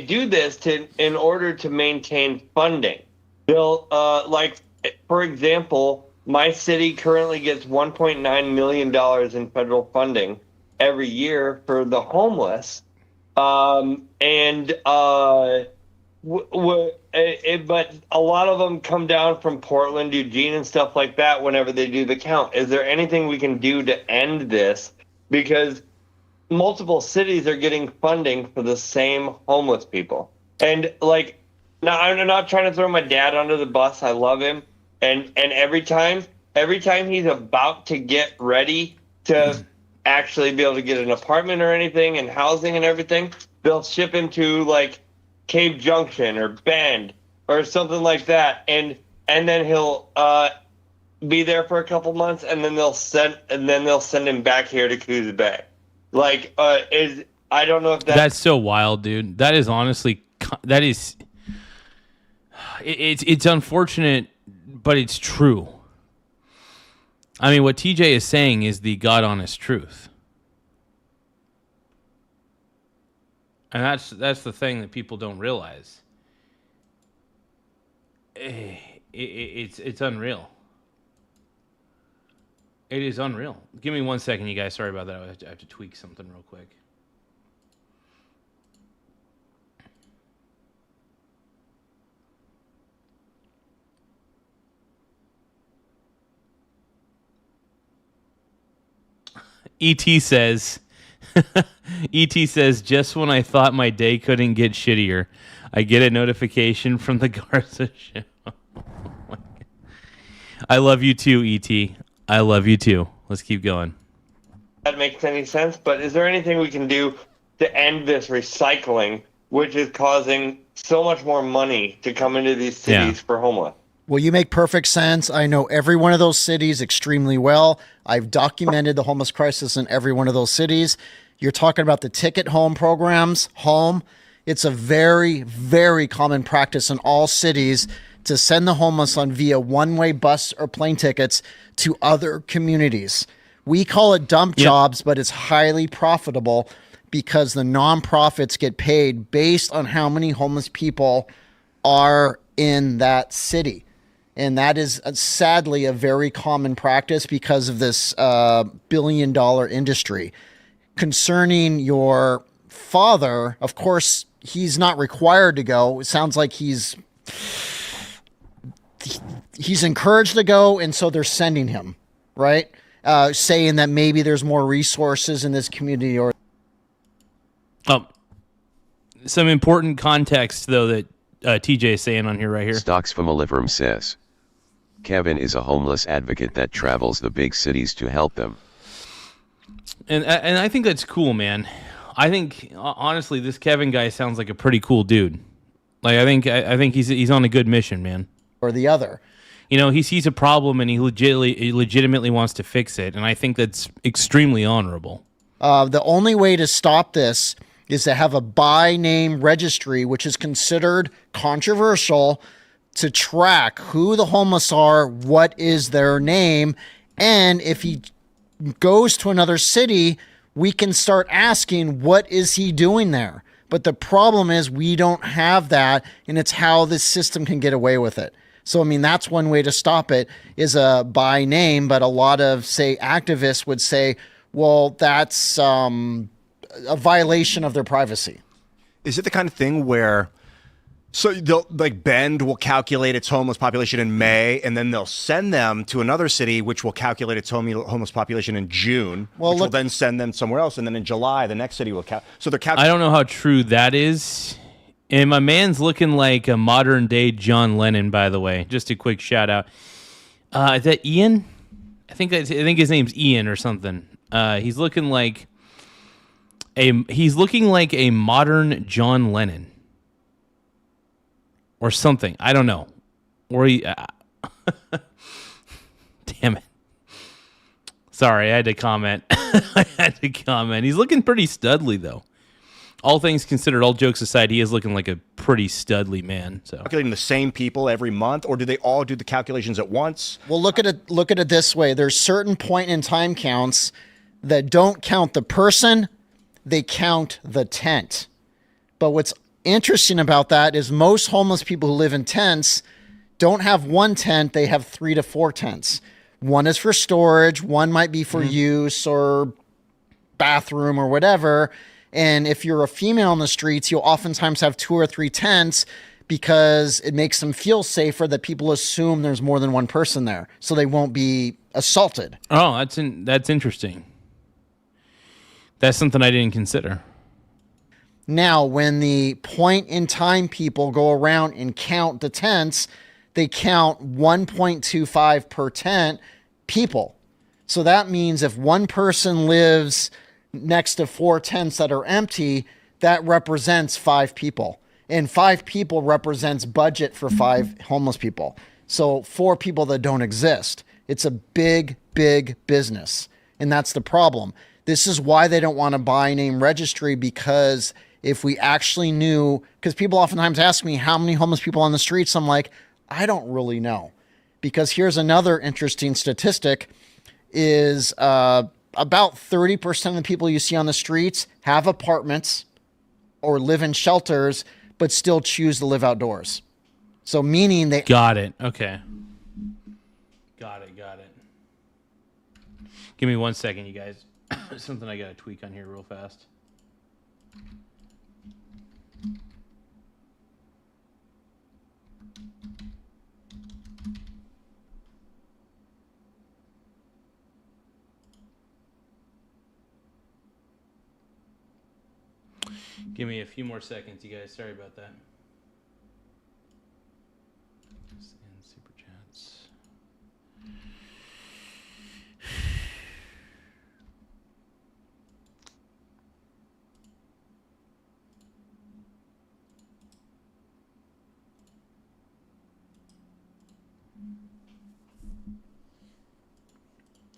do this in order to maintain funding. They'll for example, my city currently gets $1.9 million in federal funding every year for the homeless, but a lot of them come down from Portland, Eugene, and stuff like that. Whenever they do the count, is there anything we can do to end this? Because multiple cities are getting funding for the same homeless people. And now I'm not trying to throw my dad under the bus. I love him. And every time he's about to get ready to actually be able to get an apartment or anything and housing and everything, they'll ship him to Cave Junction or Bend or something like that. And then he'll be there for a couple months, and then they'll send him back here to Coos Bay. I don't know if that's so wild, dude. That is honestly, it's unfortunate, but it's true. I mean, what TJ is saying is the God honest truth. And that's the thing that people don't realize. It's unreal. It is unreal. Give me 1 second, you guys. Sorry about that. I have to tweak something real quick. ET says, just when I thought my day couldn't get shittier, I get a notification from the Garza show. I love you too, ET. I love you too. Let's keep going. That makes any sense, but is there anything we can do to end this recycling, which is causing so much more money to come into these cities for homeless? Well, you make perfect sense. I know every one of those cities extremely well. I've documented the homeless crisis in every one of those cities. You're talking about the ticket home programs, It's a very, very common practice in all cities to send the homeless on via one-way bus or plane tickets to other communities. We call it dump jobs, but it's highly profitable because the nonprofits get paid based on how many homeless people are in that city. And that is sadly a very common practice because of this billion-dollar industry. Concerning your father, of course, he's not required to go. It sounds like he's encouraged to go, and so they're sending him, right? Saying that maybe there's more resources in this community. Or some important context, though, that TJ is saying on here right here. Stocks Familivrum says, Kevin is a homeless advocate that travels the big cities to help them. And I think that's cool, man. I think, honestly, this Kevin guy sounds like a pretty cool dude. I think he's on a good mission, man. Or the other. You know, he sees a problem and he legitimately wants to fix it, and I think that's extremely honorable. The only way to stop this is to have a by name registry, which is considered controversial, to track who the homeless are, what is their name, and if he goes to another city, we can start asking, what is he doing there? But the problem is we don't have that, and it's how this system can get away with it. So, I mean, that's one way to stop it is by name, but a lot of, say, activists would say, Well, that's a violation of their privacy. Is it the kind of thing where, so they'll, like, Bend will calculate its homeless population in May, and then they'll send them to another city, which will calculate its homeless population in June, which will then send them somewhere else, and then in July, the next city will so they're I don't know how true that is. And my man's looking like a modern day John Lennon, by the way. Just a quick shout out. Is that Ian? I think his name's Ian or something. He's looking like a modern John Lennon or something. I don't know. Or he damn it. Sorry, I had to comment. He's looking pretty studly though. All things considered, all jokes aside, he is looking like a pretty studly man. So calculating the same people every month, or do they all do the calculations at once? Well, look at it this way. There's certain point in time counts that don't count the person, they count the tent. But what's interesting about that is most homeless people who live in tents don't have one tent, they have 3 to 4 tents. One is for storage, one might be for use or bathroom or whatever. And if you're a female on the streets, you'll oftentimes have 2 or 3 tents because it makes them feel safer that people assume there's more than one person there, so they won't be assaulted. Oh, that's interesting. That's something I didn't consider. Now, when the point in time people go around and count the tents, they count 1.25 per tent people. So that means if one person lives next to 4 tents that are empty, that represents 5 people. And 5 people represents budget for 5 homeless people. So 4 people that don't exist. It's a big, big business. And that's the problem. This is why they don't want to buy name registry, because if we actually knew, because people oftentimes ask me how many homeless people on the streets, I'm like, I don't really know. Because here's another interesting statistic is about 30% of the people you see on the streets have apartments or live in shelters, but still choose to live outdoors. So meaning they... Got it. Okay. Got it. Give me 1 second, you guys. Something I got to tweak on here real fast. Give me a few more seconds, you guys. Sorry about that. And super chats.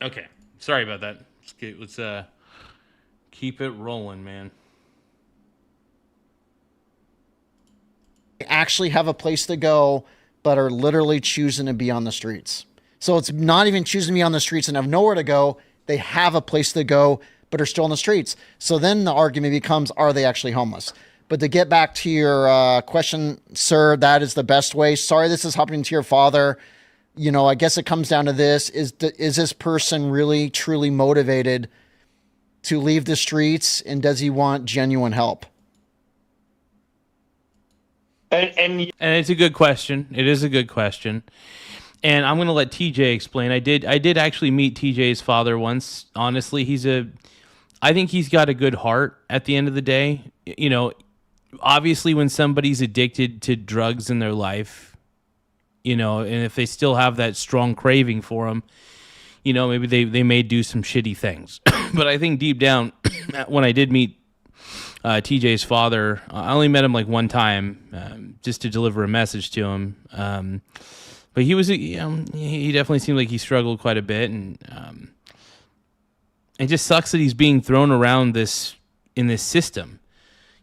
Okay. Sorry about that. Let's keep it rolling, man. Actually have a place to go, but are literally choosing to be on the streets. So it's not even choosing to be on the streets and have nowhere to go. They have a place to go, but are still on the streets. So then the argument becomes, are they actually homeless? But to get back to your question, sir, that is the best way. Sorry this is happening to your father. You know, I guess it comes down to this. Is this person really, truly motivated to leave the streets? And does he want genuine help? And it's a good question. It is a good question. And I'm going to let TJ explain. I did actually meet TJ's father once. Honestly, I think he's got a good heart at the end of the day. You know, obviously when somebody's addicted to drugs in their life, you know, and if they still have that strong craving for them, you know, maybe they may do some shitty things. But I think deep down, when I did meet TJ's father, I only met him like one time, just to deliver a message to him. But he definitely seemed like he struggled quite a bit, and it just sucks that he's being thrown around in this system.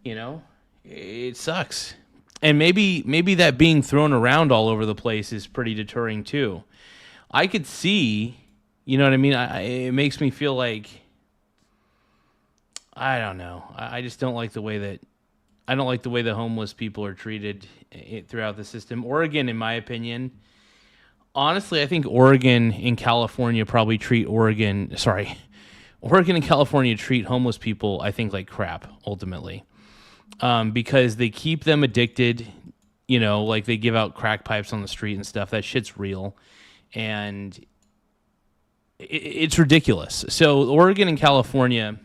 You know, it sucks, and maybe that being thrown around all over the place is pretty deterring too. I could see, you know what I mean. It makes me feel like, I don't know. I just don't like the way that homeless people are treated throughout the system. Oregon, in my opinion, honestly, I think Oregon and California probably treat Oregon and California treat homeless people, I think, like crap, ultimately, because they keep them addicted. You know, like they give out crack pipes on the street and stuff. That shit's real, and it's ridiculous. So Oregon and California,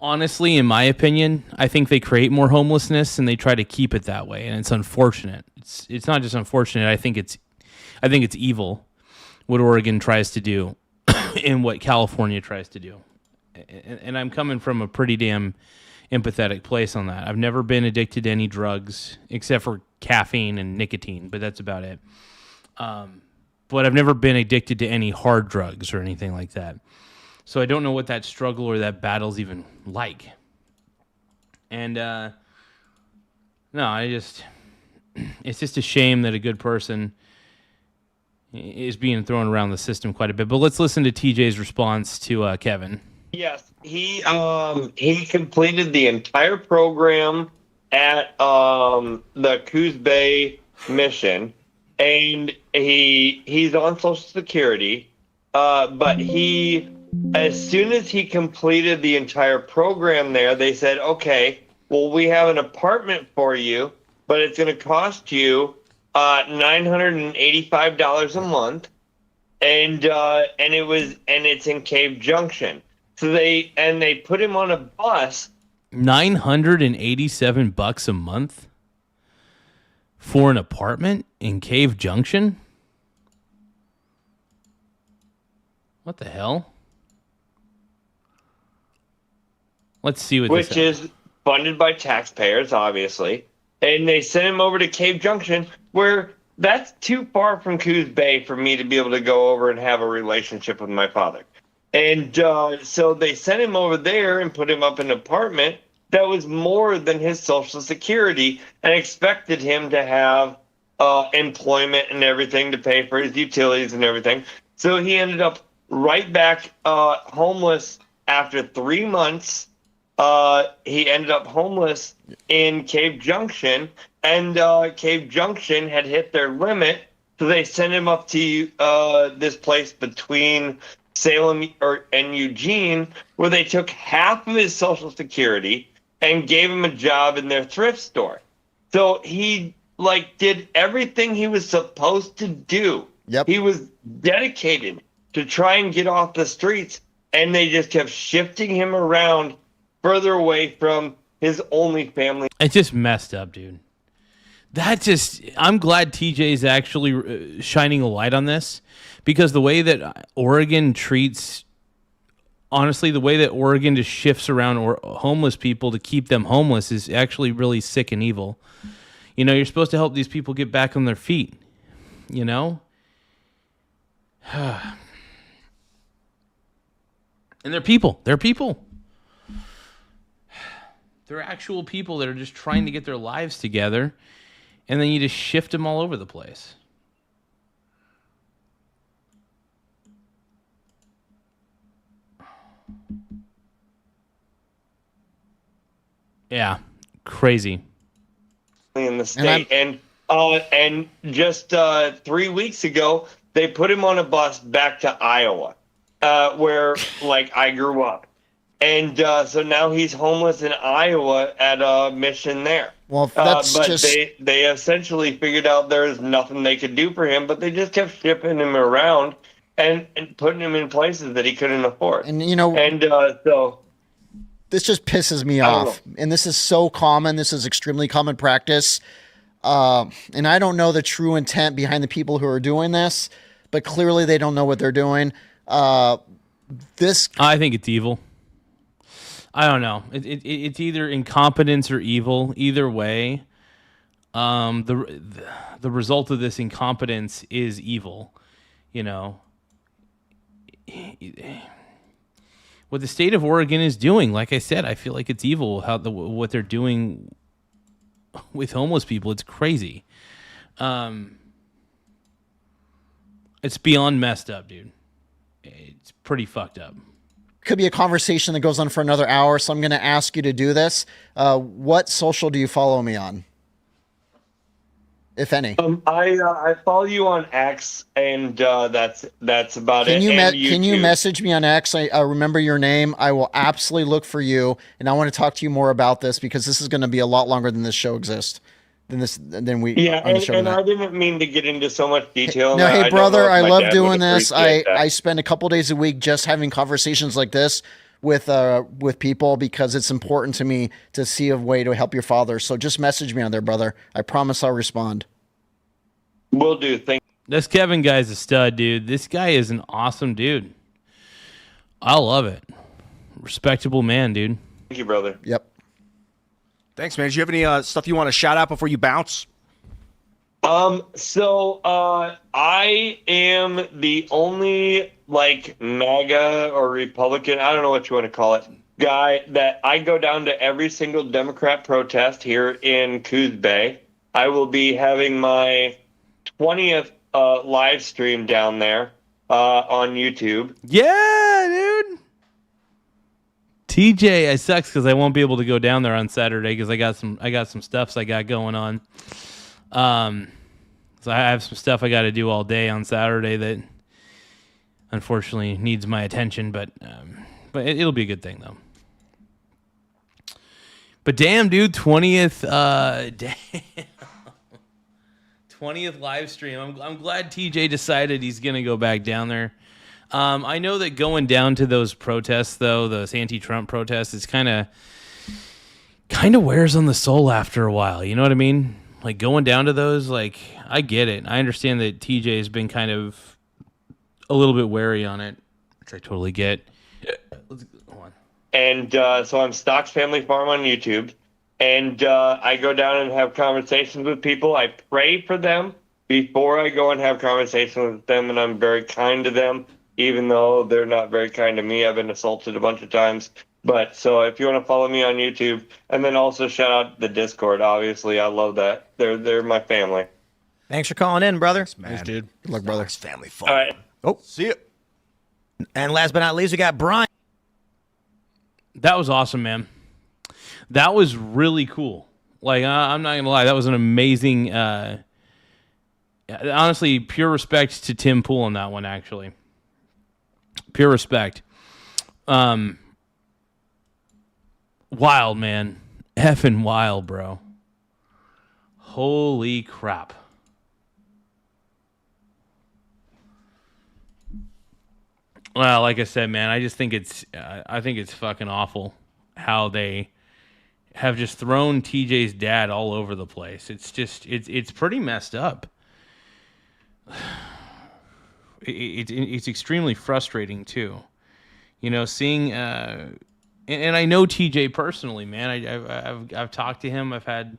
honestly, in my opinion, I think they create more homelessness and they try to keep it that way, and it's unfortunate. It's not just unfortunate. I think it's evil what Oregon tries to do and what California tries to do. And I'm coming from a pretty damn empathetic place on that. I've never been addicted to any drugs except for caffeine and nicotine, but that's about it. But I've never been addicted to any hard drugs or anything like that. So I don't know what that struggle or that battle's even like. And no, it's just a shame that a good person is being thrown around the system quite a bit. But let's listen to TJ's response to Kevin. Yes, he completed the entire program at the Coos Bay mission, and he's on Social Security. But as soon as he completed the entire program there, they said, "Okay, well, we have an apartment for you, but it's going to cost you $985 a month, and it's in Cave Junction." So they put him on a bus. $987 a month for an apartment in Cave Junction? What the hell? Let's see what Which this is funded by taxpayers, obviously. And they sent him over to Cave Junction, where that's too far from Coos Bay for me to be able to go over and have a relationship with my father. And so they sent him over there and put him up in an apartment that was more than his Social Security, and expected him to have employment and everything to pay for his utilities and everything. So he ended up right back homeless after 3 months. He ended up homeless in Cave Junction, and Cave Junction had hit their limit, so they sent him up to this place between Salem and Eugene, where they took half of his Social Security and gave him a job in their thrift store. So he did everything he was supposed to do. Yep. He was dedicated to try and get off the streets, and they just kept shifting him around further away from his only family. It's just messed up, dude. I'm glad TJ's actually shining a light on this, because the way that Oregon treats, honestly, the way that Oregon just shifts around homeless people to keep them homeless is actually really sick and evil. You know, you're supposed to help these people get back on their feet, you know? And they're people. They're people. They're actual people that are just trying to get their lives together, and then you just shift them all over the place. Yeah, crazy. In the state, and just 3 weeks ago, they put him on a bus back to Iowa, where I grew up. And so now he's homeless in Iowa at a mission there. Well, that's but just... they essentially figured out there's nothing they could do for him, but they just kept shipping him around and putting him in places that he couldn't afford. And, you know... so... This just pisses me off. And this is so common. This is extremely common practice. And I don't know the true intent behind the people who are doing this, but clearly they don't know what they're doing. I think it's evil. I don't know. It's either incompetence or evil. Either way, the result of this incompetence is evil. You know, what the state of Oregon is doing, like I said, I feel like it's evil. What they're doing with homeless people, it's crazy. It's beyond messed up, dude. It's pretty fucked up. Could be a conversation that goes on for another hour, so I'm going to ask you to do this. What social do you follow me on? if any? I follow you on X, and that's about Can it. you And can you YouTube. message me on X? I remember your name. I will absolutely look for you, and I want to talk to you more about this because this is going to be a lot longer than this show exists. Than we Yeah, on the show and tonight. I didn't mean to get into so much detail. on No, that. hey I don't know brother, if I my love dad doing would this. appreciate that. I spend a couple days a week just having conversations like this with people because it's important to me to see a way to help your father. So just message me on there, brother. I promise I'll respond. Will do. Thank. This Kevin guy's a stud, dude. This guy is an awesome dude. I love it. Respectable man, dude. Thank you, brother. Yep. Thanks, man. Do you have any stuff you want to shout out before you bounce? So I am the only like MAGA or Republican, I don't know what you want to call it, guy that I go down to every single Democrat protest here in Coos Bay. I will be having my 20th live stream down there on YouTube. Yeah, dude. TJ, I sucks because I won't be able to go down there on Saturday because I got some stuffs I got going on. So I have some stuff I got to do all day on Saturday that unfortunately needs my attention, but it'll be a good thing though. But damn, dude, 20th 20th live stream. I'm glad TJ decided he's gonna go back down there. I know that going down to those protests though, those anti-Trump protests, it's kind of wears on the soul after a while. You know what I mean? Like going down to those, like I get it. I understand that TJ has been kind of a little bit wary on it, which I totally get. Hold on. And so I'm Stocks Family Farm on YouTube. And I go down and have conversations with people. I pray for them before I go and have conversations with them. And I'm very kind to them, even though they're not very kind to me. I've been assaulted a bunch of times. But so if you want to follow me on YouTube, and then also shout out the Discord, obviously. I love that. They're my family. Thanks for calling in, brother. Thanks, dude. Good luck, brother. Family fun. All right. Oh, see you. And last but not least, we got Brian. That was awesome, man. That was really cool. Like, I'm not going to lie. That was an amazing, honestly, pure respect to Tim Pool on that one, actually. Pure respect. Wild, man. Effing wild, bro. Holy crap. Well, like I said, man, I just think I think it's fucking awful how they have just thrown TJ's dad all over the place. It's just, it's pretty messed up. It's extremely frustrating too. You know, seeing, and I know TJ personally, man. I've talked to him. I've had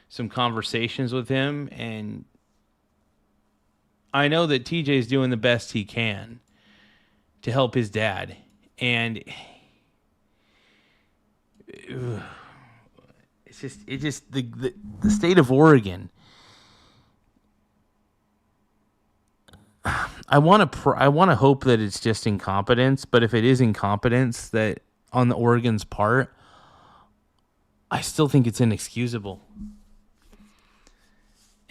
some conversations with him, and I know that TJ's doing the best he can to help his dad. And it's just the state of Oregon. I want to hope that it's just incompetence, but if it is incompetence that on the Oregon's part, I still think it's inexcusable.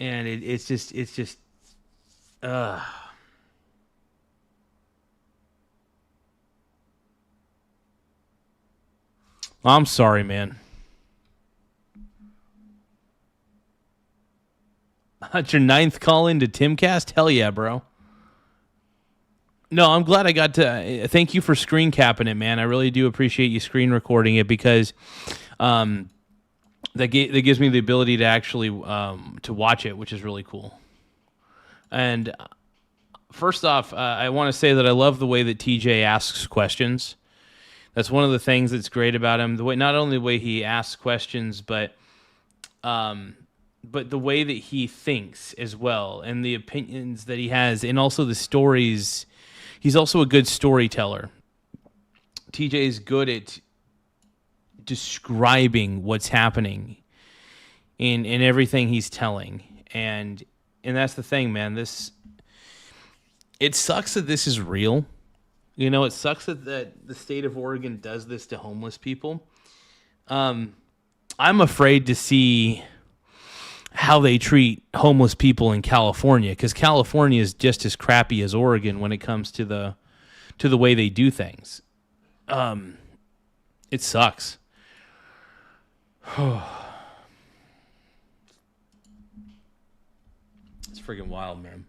And it's just I'm sorry, man. That's your 9th call into Timcast? Hell yeah, bro. No, I'm glad I got to. Thank you for screen capping it, man. I really do appreciate you screen recording it because that gives me the ability to actually to watch it, which is really cool. And first off, I want to say that I love the way that TJ asks questions. That's one of the things that's great about him. The way, not only the way he asks questions, but the way that he thinks as well, and the opinions that he has, and also the stories. He's also a good storyteller. TJ is good at describing what's happening in everything he's telling, and that's the thing, man. It sucks that this is real. You know, it sucks that the state of Oregon does this to homeless people. I'm afraid to see how they treat homeless people in California, because California is just as crappy as Oregon when it comes to the way they do things. It sucks. It's freaking wild, man.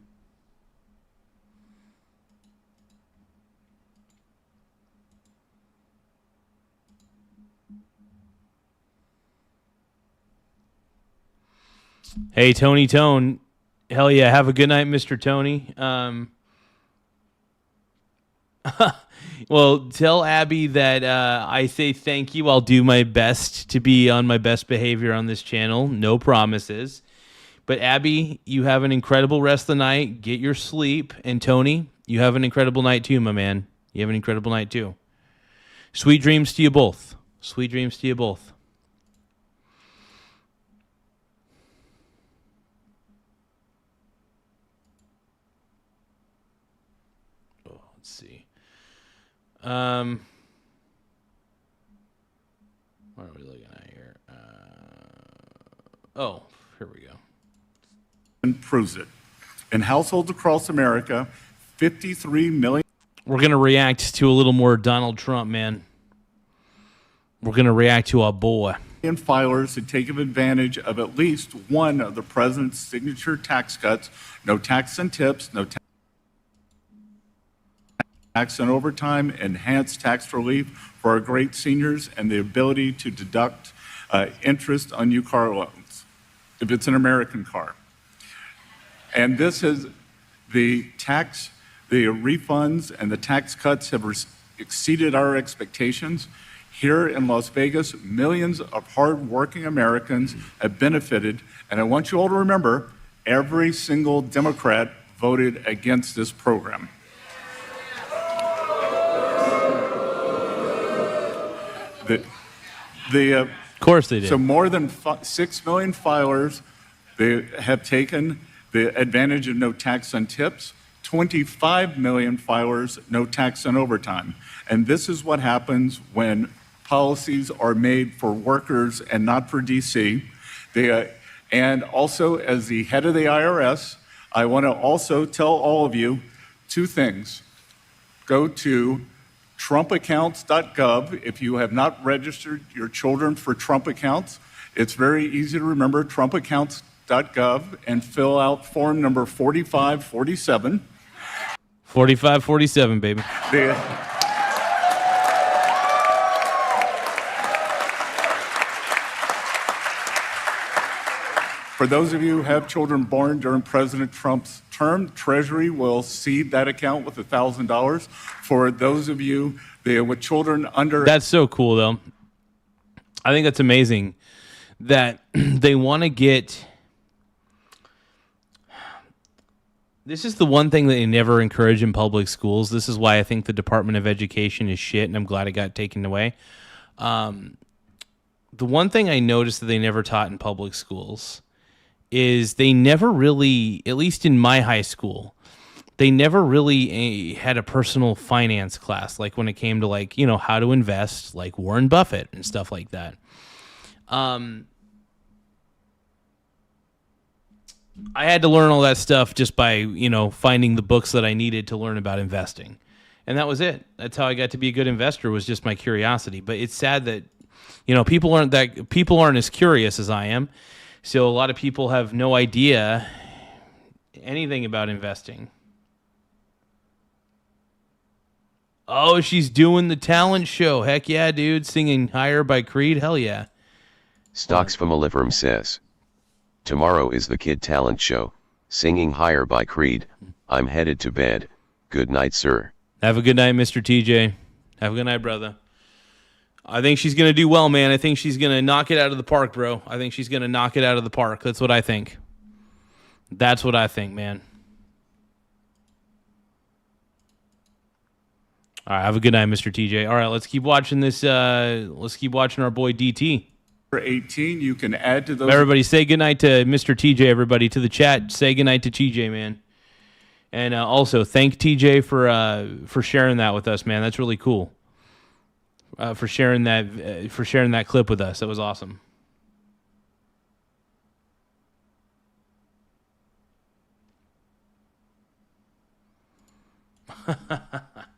Hey, Tony Tone. Hell yeah. Have a good night, Mr. Tony. Well, tell Abby that I say thank you. I'll do my best to be on my best behavior on this channel. No promises. But Abby, you have an incredible rest of the night. Get your sleep. And Tony, you have an incredible night too, my man. You have an incredible night too. Sweet dreams to you both. Sweet dreams to you both. Let's see. What are we looking at here? Here we go. And proves it. In households across America, 53 million. We're going to react to a little more Donald Trump, man. We're going to react to our boy. Filers had taken advantage of at least one of the president's signature tax cuts. No tax on tips, no tax on overtime, enhanced tax relief for our great seniors, and the ability to deduct interest on new car loans if it's an American car. And this is the refunds and the tax cuts have exceeded our expectations. Here in Las Vegas, millions of hardworking Americans have benefited, and I want you all to remember, every single Democrat voted against this program. Of course they did. So more than 6 million filers, they have taken the advantage of no tax on tips. 25 million filers, no tax on overtime. And this is what happens when policies are made for workers and not for DC. And also, as the head of the IRS, I want to also tell all of you two things. Go to trumpaccounts.gov if you have not registered your children for Trump accounts. It's very easy to remember, trumpaccounts.gov, and fill out form number 4547. 4547, baby. For those of you who have children born during President Trump's term, Treasury will seed that account with $1,000. For those of you with children under... That's so cool, though. I think that's amazing that they want to get... This is the one thing that they never encourage in public schools. This is why I think the Department of Education is shit, and I'm glad it got taken away. The one thing I noticed that they never taught in public schools is they never really, at least in my high school, they never really had a personal finance class, like when it came to, like, you know, how to invest, like Warren Buffett and stuff like that. I had to learn all that stuff just by, you know, finding the books that I needed to learn about investing. And that was it. That's how I got to be a good investor, was just my curiosity. But it's sad that, you know, people aren't as curious as I am. So a lot of people have no idea anything about investing. Oh, she's doing the talent show. Heck yeah, dude. Singing Higher by Creed. Hell yeah. Stocks from Oliverum says, tomorrow is the Kid Talent Show, singing Higher by Creed. I'm headed to bed. Good night, sir. Have a good night, Mr. TJ. Have a good night, brother. I think she's going to do well, man. I think she's going to knock it out of the park, bro. I think she's going to knock it out of the park. That's what I think. That's what I think, man. All right, have a good night, Mr. TJ. All right, let's keep watching this. Let's keep watching our boy DT. 18, you can add to those. Everybody say goodnight to Mr. TJ, everybody. To the chat, say goodnight to TJ, man. And also, thank TJ for sharing that with us, man. That's really cool. For sharing that clip with us. That was awesome.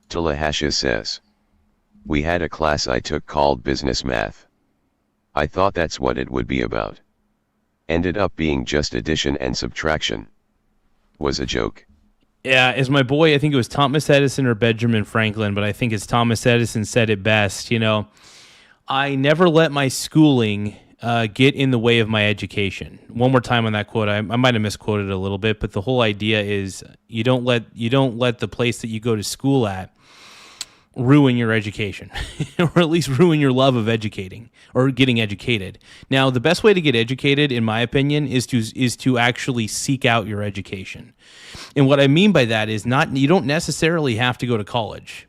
Tallahassee says. We had a class I took called business math. I thought that's what it would be about. Ended up being just addition and subtraction. Was a joke. Yeah, as my boy, I think it was Thomas Edison or Benjamin Franklin, but I think it's Thomas Edison said it best. You know, I never let my schooling get in the way of my education. One more time on that quote. I might have misquoted it a little bit, but the whole idea is you don't let the place that you go to school at ruin your education, or at least ruin your love of educating or getting educated. Now, the best way to get educated, in my opinion, is to actually seek out your education. And what I mean by that is you don't necessarily have to go to college.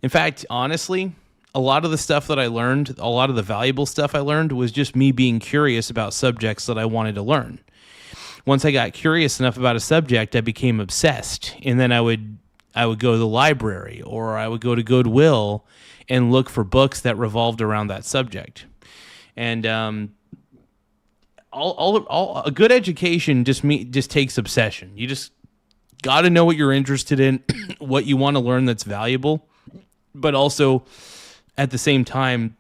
In fact, honestly, a lot of the stuff that I learned, a lot of the valuable stuff I learned was just me being curious about subjects that I wanted to learn. Once I got curious enough about a subject, I became obsessed. And then I would go to the library, or I would go to Goodwill and look for books that revolved around that subject. And a good education just takes obsession. You just got to know what you're interested in, what you want to learn that's valuable, but also at the same time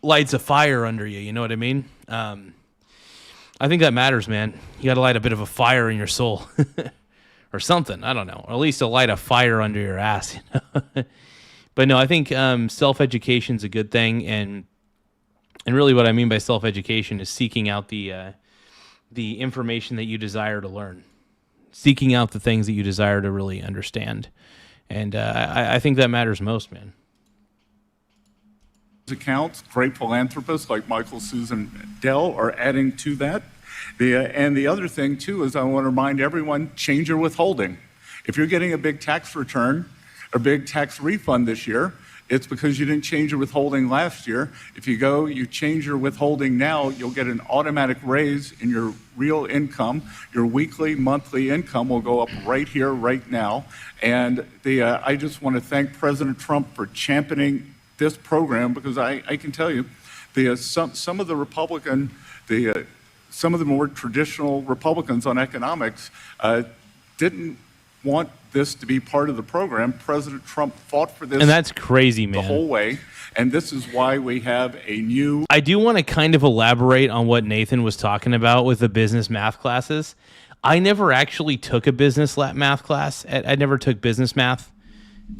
lights a fire under you. You know what I mean? I think that matters, man. You got to light a bit of a fire in your soul. Or something, I don't know, or at least to light a fire under your ass. You know? But no, I think self-education is a good thing, and really what I mean by self-education is seeking out the information that you desire to learn, seeking out the things that you desire to really understand, and I think that matters most, man. Accounts, great philanthropists like Michael, Susan, Dell are adding to that. And the other thing, too, is I want to remind everyone, change your withholding. If you're getting a big tax return, a big tax refund this year, it's because you didn't change your withholding last year. If you change your withholding now, you'll get an automatic raise in your real income. Your weekly, monthly income will go up right here, right now. And I just want to thank President Trump for championing this program, because I can tell you, some of the some of the more traditional Republicans on economics didn't want this to be part of the program. President Trump fought for this. And that's crazy, man. The whole way. And this is why we have a new... I do want to kind of elaborate on what Nathan was talking about with the business math classes. I never actually took a business math class. I never took business math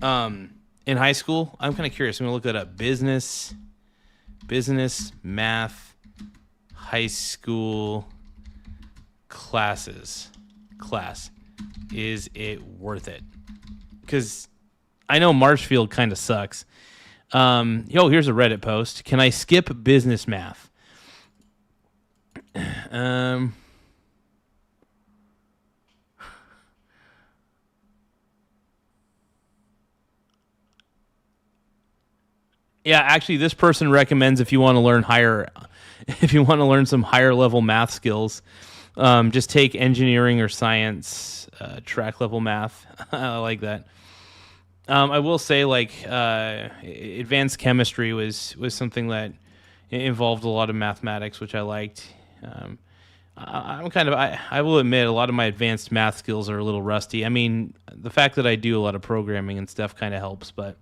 in high school. I'm kind of curious. I'm going to look that up. Business math high school class. Is it worth it? Because I know Marshfield kind of sucks. Here's a Reddit post. Can I skip business math? Yeah, actually, this person recommends if you want to learn some higher level math skills, just take engineering or science track level math. I like that. I will say, advanced chemistry was something that involved a lot of mathematics, which I liked. I will admit, a lot of my advanced math skills are a little rusty. I mean, the fact that I do a lot of programming and stuff kind of helps, but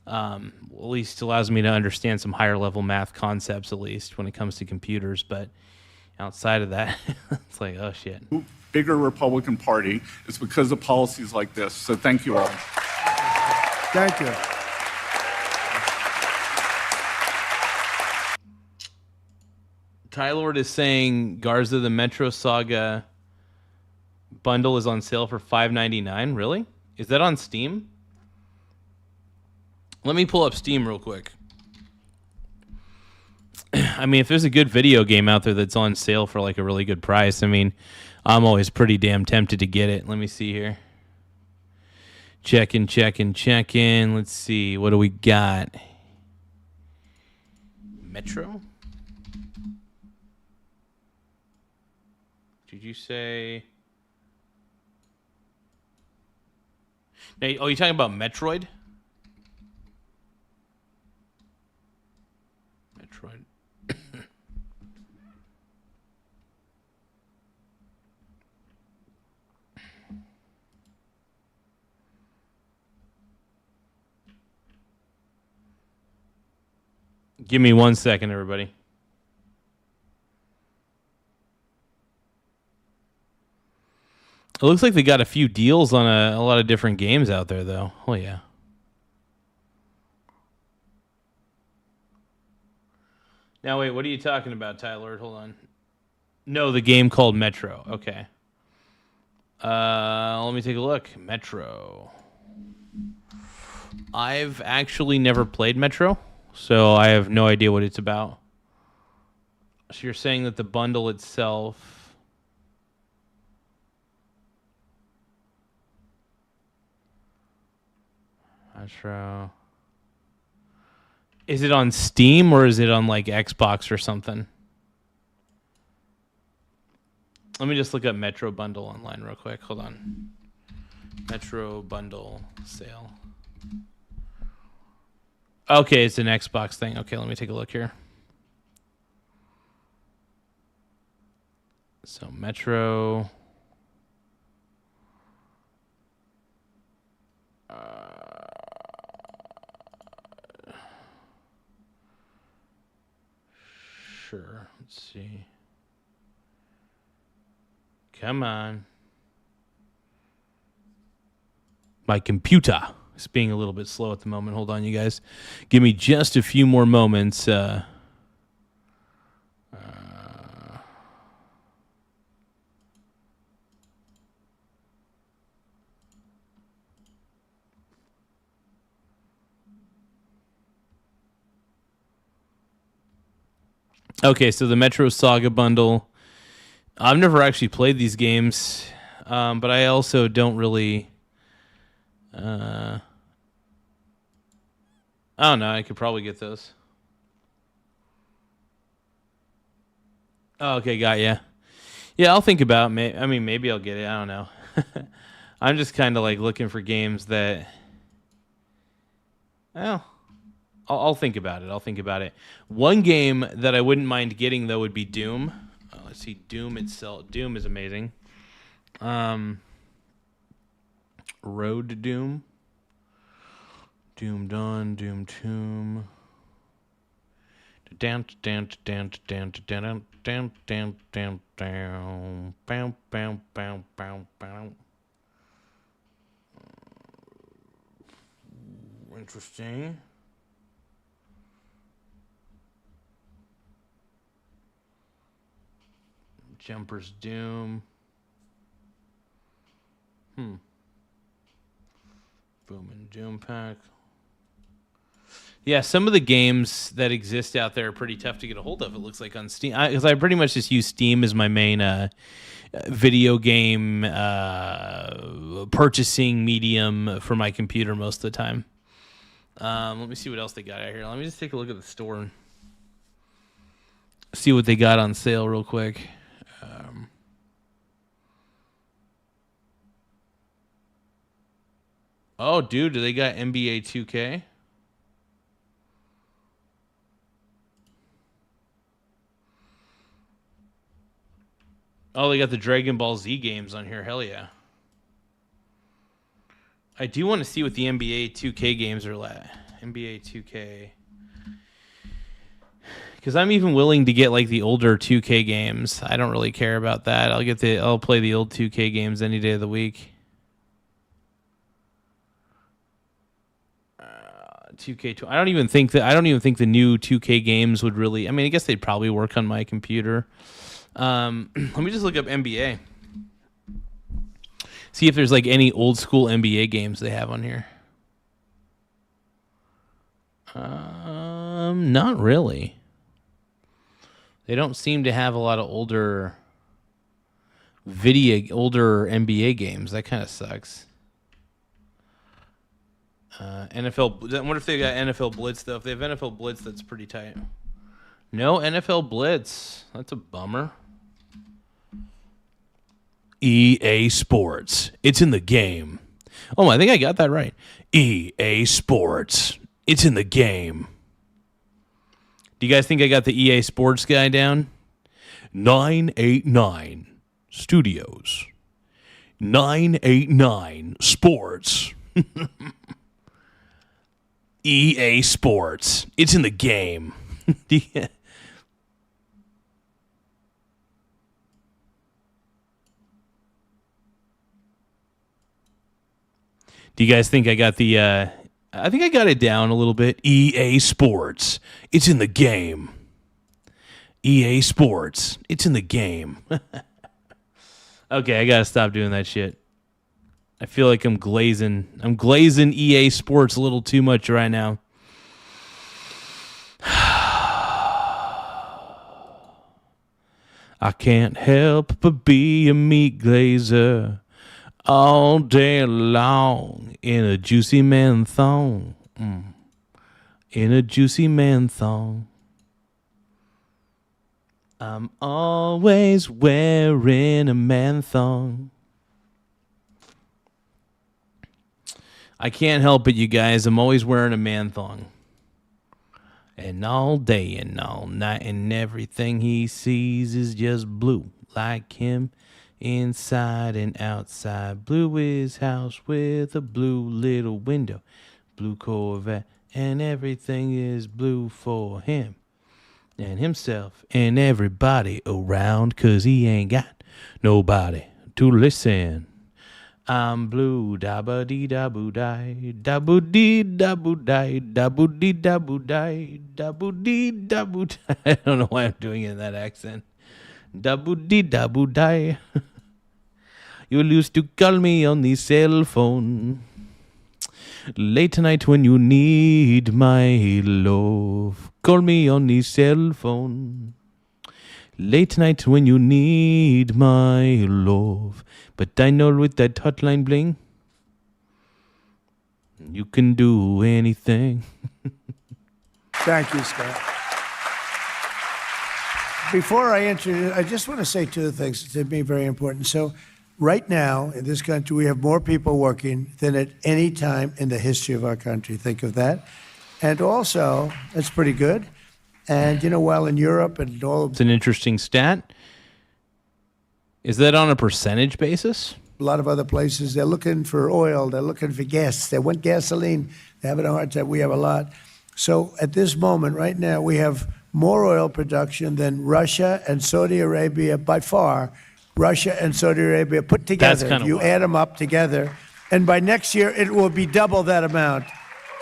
at least allows me to understand some higher level math concepts, at least when it comes to computers. But outside of that, it's like, oh shit. Bigger Republican Party is because of policies like this. So thank you all. Thank you. Tylord is saying Garza, the Metro Saga bundle is on sale for $5.99. Really? Is that on Steam? Let me pull up Steam real quick. I mean, if there's a good video game out there that's on sale for like a really good price, I mean, I'm always pretty damn tempted to get it. Let me see here. Check in. Let's see. What do we got? Metro? Did you say... Now, oh, you're talking about Metroid? Metroid. Give me 1 second, everybody. It looks like they got a few deals on a lot of different games out there, though. Oh, yeah. Now, wait, what are you talking about, Tyler? Hold on. No, the game called Metro. Okay. Let me take a look. Metro. I've actually never played Metro, so I have no idea what it's about. So you're saying that the bundle itself... Metro... Is it on Steam or is it on like Xbox or something? Let me just look up Metro Bundle online real quick. Hold on. Metro Bundle sale. Okay, it's an Xbox thing. Okay, let me take a look here. So Metro... Sure. Let's see. Come on. My computer is being a little bit slow at the moment. Hold on, you guys. Give me just a few more moments. Okay, so the Metro Saga bundle. I've never actually played these games, but I also don't really... I don't know. I could probably get those. Oh, okay, got ya. Yeah, I'll think about it. I mean, maybe I'll get it. I don't know. I'm just kind of like looking for games that... Well... I'll think about it. I'll think about it. One game that I wouldn't mind getting, though, would be Doom. Let's see. Doom itself. Doom is amazing. Road to Doom. Doom Dawn. Doom Tomb. Down, down, down, down, down, down, down, down, down, bow, bow, bow, bow, bow. Interesting. Jumper's Doom. Boom and Doom Pack. Yeah, some of the games that exist out there are pretty tough to get a hold of, it looks like, on Steam. Because I pretty much just use Steam as my main video game purchasing medium for my computer most of the time. Let me see what else they got out here. Let me just take a look at the store and see what they got on sale real quick. Oh, dude, do they got NBA 2K? Oh, they got the Dragon Ball Z games on here. Hell yeah. I do want to see what the NBA 2K games are like. NBA 2K. Because I'm even willing to get like the older 2K games. I don't really care about that. I'll play the old 2K games any day of the week. 2K. I don't even think the new 2K games would really. I mean, I guess they'd probably work on my computer. Let me just look up NBA. See if there's like any old school NBA games they have on here. Not really. They don't seem to have a lot of older NBA games. That kind of sucks. NFL. I wonder if they got NFL Blitz though. If they have NFL Blitz, that's pretty tight. No NFL Blitz. That's a bummer. EA Sports. It's in the game. Oh, I think I got that right. EA Sports. It's in the game. Do you guys think I got the EA Sports guy down? 989 Studios. 989 Sports. EA Sports. It's in the game. Yeah. Do you guys think I got the I think I got it down a little bit. EA Sports. It's in the game. EA Sports. It's in the game. Okay, I got to stop doing that shit. I feel like I'm glazing EA Sports a little too much right now. I can't help but be a meat glazer all day long in a juicy man thong. In a juicy man thong. I'm always wearing a man thong. I can't help it, you guys. I'm always wearing a man thong. And all day and all night, and everything he sees is just blue, like him. Inside and outside, blue his house with a blue little window, blue Corvette, and everything is blue for him and himself and everybody around, 'cause he ain't got nobody to listen. I'm blue, da-ba-dee da-boo-die, da-boo-dee da-boo-die, da-boo-dee da-boo-die, da-boo-dee da-boo-die. I don't know why I'm doing it in that accent. Da-boo-dee da-boo-die. You used to call me on the cell phone late tonight when you need my love. Call me on the cell phone late tonight when you need my love. But I know with that hotline bling, you can do anything. Thank you, Scott. Before I introduce, I just want to say two things to me very important. So right now in this country, we have more people working than at any time in the history of our country. Think of that. And also, that's pretty good. And, you know, while in Europe and all... It's an interesting stat. Is that on a percentage basis? A lot of other places, they're looking for oil, they're looking for gas, they want gasoline, they're having a hard time. We have a lot. So at this moment, right now, we have more oil production than Russia and Saudi Arabia by far. Russia and Saudi Arabia put together. If you add them up together, and by next year, it will be double that amount.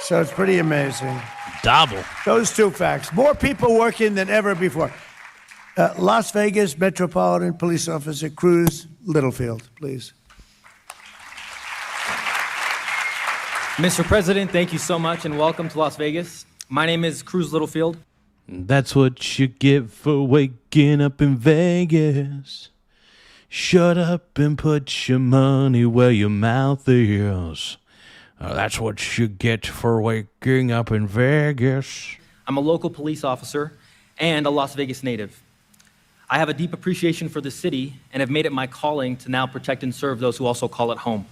So it's pretty amazing. Double. Those two facts. More people working than ever before. Las Vegas Metropolitan Police Officer Cruz Littlefield, please. Mr. President, thank you so much and welcome to Las Vegas. My name is Cruz Littlefield. That's what you get for waking up in Vegas. Shut up and put your money where your mouth is. That's what you get for waking up in Vegas. I'm a local police officer and a Las Vegas native. I have a deep appreciation for the city and have made it my calling to now protect and serve those who also call it home.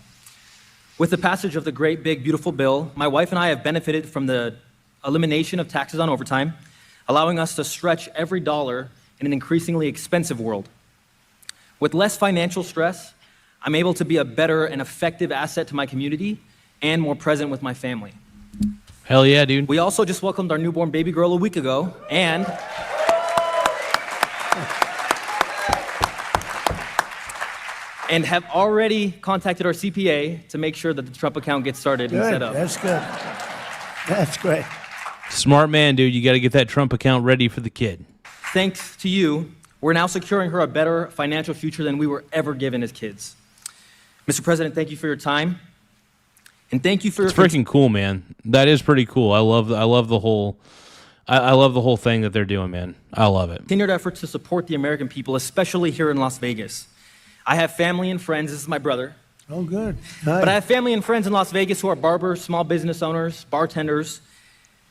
With the passage of the great, big, beautiful bill, my wife and I have benefited from the elimination of taxes on overtime, allowing us to stretch every dollar in an increasingly expensive world. With less financial stress, I'm able to be a better and effective asset to my community and more present with my family. Hell yeah, dude. We also just welcomed our newborn baby girl a week ago, and have already contacted our CPA to make sure that the Trump account gets started and set up. That's good. That's great. Smart man, dude. You got to get that Trump account ready for the kid. Thanks to you, we're now securing her a better financial future than we were ever given as kids. Mr. President, thank you for your time. And thank you for It's freaking cool, man. That is pretty cool. I love the whole thing that they're doing, man. I love it. Continued efforts to support the American people, especially here in Las Vegas. I have family and friends. This is my brother. Oh, good. But I have family and friends in Las Vegas who are barbers, small business owners, bartenders,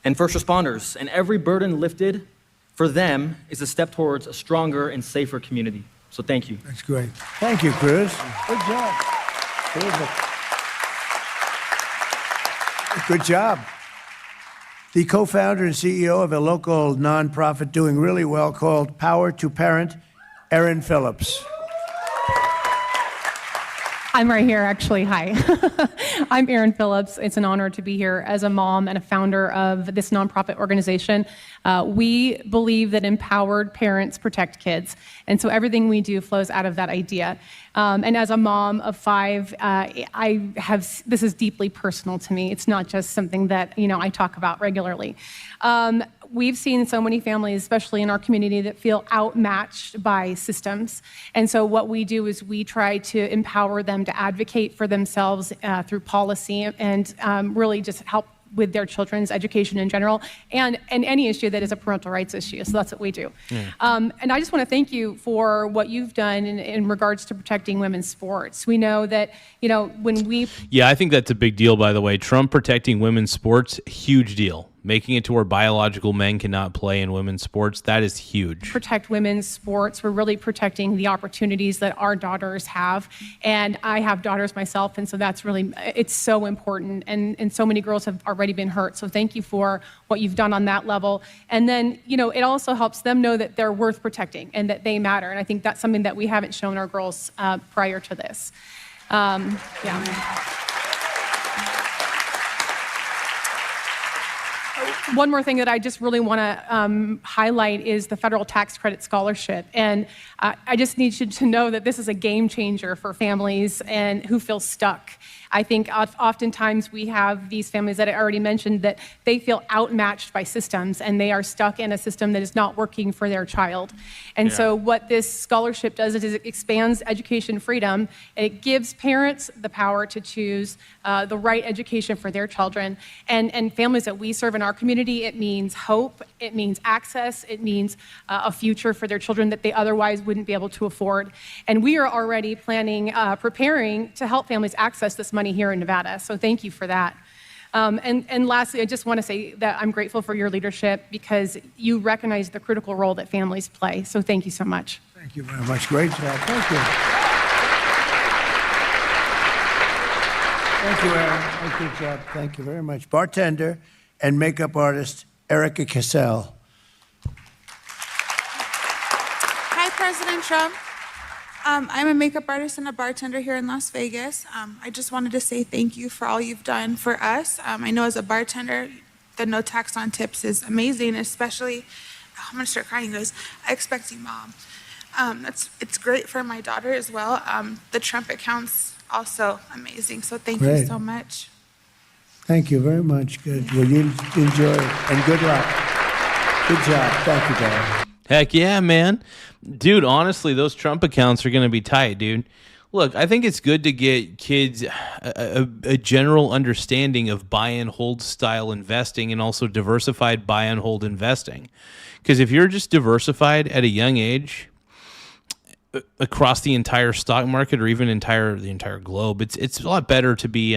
and first responders. And every burden lifted for them is a step towards a stronger and safer community. So thank you. That's great. Thank you, Cruz. Good job. Good job. The co-founder and CEO of a local nonprofit doing really well called Power to Parent, Erin Phillips. I'm right here, actually. Hi. I'm Erin Phillips. It's an honor to be here as a mom and a founder of this nonprofit organization. We believe that empowered parents protect kids. And so everything we do flows out of that idea. And as a mom of 5, this is deeply personal to me. It's not just something that, I talk about regularly. We've seen so many families, especially in our community, that feel outmatched by systems. And so what we do is we try to empower them to advocate for themselves through policy and really just help with their children's education in general and any issue that is a parental rights issue. So that's what we do. And I just want to thank you for what you've done in regards to protecting women's sports. We know that, when we... Yeah, I think that's a big deal, by the way. Trump protecting women's sports, huge deal. Making it to where biological men cannot play in women's sports, that is huge. Protect women's sports. We're really protecting the opportunities that our daughters have. And I have daughters myself, and so that's really, it's so important. And so many girls have already been hurt. So thank you for what you've done on that level. And then, it also helps them know that they're worth protecting and that they matter. And I think that's something that we haven't shown our girls prior to this. One more thing that I just really want to highlight is the federal tax credit scholarship. And I just need you to know that this is a game changer for families and who feel stuck. I think oftentimes we have these families that I already mentioned that they feel outmatched by systems and they are stuck in a system that is not working for their child. And so what this scholarship does is it expands education freedom. And it gives parents the power to choose the right education for their children. And families that we serve in our community, it means hope, it means access, it means a future for their children that they otherwise wouldn't be able to afford. And we are already planning, preparing to help families access this money here in Nevada. So thank you for that. And lastly, I just want to say that I'm grateful for your leadership because you recognize the critical role that families play. So thank you so much. Thank you very much. Great job. Thank you. Thank you, Aaron. Good job. Thank you very much. Bartender and makeup artist Erica Cassell. Hi, President Trump. I'm a makeup artist and a bartender here in Las Vegas. I just wanted to say thank you for all you've done for us. I know as a bartender, the no tax on tips is amazing, especially, I'm gonna start crying, guys. I expect you, Mom. It's great for my daughter as well. The Trump account's also amazing, so thank you so much. Thank you very much. Good. Well, you enjoy it, and good luck. Good job. Thank you, Dad. Heck yeah, man. Dude, honestly, those Trump accounts are going to be tight, dude. Look, I think it's good to get kids a general understanding of buy and hold style investing and also diversified buy and hold investing. Because if you're just diversified at a young age across the entire stock market or even the entire globe, it's a lot better to be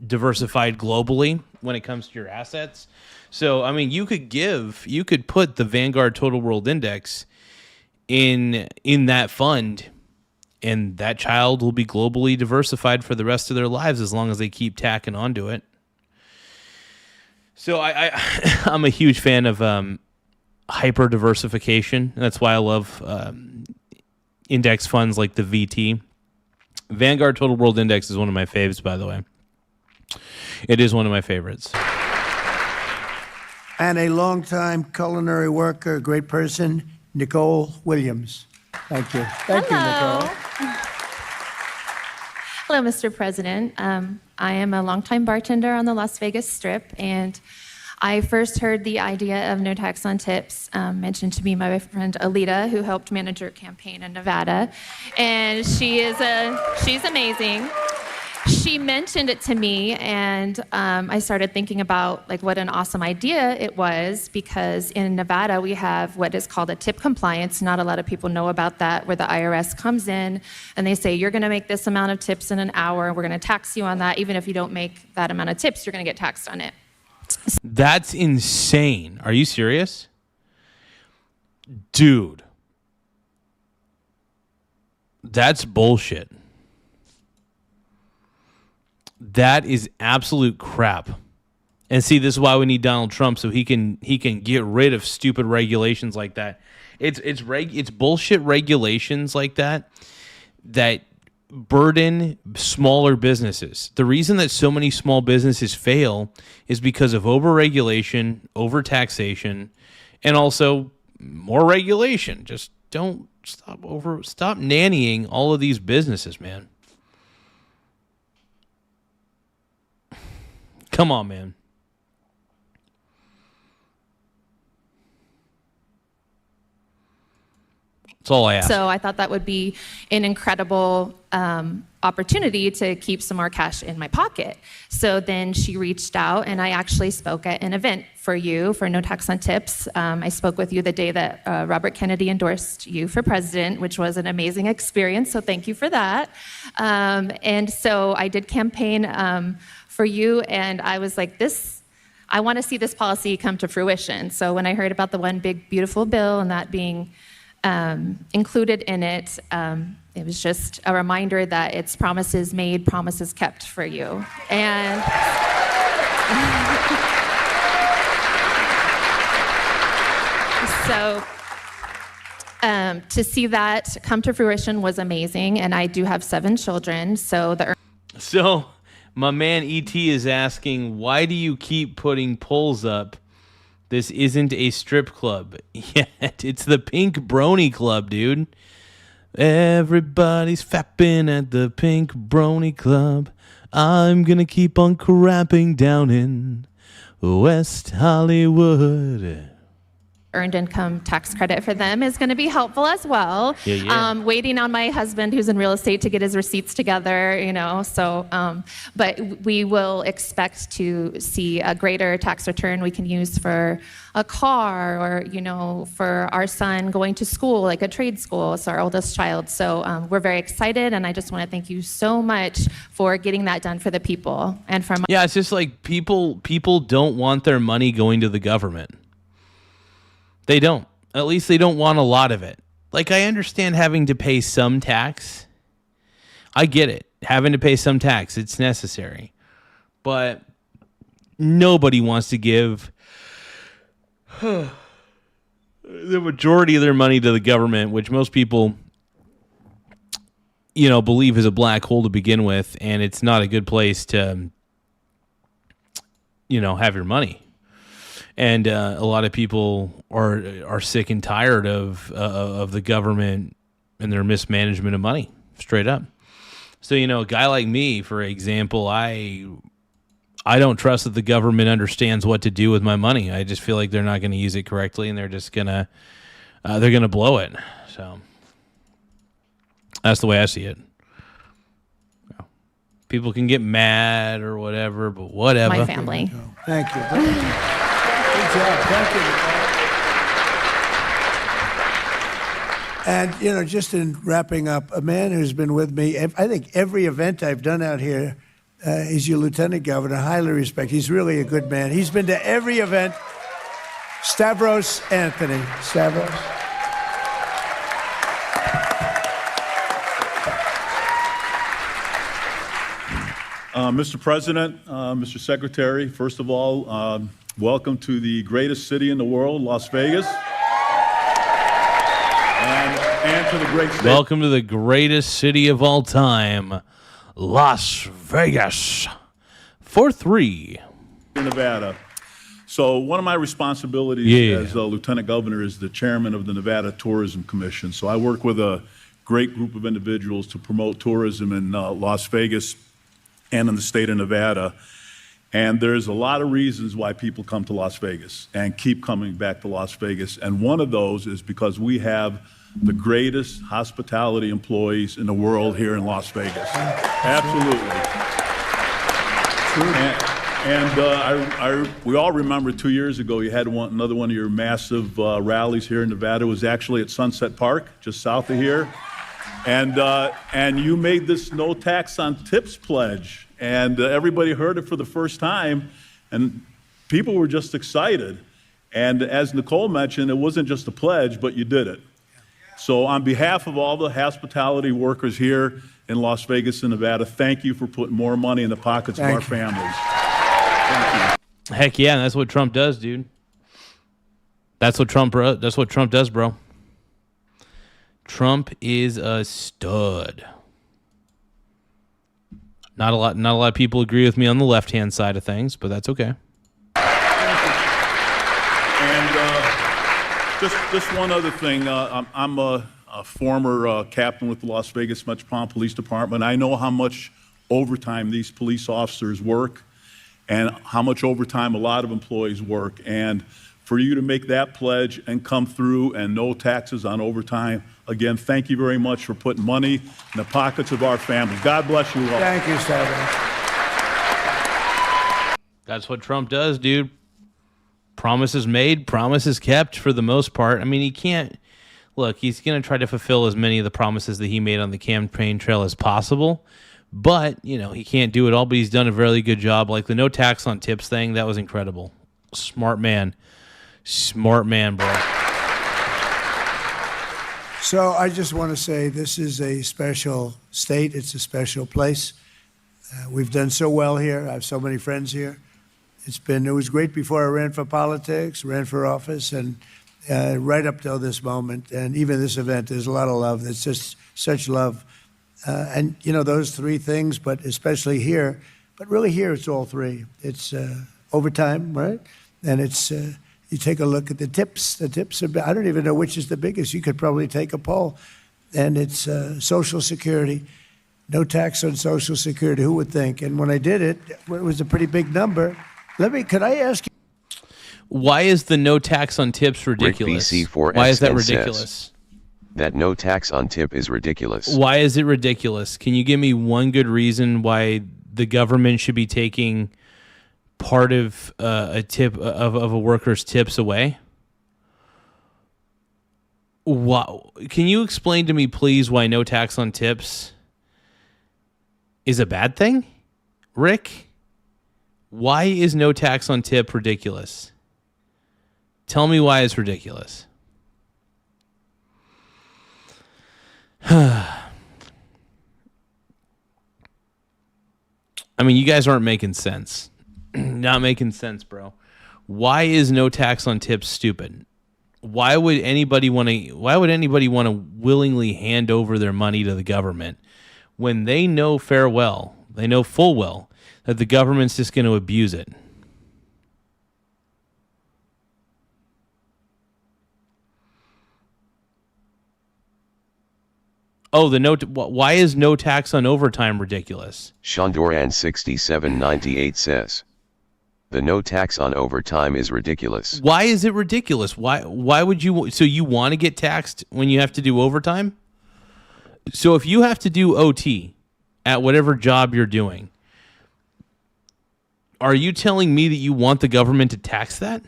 diversified globally when it comes to your assets. So, I mean, you could put the Vanguard Total World Index in that fund, and that child will be globally diversified for the rest of their lives as long as they keep tacking onto it. So I'm a huge fan of hyper diversification. That's why I love index funds like the VT. Vanguard Total World Index is one of my faves, by the way. It is one of my favorites. And a longtime culinary worker, a great person, Nicole Williams. Thank you. Thank you, Nicole. Hello, Mr. President. I am a longtime bartender on the Las Vegas Strip, and I first heard the idea of no tax on tips mentioned to me by my friend Alita, who helped manage your campaign in Nevada, and she's amazing. She mentioned it to me, and I started thinking about what an awesome idea it was, because in Nevada we have what is called a tip compliance. Not a lot of people know about that, where the IRS comes in and they say, you're going to make this amount of tips in an hour, and we're going to tax you on that. Even if you don't make that amount of tips, you're going to get taxed on it. That's insane. Are you serious? Dude. That's bullshit. That is absolute crap. And see, this is why we need Donald Trump, so he can get rid of stupid regulations like that. It's bullshit regulations like that burden smaller businesses. The reason that so many small businesses fail is because of overregulation, overtaxation, and also more regulation. Just don't stop nannying all of these businesses, man. Come on, man. That's all I ask. So I thought that would be an incredible opportunity to keep some more cash in my pocket. So then she reached out, and I actually spoke at an event for you for No Tax on Tips. I spoke with you the day that Robert Kennedy endorsed you for president, which was an amazing experience. So thank you for that. And so I did campaign for you, and I was like, I want to see this policy come to fruition. So when I heard about the one big beautiful bill and that being included in it, it was just a reminder that it's promises made, promises kept for you. And so to see that come to fruition was amazing. And I do have 7 children, so So my man E.T. is asking, why do you keep putting polls up? This isn't a strip club yet. It's the Pink Brony Club, dude. Everybody's fapping at the Pink Brony Club. I'm gonna keep on crapping down in West Hollywood. earned income tax credit for them is going to be helpful as well. Waiting on my husband, who's in real estate, to get his receipts together, so, but we will expect to see a greater tax return we can use for a car or, for our son going to school, like a trade school, so our oldest child. So we're very excited, and I just want to thank you so much for getting that done for the people and for Yeah, it's just like people don't want their money going to the government. They don't. At least they don't want a lot of it. Like, I understand having to pay some tax. I get it. Having to pay some tax, it's necessary. But nobody wants to give the majority of their money to the government, which most people, believe is a black hole to begin with, and it's not a good place to, have your money. And a lot of people are sick and tired of the government and their mismanagement of money, straight up. So, a guy like me, for example, I don't trust that the government understands what to do with my money. I just feel like they're not going to use it correctly, and they're just gonna blow it. So that's the way I see it. People can get mad or whatever, but whatever. my family. Thank you. Good job. Thank you. And, just in wrapping up, a man who's been with me, I think every event I've done out here, he's your lieutenant governor, highly respect. He's really a good man. He's been to every event. Stavros Anthony. Stavros. Mr. President, Mr. Secretary, first of all, welcome to the greatest city in the world, Las Vegas. And to the great state. Welcome to the greatest city of all time, Las Vegas. 4-3. Nevada. So one of my responsibilities as Lieutenant Governor is the chairman of the Nevada Tourism Commission. So I work with a great group of individuals to promote tourism in Las Vegas and in the state of Nevada. And there's a lot of reasons why people come to Las Vegas and keep coming back to Las Vegas. And one of those is because we have the greatest hospitality employees in the world here in Las Vegas. Absolutely. And we all remember 2 years ago you had another one of your massive rallies here in Nevada. It was actually at Sunset Park, just south of here. And you made this no tax on tips pledge. And everybody heard it for the first time, and people were just excited. And as Nicole mentioned, it wasn't just a pledge, but you did it. So on behalf of all the hospitality workers here in Las Vegas and Nevada, thank you for putting more money in the pockets of our families. Thank you. Heck yeah, that's what Trump does, dude. That's what Trump does, bro. Trump is a stud. Not a lot of people agree with me on the left-hand side of things, but that's okay. And just one other thing. I'm a former captain with the Las Vegas Metropolitan Police Department. I know how much overtime these police officers work and how much overtime a lot of employees work. And for you to make that pledge and come through and no taxes on overtime, again, thank you very much for putting money in the pockets of our families. God bless you all. Thank you, Senator. That's what Trump does, dude. Promises made, promises kept for the most part. I mean, he can't... Look, he's going to try to fulfill as many of the promises that he made on the campaign trail as possible. But, he can't do it all, but he's done a really good job. Like the no tax on tips thing, that was incredible. Smart man. Smart man, bro. So I just want to say this is a special state. It's a special place. We've done so well here. I have so many friends here. It was great before I ran for politics, ran for office, and right up till this moment. And even this event, there's a lot of love. It's just such love. And, those three things, but especially here. But really here, it's all three. It's overtime, right? And it's... you take a look at the tips. The tips are, I don't even know which is the biggest. You could probably take a poll. And it's Social Security. No tax on Social Security. Who would think? And when I did it, it was a pretty big number. Could I ask you? Why is the no tax on tips ridiculous? Why is that ridiculous? That no tax on tip is ridiculous. Why is it ridiculous? Can you give me one good reason why the government should be taking part of a tip of a worker's tips away? Can you explain to me, please, why no tax on tips is a bad thing? Rick, why is no tax on tip ridiculous? Tell me why it's ridiculous. I mean, you guys aren't making sense. Not making sense, bro. Why is no tax on tips stupid? Why would anybody want to willingly hand over their money to the government when they know full well that the government's just going to abuse it? Oh, why is no tax on overtime ridiculous? Shondoran 6798 says, the no tax on overtime is ridiculous. Why is it ridiculous? Why would you? So you want to get taxed when you have to do overtime? So if you have to do OT at whatever job you're doing, are you telling me that you want the government to tax that?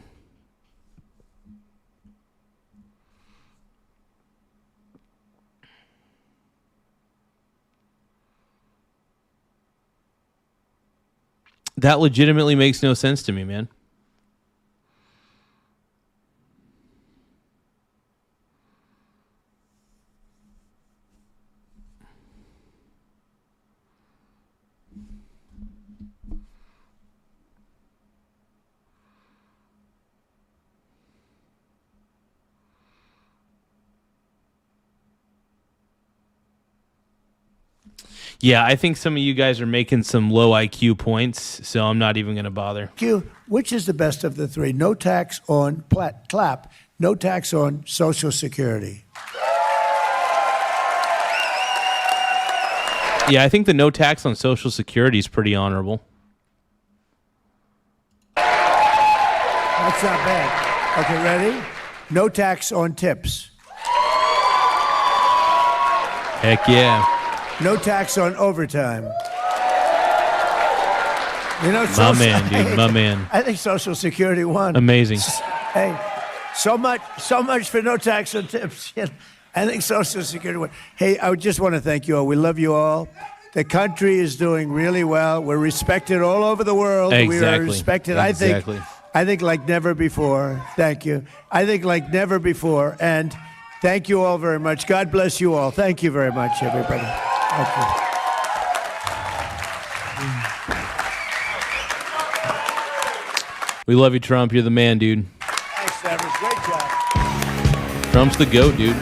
That legitimately makes no sense to me, man. Yeah, I think some of you guys are making some low IQ points, so I'm not even going to bother. Which is the best of the three? No tax on clap. No tax on Social Security. Yeah, I think the no tax on Social Security is pretty honorable. That's not bad. Okay, ready? No tax on tips. Heck yeah. No tax on overtime. My man, dude. My man. I think Social Security won. Amazing. Hey, so much for no tax on tips. I think Social Security won. Hey, I just want to thank you all. We love you all. The country is doing really well. We're respected all over the world. Exactly. We are respected. Exactly. I think like never before. Thank you. I think like never before. And thank you all very much. God bless you all. Thank you very much, everybody. Thank you. We love you, Trump. You're the man, dude. Thanks, Severs. Great job. Trump's the GOAT, dude.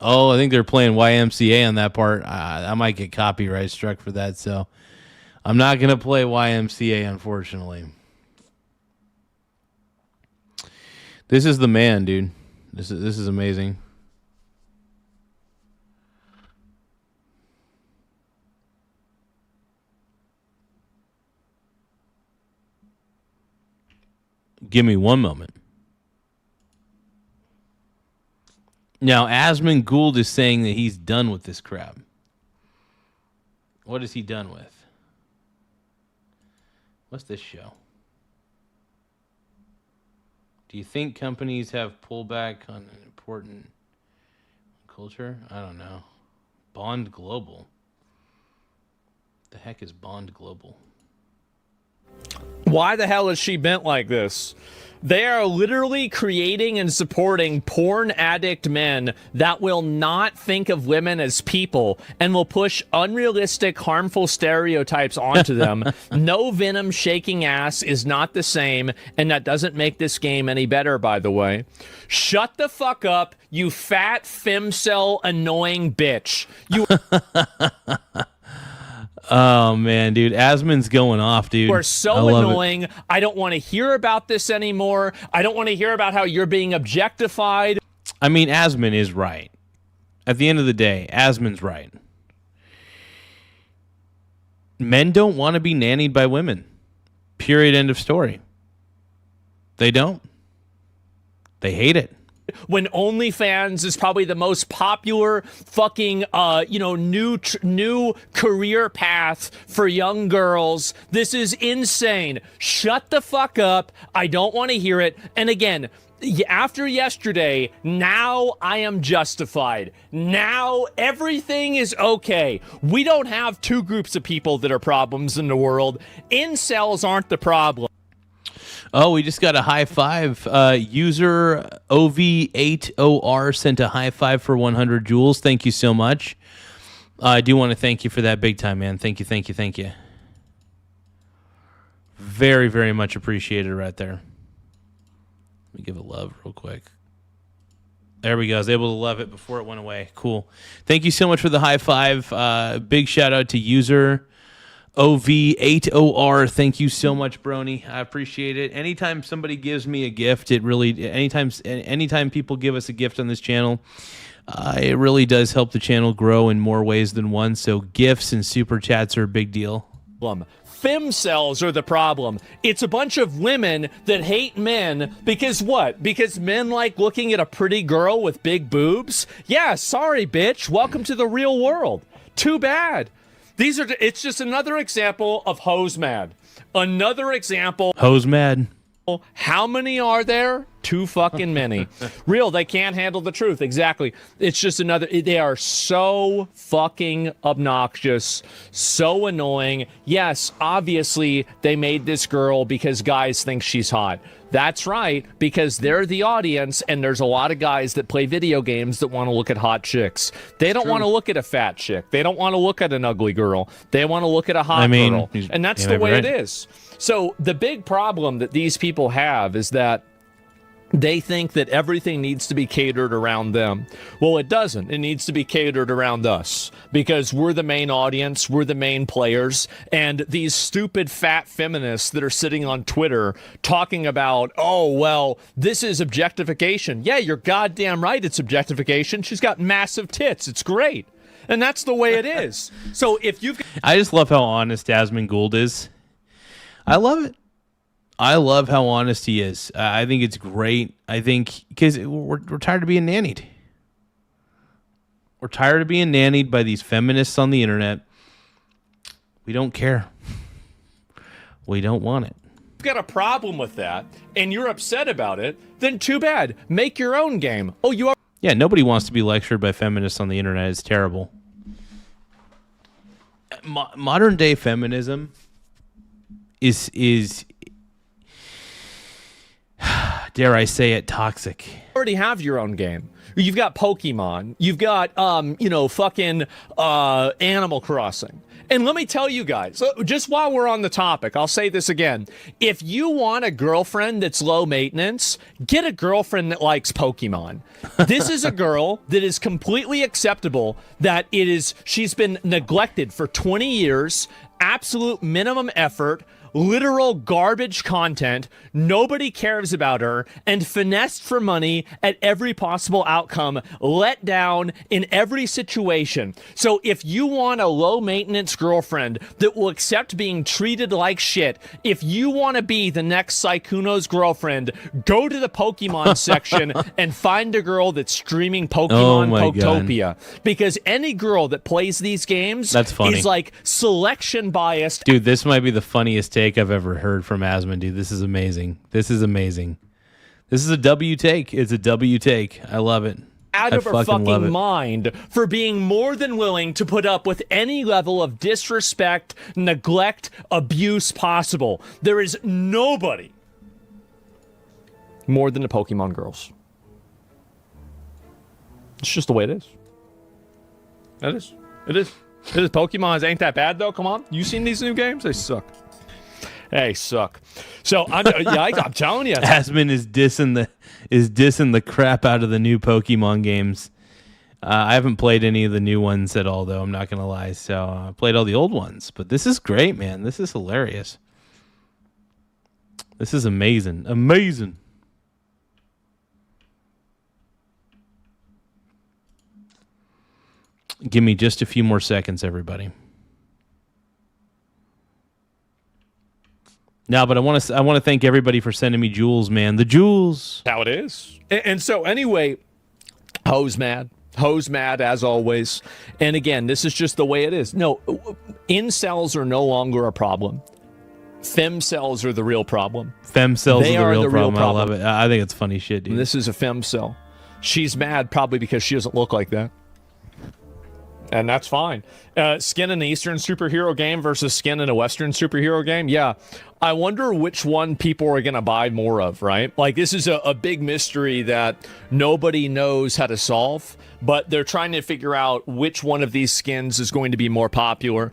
Oh, I think they're playing YMCA on that part. I might get copyright struck for that, so I'm not going to play YMCA, unfortunately. This is the man, dude. This is amazing. Give me one moment. Now, Asmund Gould is saying that he's done with this crap. What is he done with? What's this show? Do you think companies have pullback on an important culture? I don't know. Bond Global. The heck is Bond Global? Why the hell is she bent like this? They are literally creating and supporting porn addict men that will not think of women as people and will push unrealistic, harmful stereotypes onto them. No venom shaking ass is not the same, and that doesn't make this game any better, by the way. Shut the fuck up, you fat femcel annoying bitch. You Oh, man, dude. Asmund's going off, dude. are so annoying. I don't want to hear about this anymore. I don't want to hear about how you're being objectified. I mean, Asmund is right. At the end of the day, Asmund's right. Men don't want to be nannied by women. Period. End of story. They don't. They hate it. When OnlyFans is probably the most popular fucking new career path for young girls. This is insane. Shut the fuck up. I don't want to hear it. And again, after yesterday, now I am justified. Now everything is okay. We don't have two groups of people that are problems in the world. Incels aren't the problem. Oh, we just got a high five. User OV8OR sent a high five for 100 joules. Thank you so much. I do want to thank you for that big time, man. Thank you. Very, very much appreciated right there. Let me give a love real quick. There we go. I was able to love it before it went away. Cool. Thank you so much for the high five. Big shout out to User OV8OR. Thank you so much, Brony. I appreciate it. Anytime somebody gives me a gift, anytime people give us a gift on this channel, it really does help the channel grow in more ways than one. So gifts and super chats are a big deal. Femcells are the problem. It's a bunch of women that hate men because what? Because men like looking at a pretty girl with big boobs? Yeah, sorry, bitch. Welcome to the real world. Too bad. It's just another example of hose mad. Another example. Hose mad. How many are there? Too fucking many. Real, they can't handle the truth. Exactly. It's just they are so fucking obnoxious, so annoying. Yes, obviously they made this girl because guys think she's hot. That's right, because they're the audience, and there's a lot of guys that play video games that want to look at hot chicks. They don't want to look at a fat chick. They don't want to look at an ugly girl. They want to look at a hot girl. And that's the way it is. So the big problem that these people have is that they think that everything needs to be catered around them. Well, it doesn't. It needs to be catered around us because we're the main audience, we're the main players, and these stupid fat feminists that are sitting on Twitter talking about, oh, well, this is objectification. Yeah, you're goddamn right it's objectification. She's got massive tits. It's great. And that's the way it is. So if you've... I just love how honest Asmund Gould is. I love it. I love how honest he is. I think it's great. I think because we're tired of being nannied. We're tired of being nannied by these feminists on the internet. We don't care. We don't want it. If you've got a problem with that and you're upset about it, then too bad. Make your own game. Oh, you are. Yeah, nobody wants to be lectured by feminists on the internet. It's terrible. Modern day dare I say it, toxic. Already have your own game. You've got Pokemon. You've got, fucking Animal Crossing. And let me tell you guys, just while we're on the topic, I'll say this again. If you want a girlfriend that's low maintenance, get a girlfriend that likes Pokemon. This is a girl that is completely acceptable that she's been neglected for 20 years, absolute minimum effort, literal garbage content, nobody cares about her, and finessed for money at every possible outcome, let down in every situation. So if you want a low-maintenance girlfriend that will accept being treated like shit, if you want to be the next Sykkuno's girlfriend, go to the Pokemon section and find a girl that's streaming Pokemon Poketopia. Because any girl that plays these games is like selection biased. Dude, this might be the funniest take I've ever heard from Asmund, dude. This is amazing. This is amazing. This is a W take. It's a W take. I love it. Out of her fucking mind for being more than willing to put up with any level of disrespect, neglect, abuse possible. There is nobody more than the Pokemon girls. It's just the way it is. It is. It is. It is. Pokemon ain't that bad though. Come on, you seen these new games? They suck. They suck. So I'm telling you, Asmund is dissing the crap out of the new Pokemon games. I haven't played any of the new ones at all, though. I'm not gonna lie. So I played all the old ones, but this is great, man. This is hilarious. This is amazing. Amazing. Give me just a few more seconds, everybody. No, but I want to thank everybody for sending me jewels, man. The jewels. How it is. And so anyway, Ho's mad as always. And again, this is just the way it is. No, incels are no longer a problem. Femcells are the real problem. Femcells are the real problem. I love it. I think it's funny shit, dude. And this is a femcell. She's mad probably because she doesn't look like that. And that's fine. Skin in an Eastern superhero game versus skin in a Western superhero game. Yeah. I wonder which one people are going to buy more of, right? Like, this is a big mystery that nobody knows how to solve, but they're trying to figure out which one of these skins is going to be more popular.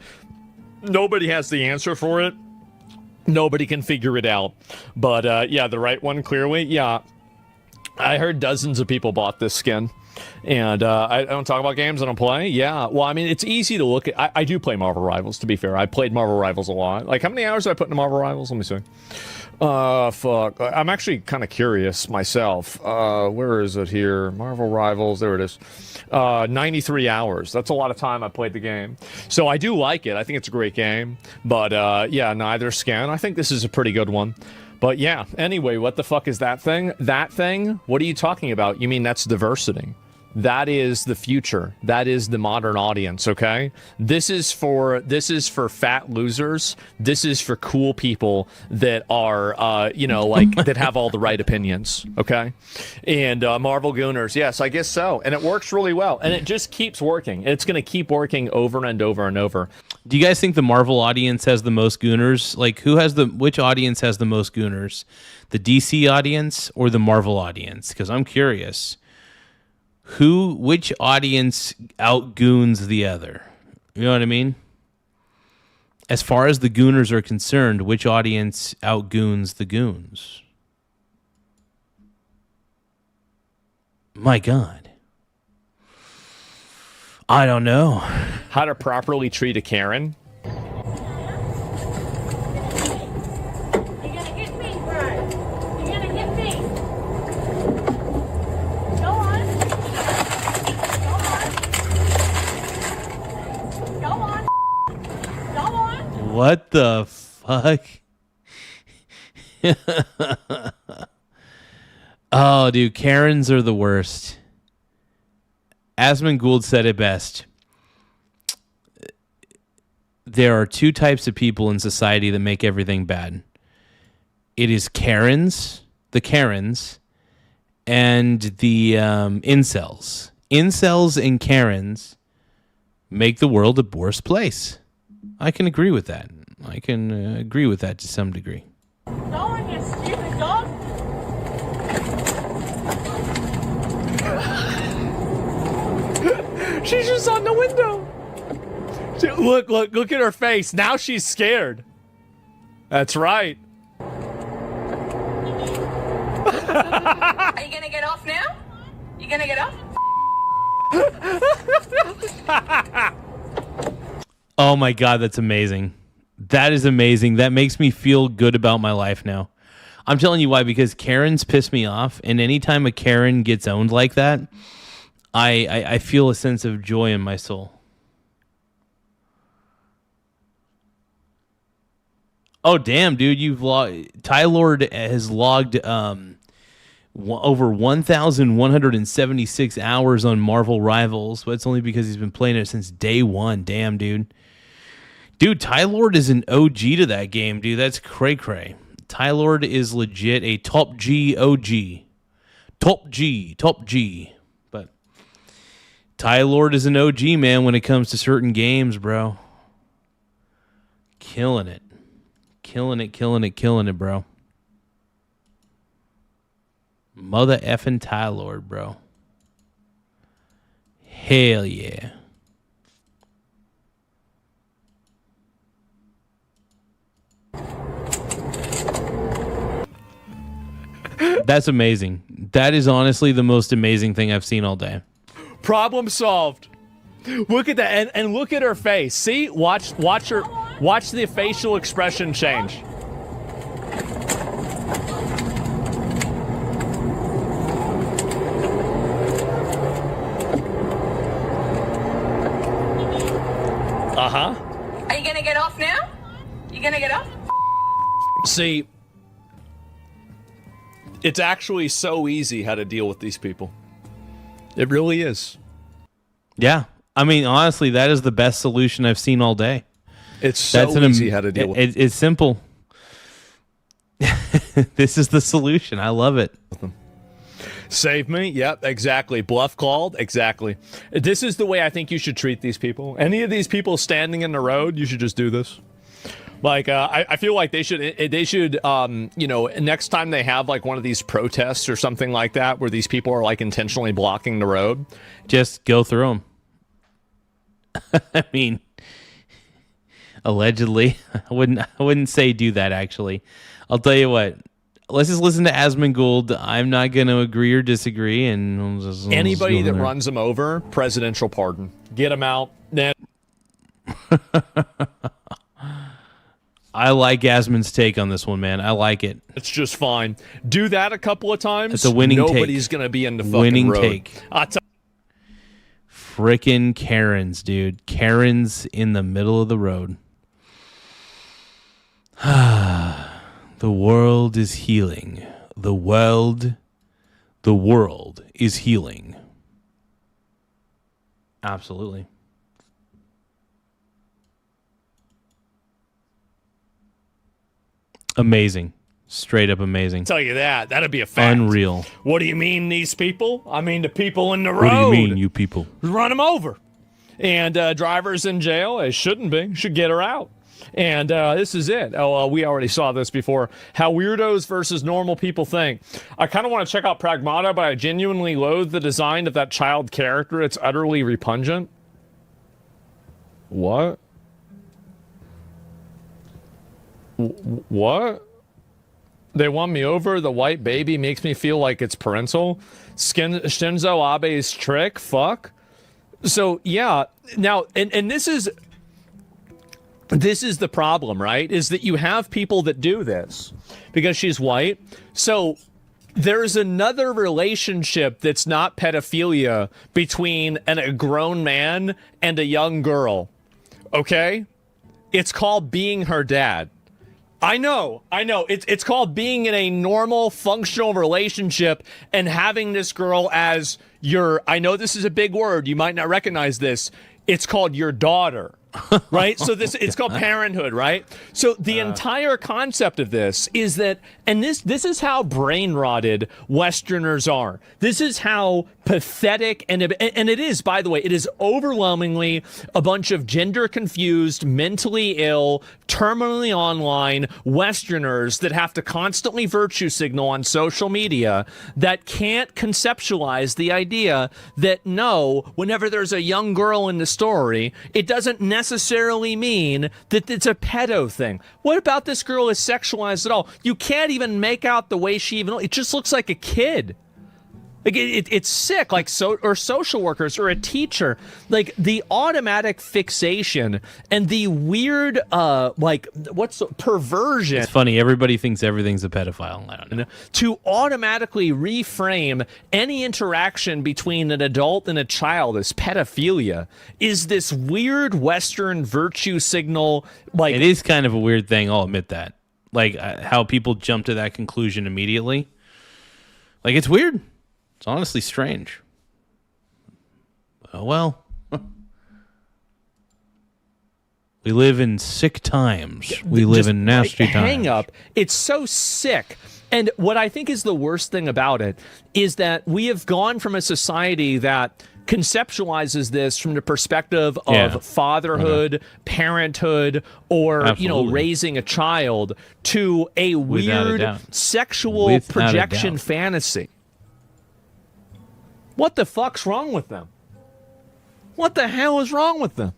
Nobody has the answer for it. Nobody can figure it out. But, yeah, the right one, clearly. Yeah. I heard dozens of people bought this skin. And I don't talk about games I don't play. Yeah, well, I mean, it's easy to look at. I do play Marvel Rivals, to be fair. I played Marvel Rivals a lot. Like, how many hours did I put into Marvel Rivals? Let me see. Fuck. I'm actually kind of curious myself. Where is it here? Marvel Rivals. There it is. 93 hours. That's a lot of time I played the game. So I do like it. I think it's a great game. But, yeah, neither skin. I think this is a pretty good one. But, yeah, anyway, what the fuck is that thing? That thing? What are you talking about? You mean that's diversity? That is the future. That is the modern audience, okay? This is for fat losers. This is for cool people that are, that have all the right opinions, okay? And Marvel Gooners, yes, I guess so. And it works really well. And it just keeps working. It's going to keep working over and over and over. Do you guys think the Marvel audience has the most Gooners? Like, which audience has the most Gooners? The DC audience or the Marvel audience? Because I'm curious. Which audience outgoons the other? You know what I mean? As far as the Gooners are concerned, which audience outgoons the Goons? My God. I don't know. How to properly treat a Karen? What the fuck? Oh, dude, Karens are the worst. Asmund Gould said it best. There are two types of people in society that make everything bad. It is Karens, and the incels. Incels and Karens make the world a worse place. I can agree with that. I can agree with that to some degree. Go on, you stupid dog. She's just on the window. Look at her face. Now she's scared. That's right. Are you gonna get off now? You gonna get off? Oh my God, that's amazing. That is amazing. That makes me feel good about my life now. I'm telling you why, because Karens piss me off, and anytime a Karen gets owned like that, I feel a sense of joy in my soul. Oh damn, dude! Ty Lord has logged over 1,176 hours on Marvel Rivals, but it's only because he's been playing it since day one. Damn, dude. Dude, Ty Lord is an OG to that game, dude. That's cray-cray. Ty Lord is legit a top G OG. Top G. But Ty Lord is an OG, man, when it comes to certain games, bro. Killing it, bro. Mother effing Ty Lord, bro. Hell yeah. That's amazing. That is honestly the most amazing thing I've seen all day. Problem solved. Look at that, and look at her face. See, watch the facial expression change. Are you gonna get off now? You gonna get off? See, it's actually so easy how to deal with these people. It really is. Yeah. I mean, honestly, that is the best solution I've seen all day. It's so easy how to deal with it. It's simple. This is the solution. I love it. Save me? Yep, exactly. Bluff called? Exactly. This is the way I think you should treat these people. Any of these people standing in the road, you should just do this. Like, I feel like they should, next time they have like one of these protests or something like that, where these people are like intentionally blocking the road, just go through them. I mean, allegedly, I wouldn't say do that. Actually, I'll tell you what. Let's just listen to Asmongold. I'm not going to agree or disagree, and anybody that runs them over, presidential pardon. Get them out. Then. I like Asmon's take on this one, man. I like it. It's just fine. Do that a couple of times. It's a winning take. Nobody's going to be in the fucking winning road. Take. Frickin' Karens, dude. Karens in the middle of the road. The world is healing. The world is healing. Absolutely. Amazing. Straight up amazing. I'll tell you that. That'd be a fact. Unreal. What do you mean, these people? I mean, the people in the road. What do you mean, you people? Run them over. And drivers in jail, they shouldn't be. Should get her out. And this is it. We already saw this before. How weirdos versus normal people think. I kind of want to check out Pragmata, but I genuinely loathe the design of that child character. It's utterly repugnant. What? What? They won me over. The white baby makes me feel like it's parental. Shinzo Abe's trick. Fuck. So, yeah. Now, and this is the problem, right? Is that you have people that do this because she's white. So there's another relationship that's not pedophilia between a grown man and a young girl. Okay? It's called being her dad. I know. It's called being in a normal, functional relationship and having this girl as your, I know this is a big word. You might not recognize this. It's called your daughter. right? So it's called parenthood, right? So the entire concept of this is that, and this is how brain rotted Westerners are. This is how pathetic, and it is, by the way, it is overwhelmingly a bunch of gender confused, mentally ill, terminally online Westerners that have to constantly virtue signal on social media that can't conceptualize the idea that no, whenever there's a young girl in the story, it doesn't necessarily mean that it's a pedo thing. What about this girl is sexualized at all? You can't even make out the way she even, it just looks like a kid. Like it's sick, like or social workers or a teacher, like the automatic fixation and the weird, perversion. It's funny. Everybody thinks everything's a pedophile. I don't know. To automatically reframe any interaction between an adult and a child as pedophilia is this weird Western virtue signal. Like it is kind of a weird thing. I'll admit that. Like how people jump to that conclusion immediately. Like it's weird. It's honestly strange. Well, we live in sick times. We live in nasty times. Hang up. It's so sick. And what I think is the worst thing about it is that we have gone from a society that conceptualizes this from the perspective of fatherhood, parenthood, or raising a child to a weird sexual projection fantasy. What the fuck's wrong with them? What the hell is wrong with them?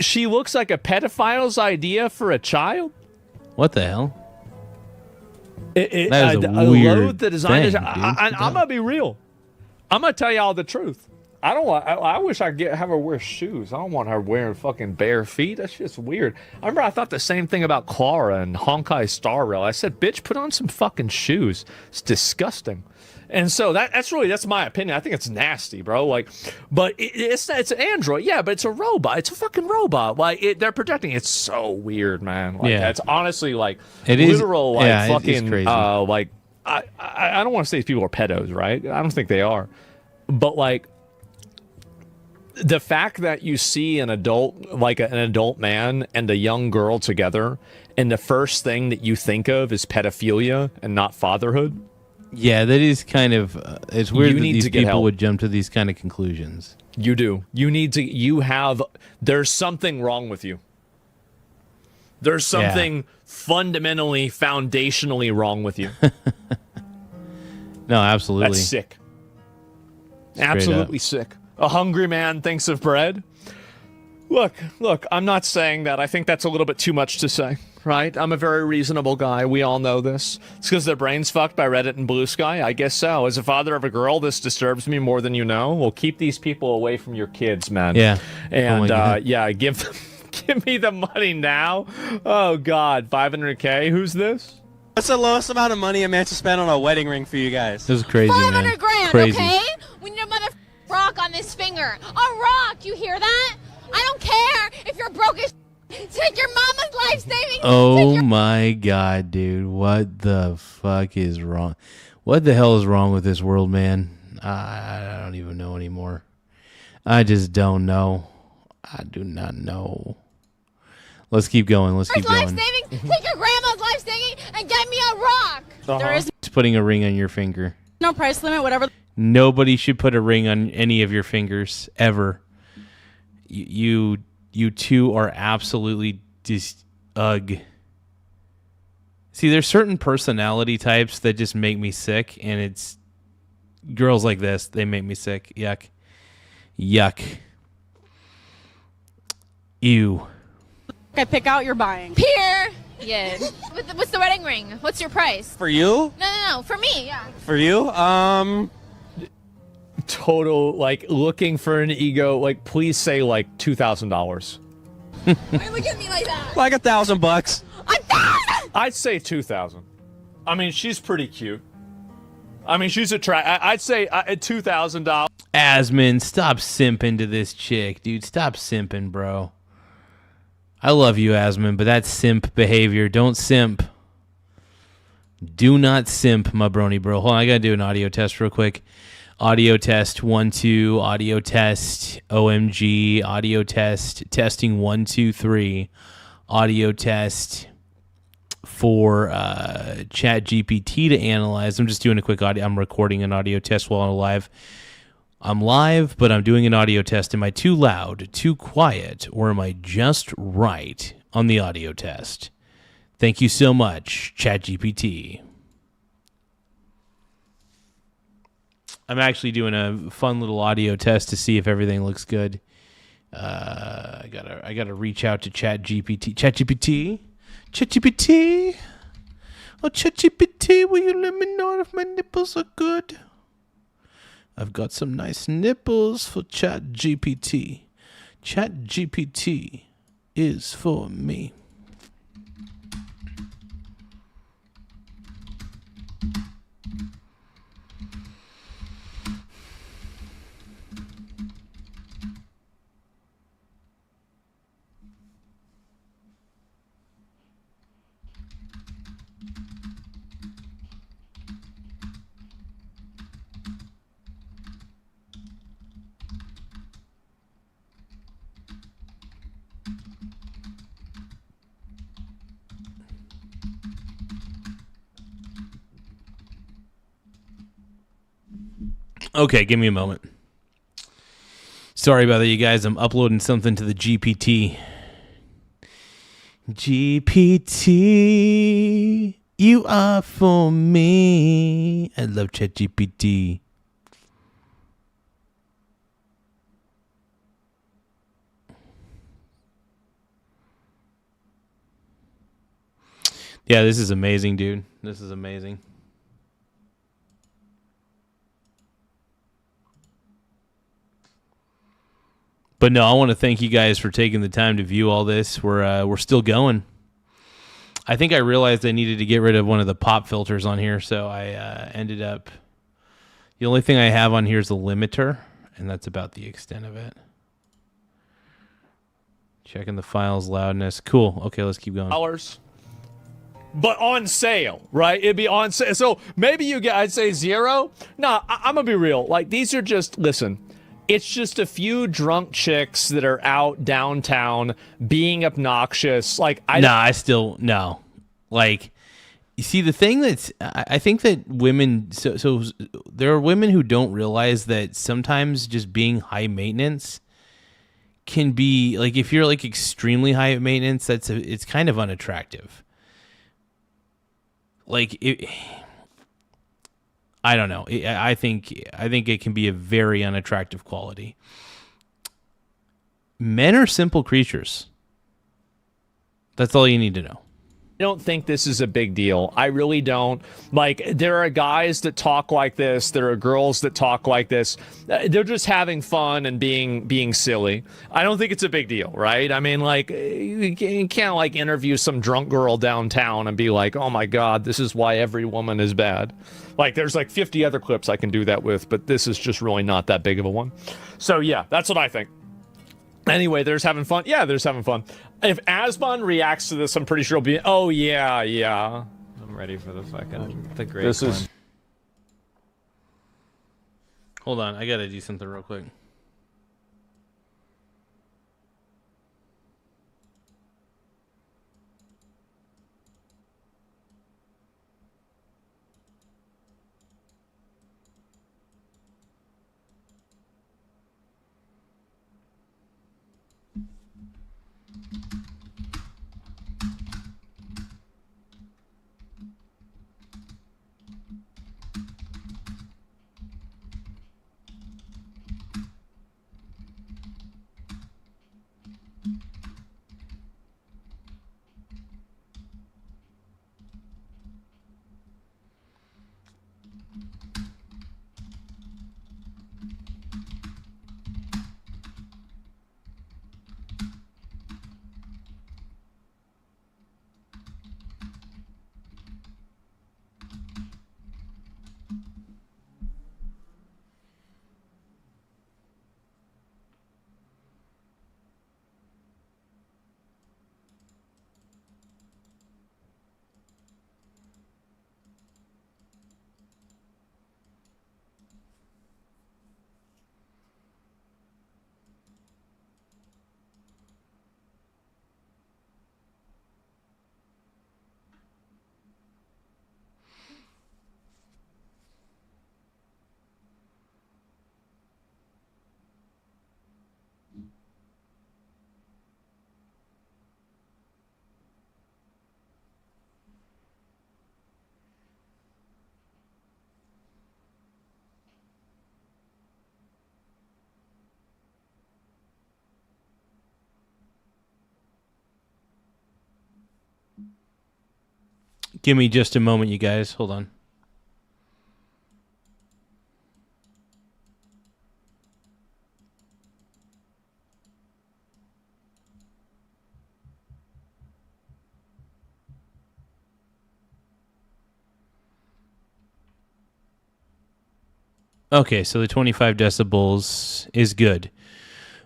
She looks like a pedophile's idea for a child? What the hell? That is a weird thing, I'm going to be real. I'm going to tell you all the truth. I wish I could have her wear shoes. I don't want her wearing fucking bare feet. That's just weird. I remember I thought the same thing about Clara and Honkai Star Rail. I said, bitch, put on some fucking shoes. It's disgusting. And so that's my opinion. I think it's nasty, bro. Like, but it's an android, yeah, but it's a robot. It's a fucking robot. Like they're projecting. It's so weird, man. Like, it's honestly like it literal, is, fucking, it's crazy. like I don't want to say these people are pedos, right? I don't think they are, but like the fact that you see an adult, like an adult man and a young girl together, and the first thing that you think of is pedophilia and not fatherhood. Yeah, that is kind of it's weird that these people would jump to these kind of conclusions. You do. There's something wrong with you. There's something fundamentally, foundationally wrong with you. No, absolutely. That's sick. Absolutely sick. A hungry man thinks of bread. Look, I'm not saying that. I think that's a little bit too much to say, right? I'm a very reasonable guy. We all know this. It's because their brain's fucked by Reddit and Blue Sky? I guess so. As a father of a girl, this disturbs me more than you know. Well, keep these people away from your kids, man. Yeah. And, give me the money now. Oh, God. $500K? Who's this? What's the lowest amount of money a man should spend on a wedding ring for you guys? This is crazy, man. 500 grand, crazy. Okay? We need a mother rock on this finger. A rock, you hear that? I don't care if you're broke as take your mama's life savings. Oh my God, dude. What the fuck is wrong? What the hell is wrong with this world, man? I don't even know anymore. I just don't know. I do not know. Let's keep going. Let's keep going. Life savings, take your grandma's life savings and get me a rock. There is Just putting a ring on your finger. no price limit, whatever. Nobody should put a ring on any of your fingers ever. You two are absolutely ugh. See, there's certain personality types that just make me sick, and it's girls like this. They make me sick. Yuck. Ew. Okay, pick out your buying. Here. Yeah. What's the wedding ring? What's your price? For you? No. For me, yeah. For you? Total, like, looking for an ego, like, please say, like, $2,000. Why look at me like that? Like $1,000. $1,000? I'd say 2,000. I mean, she's pretty cute. I mean, she's attractive. I'd say $2,000. Asmon, stop simping to this chick, dude. Stop simping, bro. I love you, Asmon, but that's simp behavior. Don't simp. Do not simp, my brony bro. Hold on, I gotta do an audio test real quick. Audio test 1 2, audio test OMG, audio test testing 1 2 3, audio test for Chat GPT to analyze. I'm just doing a quick audio. I'm recording an audio test while I'm live. I'm live, but I'm doing an audio test. Am I too loud, too quiet, or am I just right on the audio test? Thank you so much, Chat GPT. I'm actually doing a fun little audio test to see if everything looks good. I gotta reach out to Chat GPT. Chat GPT? Chat GPT? Oh, Chat GPT, will you let me know if my nipples are good? I've got some nice nipples for Chat GPT. Chat GPT is for me. Okay, give me a moment. Sorry about that, you guys. I'm uploading something to the GPT. GPT, you are for me. I love ChatGPT. Yeah, this is amazing, dude. This is amazing. But no, I want to thank you guys for taking the time to view all this. We're still going. I think I realized I needed to get rid of one of the pop filters on here, so I ended up... The only thing I have on here is a limiter, and that's about the extent of it. Checking the file's loudness. Cool. Okay, let's keep going. But on sale, right? It'd be on sale. So maybe you get, I'd say 0. No, I'm going to be real. Like, these are just, listen... It's just a few drunk chicks that are out downtown being obnoxious. Like, no. Like, you see, the thing that's, I think that women, so there are women who don't realize that sometimes just being high maintenance can be, like, if you're like extremely high maintenance, it's kind of unattractive. Like, I don't know. I think it can be a very unattractive quality. Men are simple creatures. That's all you need to know. I don't think this is a big deal. I really don't. Like, there are guys that talk like this. There are girls that talk like this. They're just having fun and being silly. I don't think it's a big deal, right? I mean, like, you can't, like, interview some drunk girl downtown and be like, oh, my God, this is why every woman is bad. Like, there's, like, 50 other clips I can do that with, but this is just really not that big of a one. So, yeah, that's what I think. Anyway, there's having fun. Yeah, there's having fun. If Asbon reacts to this, I'm pretty sure he'll be, oh, yeah. I'm ready for the great This one. is... Hold on, I gotta do something real quick. Give me just a moment, you guys. Hold on. Okay, so the 25 decibels is good.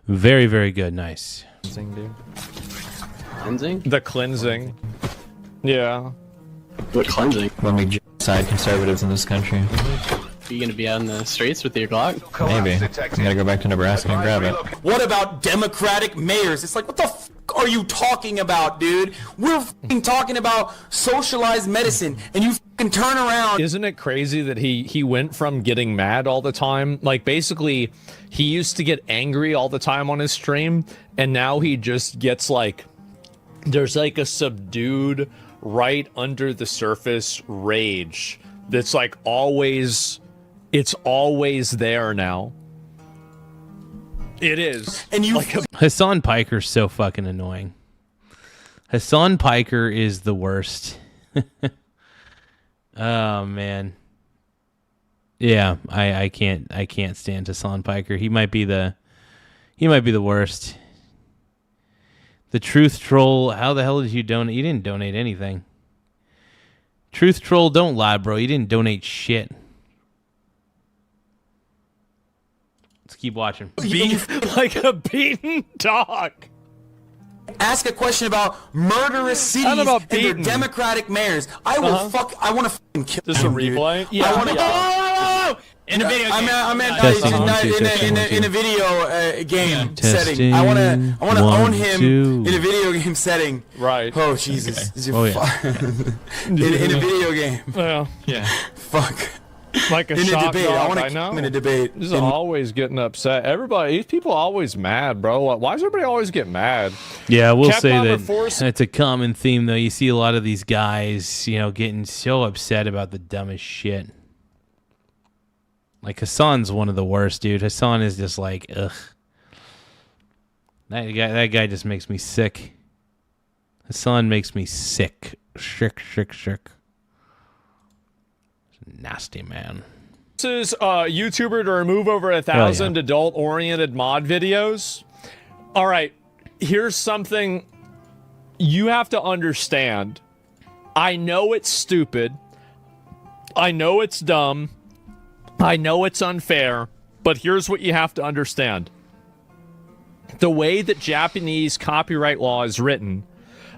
Very, very good. Nice. Cleansing, dude. Cleansing? The cleansing. Yeah. What cleansing? When we genocide conservatives in this country. Are you gonna be out in the streets with your Glock? Maybe. I gotta go back to Nebraska and grab it. What about Democratic mayors? It's like, what the f are you talking about, dude? We're f***ing talking about socialized medicine, and you f***ing turn around. Isn't it crazy that he went from getting mad all the time? Like, basically, he used to get angry all the time on his stream, and now he just gets, like, there's, like, a subdued, right under the surface rage that's, like, always... It's always there now. It is. And you, Hassan Piker's so fucking annoying. Hassan Piker is the worst. Oh man. Yeah, I can't stand Hassan Piker. He might be the worst. The Truth Troll. How the hell did you donate? You didn't donate anything. Truth Troll, don't lie, bro. You didn't donate shit. Let's keep watching. Beef like a beaten dog. Ask a question about murderous cities and their Democratic mayors. I will I want to fucking kill This them, a replay? dude. Yeah. I want to. In a video game. I meant in a video game setting. I want to own him in a video game setting. Right. Oh Jesus. Okay. Oh, yeah. in a video game. Well, yeah. Fuck. Like a in shock a debate. dog, I want I to know. keep him in a debate. This is always getting upset. Everybody, these people are always mad, bro. Like, why does everybody always get mad? Yeah, we'll say Capcom that Reforce- it's a common theme, though. You see a lot of these guys, getting so upset about the dumbest shit. Like, Hassan's one of the worst, dude. Hassan is just like, ugh. That guy just makes me sick. Hassan makes me sick. Sick. Nasty man. This is a YouTuber to remove over 1,000 adult-oriented mod videos. All right, here's something you have to understand. I know it's stupid. I know it's dumb. I know it's unfair. But here's what you have to understand. The way that Japanese copyright law is written,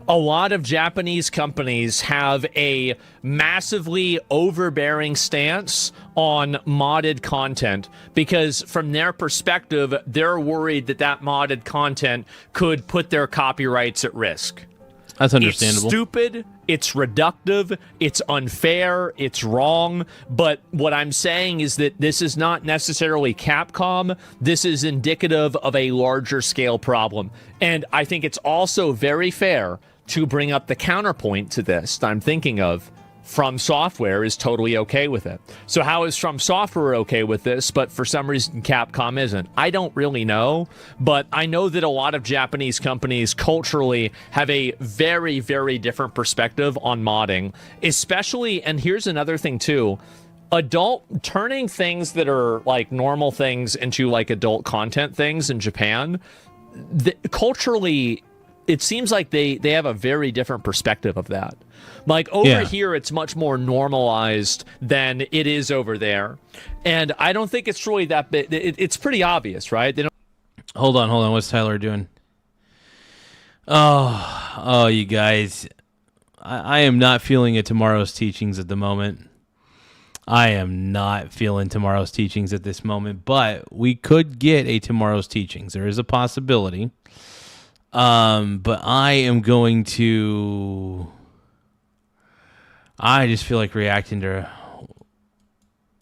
a lot of Japanese companies have a massively overbearing stance on modded content because from their perspective, they're worried that that modded content could put their copyrights at risk. That's understandable. It's stupid, it's reductive, it's unfair, it's wrong, but what I'm saying is that this is not necessarily Capcom. This is indicative of a larger scale problem. And I think it's also very fair to bring up the counterpoint to this that I'm thinking of. From Software is totally okay with it. So how is From Software okay with this, but for some reason Capcom isn't? I don't really know, but I know that a lot of Japanese companies culturally have a very, very different perspective on modding, especially, and here's another thing too, turning things that are like normal things into like adult content things in Japan, culturally, it seems like they have a very different perspective of that. Like over here, it's much more normalized than it is over there. And I don't think it's really that big. It's pretty obvious, right? They don't. Hold on. What's Tyler doing? Oh, you guys. I am not feeling a tomorrow's teachings at the moment. I am not feeling tomorrow's teachings at this moment, but we could get a tomorrow's teachings. There is a possibility. But I am going to... I just feel like reacting to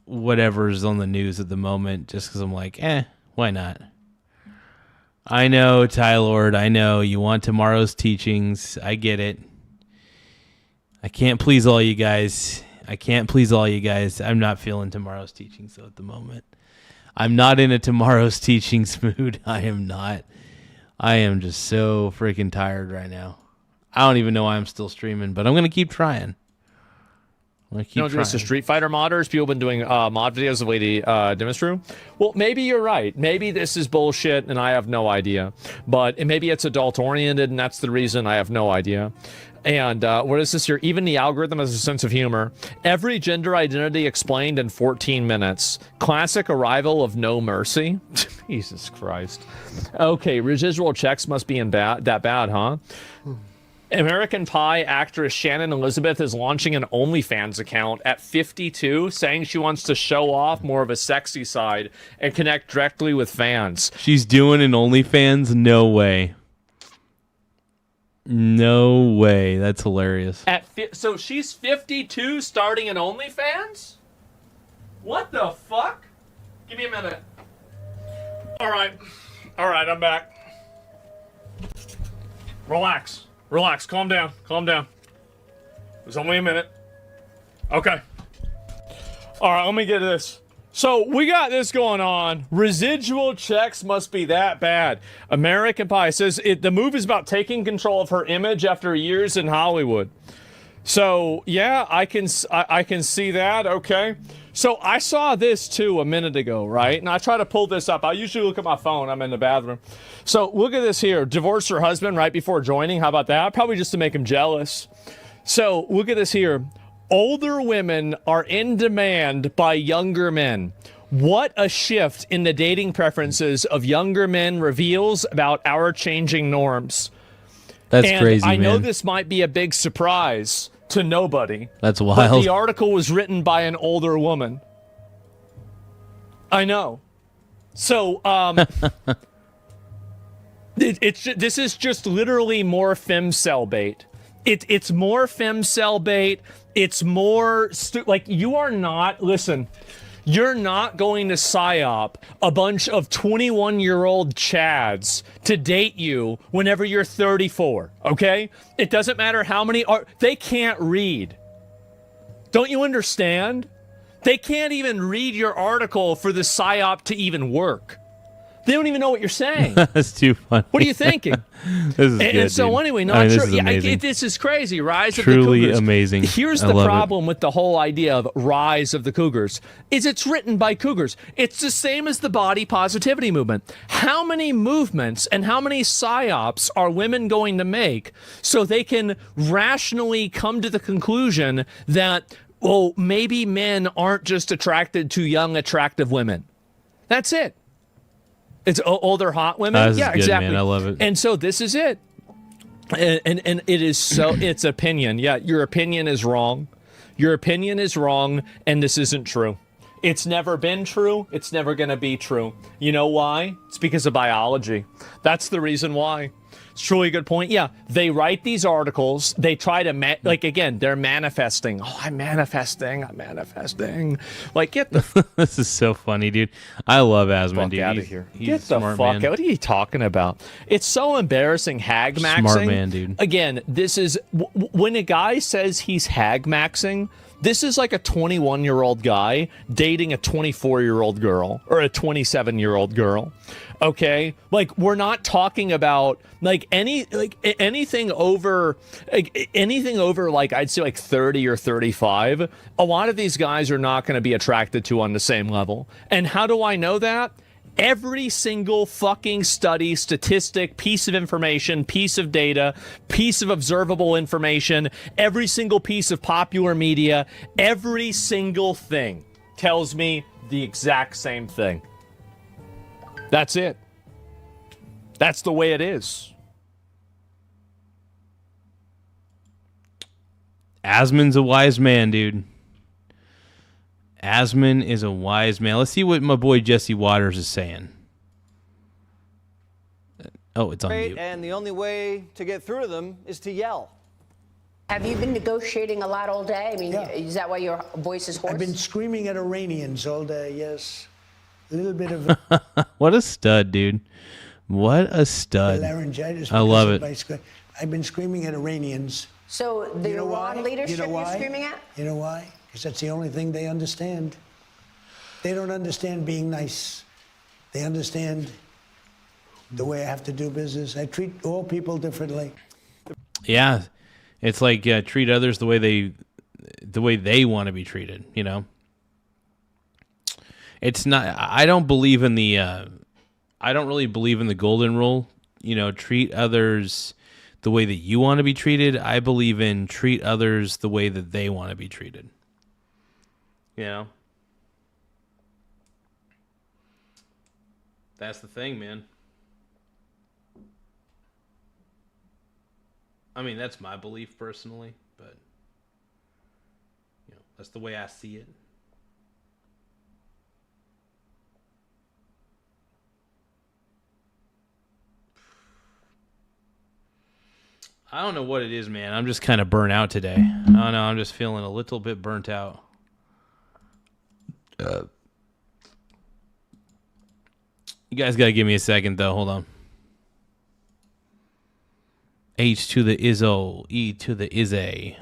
whatever's on the news at the moment just because I'm like, why not? I know, Ty Lord, I know you want tomorrow's teachings. I get it. I can't please all you guys. I'm not feeling tomorrow's teachings though at the moment. I'm not in a tomorrow's teachings mood. I am not. I am just so freaking tired right now. I don't even know why I'm still streaming, but I'm going to keep trying. I keep You know, just the Street Fighter modders. People have been doing mod videos of the Lady Demonstru. Well, maybe you're right. Maybe this is bullshit, and I have no idea. But maybe it's adult-oriented, and that's the reason. I have no idea. And what is this here? Even the algorithm has a sense of humor. Every gender identity explained in 14 minutes. Classic arrival of no mercy. Jesus Christ. Okay, residual checks must be that bad, huh? American Pie actress Shannon Elizabeth is launching an OnlyFans account at 52, saying she wants to show off more of a sexy side and connect directly with fans. She's doing an OnlyFans? No way. No way. That's hilarious. So she's 52 starting an OnlyFans? What the fuck? Give me a minute. All right, I'm back. Relax. Calm down. It was only a minute. Okay. All right, let me get to this. So we got this going on. Residual checks must be that bad. American Pie says the move is about taking control of her image after years in Hollywood. So yeah, I can see that. Okay. So I saw this too a minute ago, right? And I try to pull this up. I usually look at my phone. I'm in the bathroom. So look at this here. Divorced her husband right before joining. How about that? Probably just to make him jealous. So look at this here. Older women are in demand by younger men. What a shift in the dating preferences of younger men reveals about our changing norms. That's crazy, I know man. this might be a big surprise to nobody. That's But wild. the article was written by an older woman. I know. So, this is just literally more femcel bait. It's more femcel bait. It's more like you are not. Listen, you're not going to psyop a bunch of 21-year-old chads to date you whenever you're 34. Okay, it doesn't matter how many are. They can't read. Don't you understand? They can't even read your article for the psyop to even work. They don't even know what you're saying. That's too funny. What are you thinking? This is good, And so dude. anyway, I not mean, this true. is Yeah, amazing. this is crazy. Rise of the Truly Cougars. amazing. Here's I the love it. problem with the whole idea of rise of the Cougars is it's written by Cougars. It's the same as the body positivity movement. How many movements and how many psyops are women going to make so they can rationally come to the conclusion that, well, maybe men aren't just attracted to young, attractive women? That's it. It's older, hot women. This is Yeah, good, exactly. man. I love it. And so this is it. And it is so, it's opinion. Yeah, your opinion is wrong. Your opinion is wrong, and this isn't true. It's never been true. It's never going to be true. You know why? It's because of biology. That's the reason why. It's truly a good point. Yeah, they write these articles. They try to, again, they're manifesting. Oh, I'm manifesting. Like, get the This is so funny, dude. I love Asmund, fuck dude. out He's- of here. he's Get a the smart fuck man. out. What are you talking about? It's so embarrassing. Hag maxing. Smart man, dude. Again, this is when a guy says he's hag maxing. This is like a 21-year-old guy dating a 24-year-old girl or a 27-year-old girl. Okay, like we're not talking about anything over like I'd say like 30 or 35. A lot of these guys are not going to be attracted to on the same level. And how do I know that? Every single fucking study, statistic, piece of information, piece of data, piece of observable information, every single piece of popular media, every single thing tells me the exact same thing. That's it. That's the way it is. Asmund's a wise man, dude. Asmund is a wise man. Let's see what my boy Jesse Waters is saying. Oh, it's on mute. And the only way to get through to them is to yell. Have you been negotiating a lot all day? I mean, is that why your voice is hoarse? I've been screaming at Iranians all day, yes. A little bit of What a stud, dude. What a stud. laryngitis. I love because it. of my I've been screaming at Iranians. So the You know Iran why? leadership You know you're why? screaming at? You know why? Because that's the only thing they understand. They don't understand being nice. They understand the way I have to do business. I treat all people differently. Yeah. It's like treat others the way the way they want to be treated, you know? It's not, I don't believe in the, I don't really believe in the golden rule, you know, treat others the way that you want to be treated. I believe in treat others the way that they want to be treated. You know? That's the thing, man. I mean, that's my belief personally, but you know, that's the way I see it. I don't know what it is, man. I'm just kind of burnt out today. I don't know. I'm just feeling a little bit burnt out. You guys got to give me a second, though. Hold on. H to the Izzo, E to the Izzy.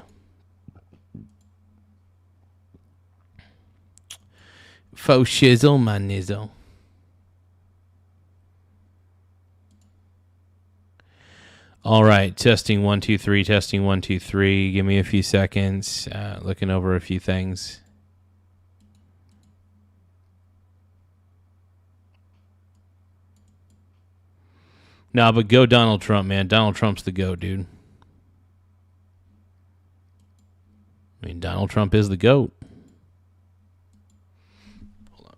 Faux shizzle, my nizzle. All right, testing 1 2 3, testing 1 2 3. Give me a few seconds. Looking over a few things. Nah, but go Donald Trump, man. Donald Trump's the GOAT, dude. I mean, Donald Trump is the GOAT. Hold on.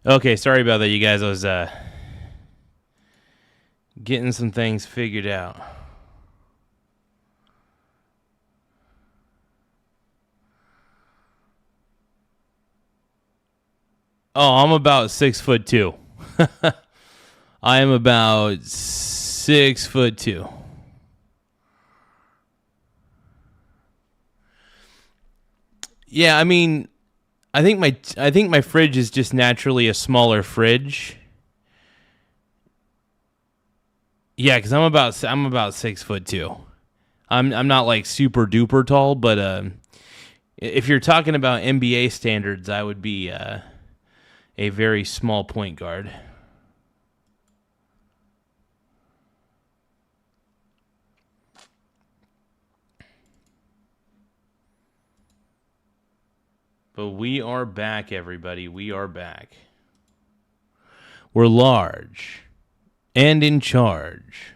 Okay, sorry about that, you guys. I was getting some things figured out. Oh, I'm about 6'2". I am about 6'2". Yeah, I mean, I think my fridge is just naturally a smaller fridge. Yeah, because I'm about 6'2". I'm not like super duper tall, but if you're talking about NBA standards, I would be a very small point guard. But we are back, everybody. We are back. We're large and in charge.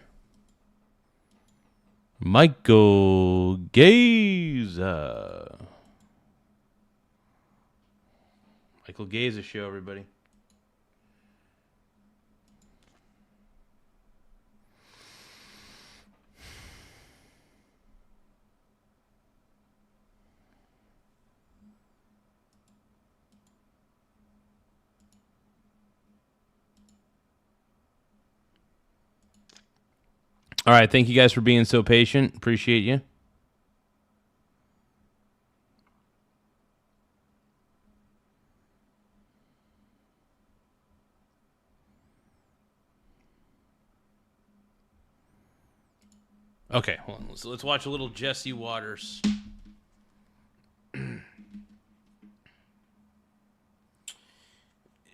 Michael Garza. Michael Garza show, everybody. All right, thank you guys for being so patient. Appreciate you. Okay, hold on. Let's watch a little Jesse Waters.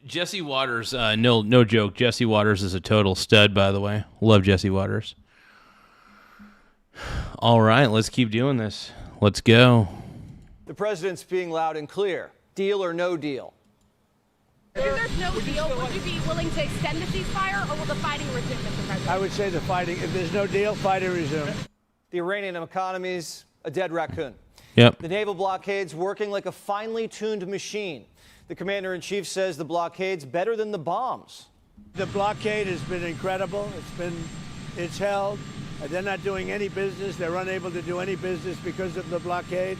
Jesse Waters, no joke. Jesse Waters is a total stud, by the way. Love Jesse Waters. All right, let's keep doing this. Let's go. The president's being loud and clear. Deal or no deal? If there's no deal, would you be willing to extend the ceasefire, or will the fighting resume, Mr. President? I would say the fighting. If there's no deal, fighting resume. The Iranian economy's a dead raccoon. Yep. The naval blockade's working like a finely tuned machine. The commander-in-chief says the blockade's better than the bombs. The blockade has been incredible. It's held. They're not doing any business. They're unable to do any business because of the blockade.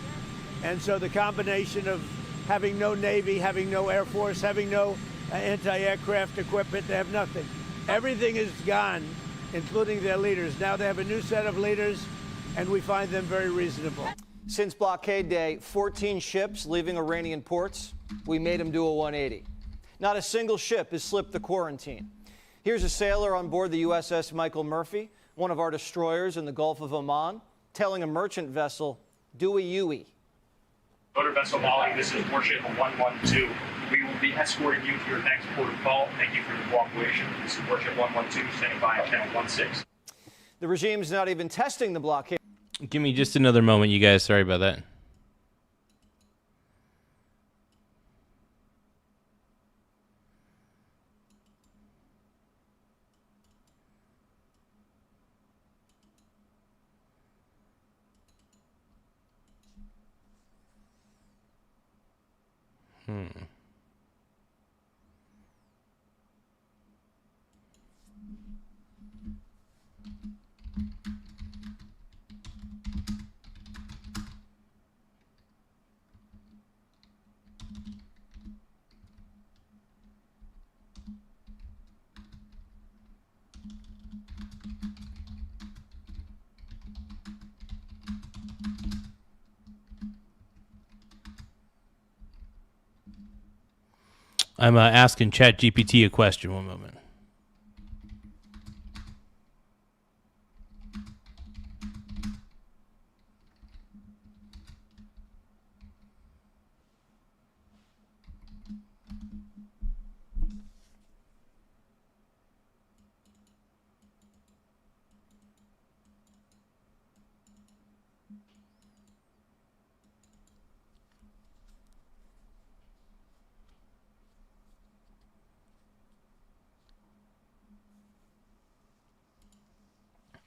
And so the combination of having no Navy, having no Air Force, having no anti-aircraft equipment, they have nothing. Everything is gone, including their leaders. Now they have a new set of leaders, and we find them very reasonable. Since blockade day, 14 ships leaving Iranian ports. We made them do a 180. Not a single ship has slipped the quarantine. Here's a sailor on board the USS Michael Murphy, one of our destroyers in the Gulf of Oman, telling a merchant vessel, do a Yui. Motor vessel Molly, this is warship 112. We will be escorting you to your next port of call. Thank you for your cooperation. This is warship 112, standing by at channel 16. The regime's not even testing the blockade. Give me just another moment, you guys. Sorry about that. I'm asking ChatGPT a question. One moment.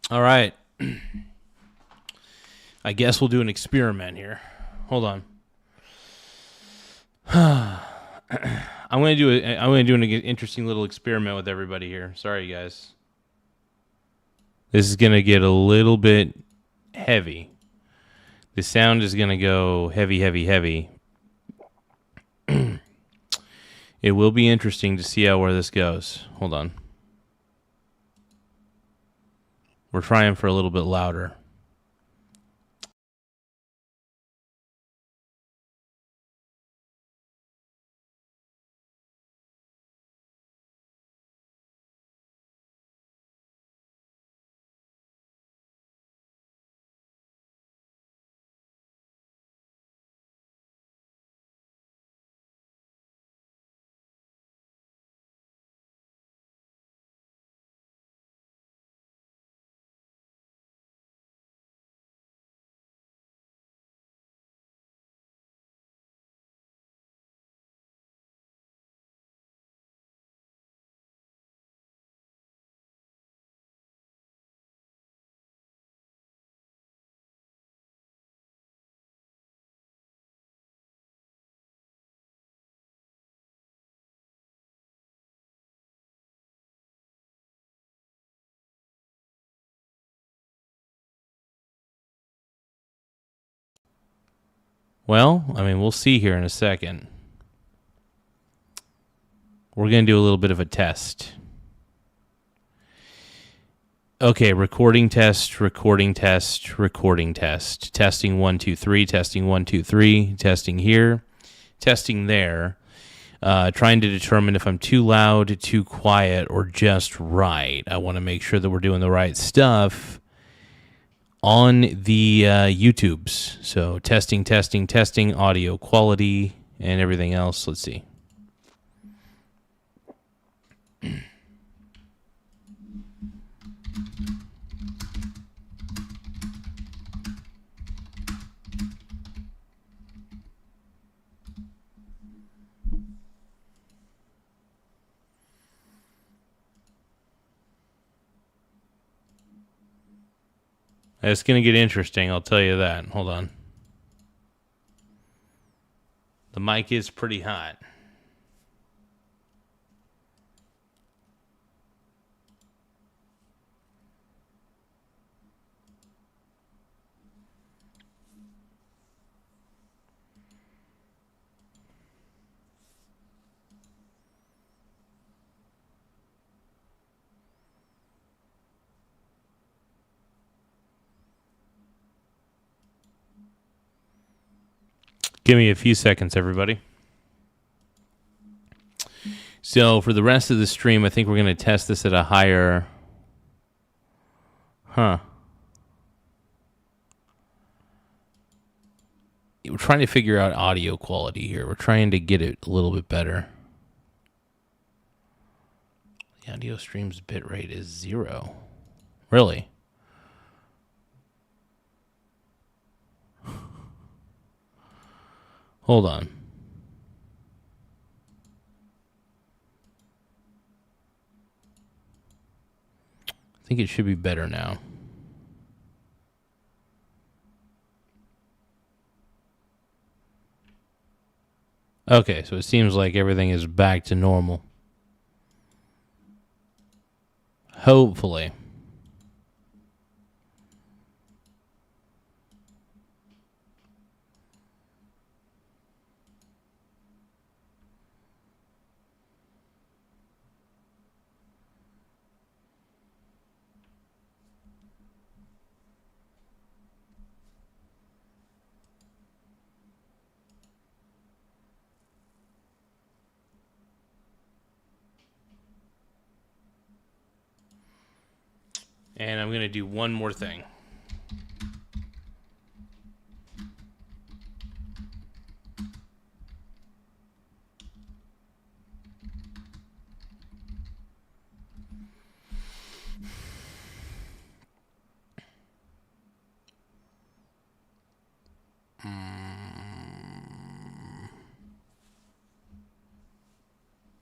All right. I guess we'll do an experiment here. Hold on. I'm gonna do an interesting little experiment with everybody here. Sorry, guys. This is gonna get a little bit heavy. The sound is gonna go heavy, heavy, heavy. It will be interesting to see where this goes. Hold on. We're trying for a little bit louder. Well, I mean, we'll see here in a second. We're going to do a little bit of a test. Okay, recording test, recording test, recording test. Testing 1, 2, 3, testing 1, 2, 3, testing here, testing there. Trying to determine if I'm too loud, too quiet, or just right. I want to make sure that we're doing the right stuff on the YouTubes. So testing, testing, testing, audio quality, and everything else. Let's see. It's going to get interesting, I'll tell you that. Hold on. The mic is pretty hot. Give me a few seconds, everybody. So for the rest of the stream, I think we're going to test this at a higher... We're trying to figure out audio quality here. We're trying to get it a little bit better. The audio stream's bitrate is 0. Really? Hold on. I think it should be better now. Okay, so it seems like everything is back to normal. Hopefully. And I'm going to do one more thing.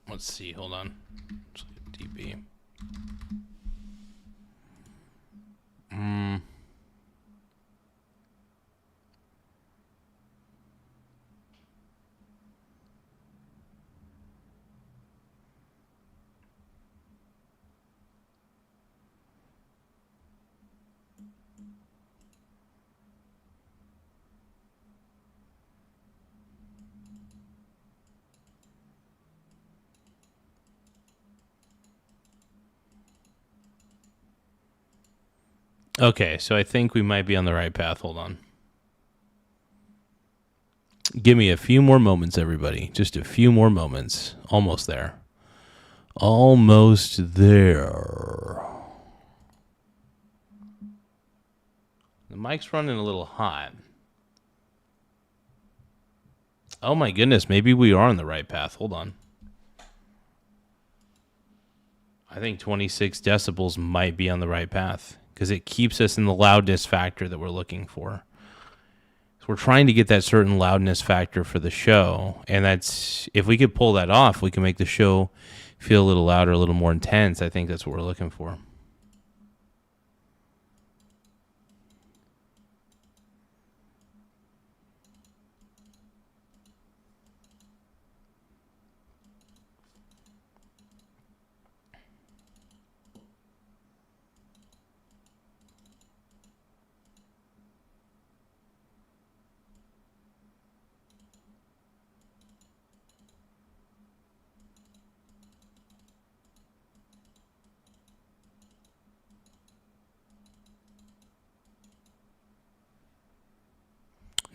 Let's see, hold on. Let's look at DB. Okay, so I think we might be on the right path. Hold on. Give me a few more moments, everybody. Just a few more moments. Almost there. Almost there. The mic's running a little hot. Oh my goodness, maybe we are on the right path. Hold on. I think 26 decibels might be on the right path because it keeps us in the loudness factor that we're looking for. So we're trying to get that certain loudness factor for the show, and that's, if we could pull that off, we can make the show feel a little louder, a little more intense. I think that's what we're looking for.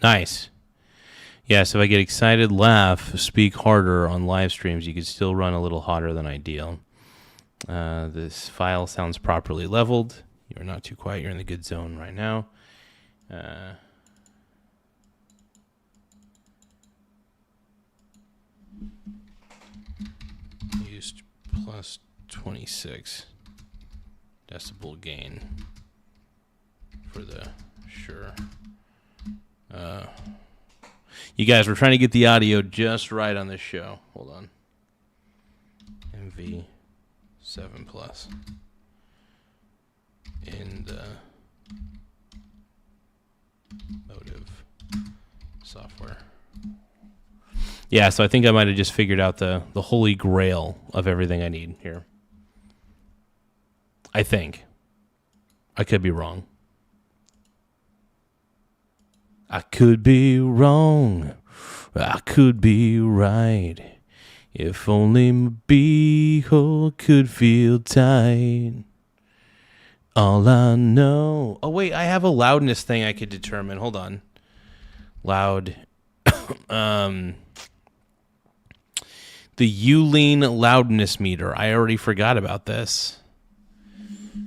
Nice. Yeah, so if I get excited, laugh, speak harder on live streams, you could still run a little hotter than ideal. This file sounds properly leveled. You're not too quiet. You're in the good zone right now. Used plus 26 decibel gain for the sure. You guys, we're trying to get the audio just right on this show. Hold on. MV 7 plus in the motive software. Yeah, so I think I might have just figured out the holy grail of everything I need here. I think. I could be wrong. I could be wrong. I could be right. If only my beehole could feel tight. All I know. Oh, wait, I have a loudness thing I could determine. Hold on. Loud. The Ulean loudness meter. I already forgot about this.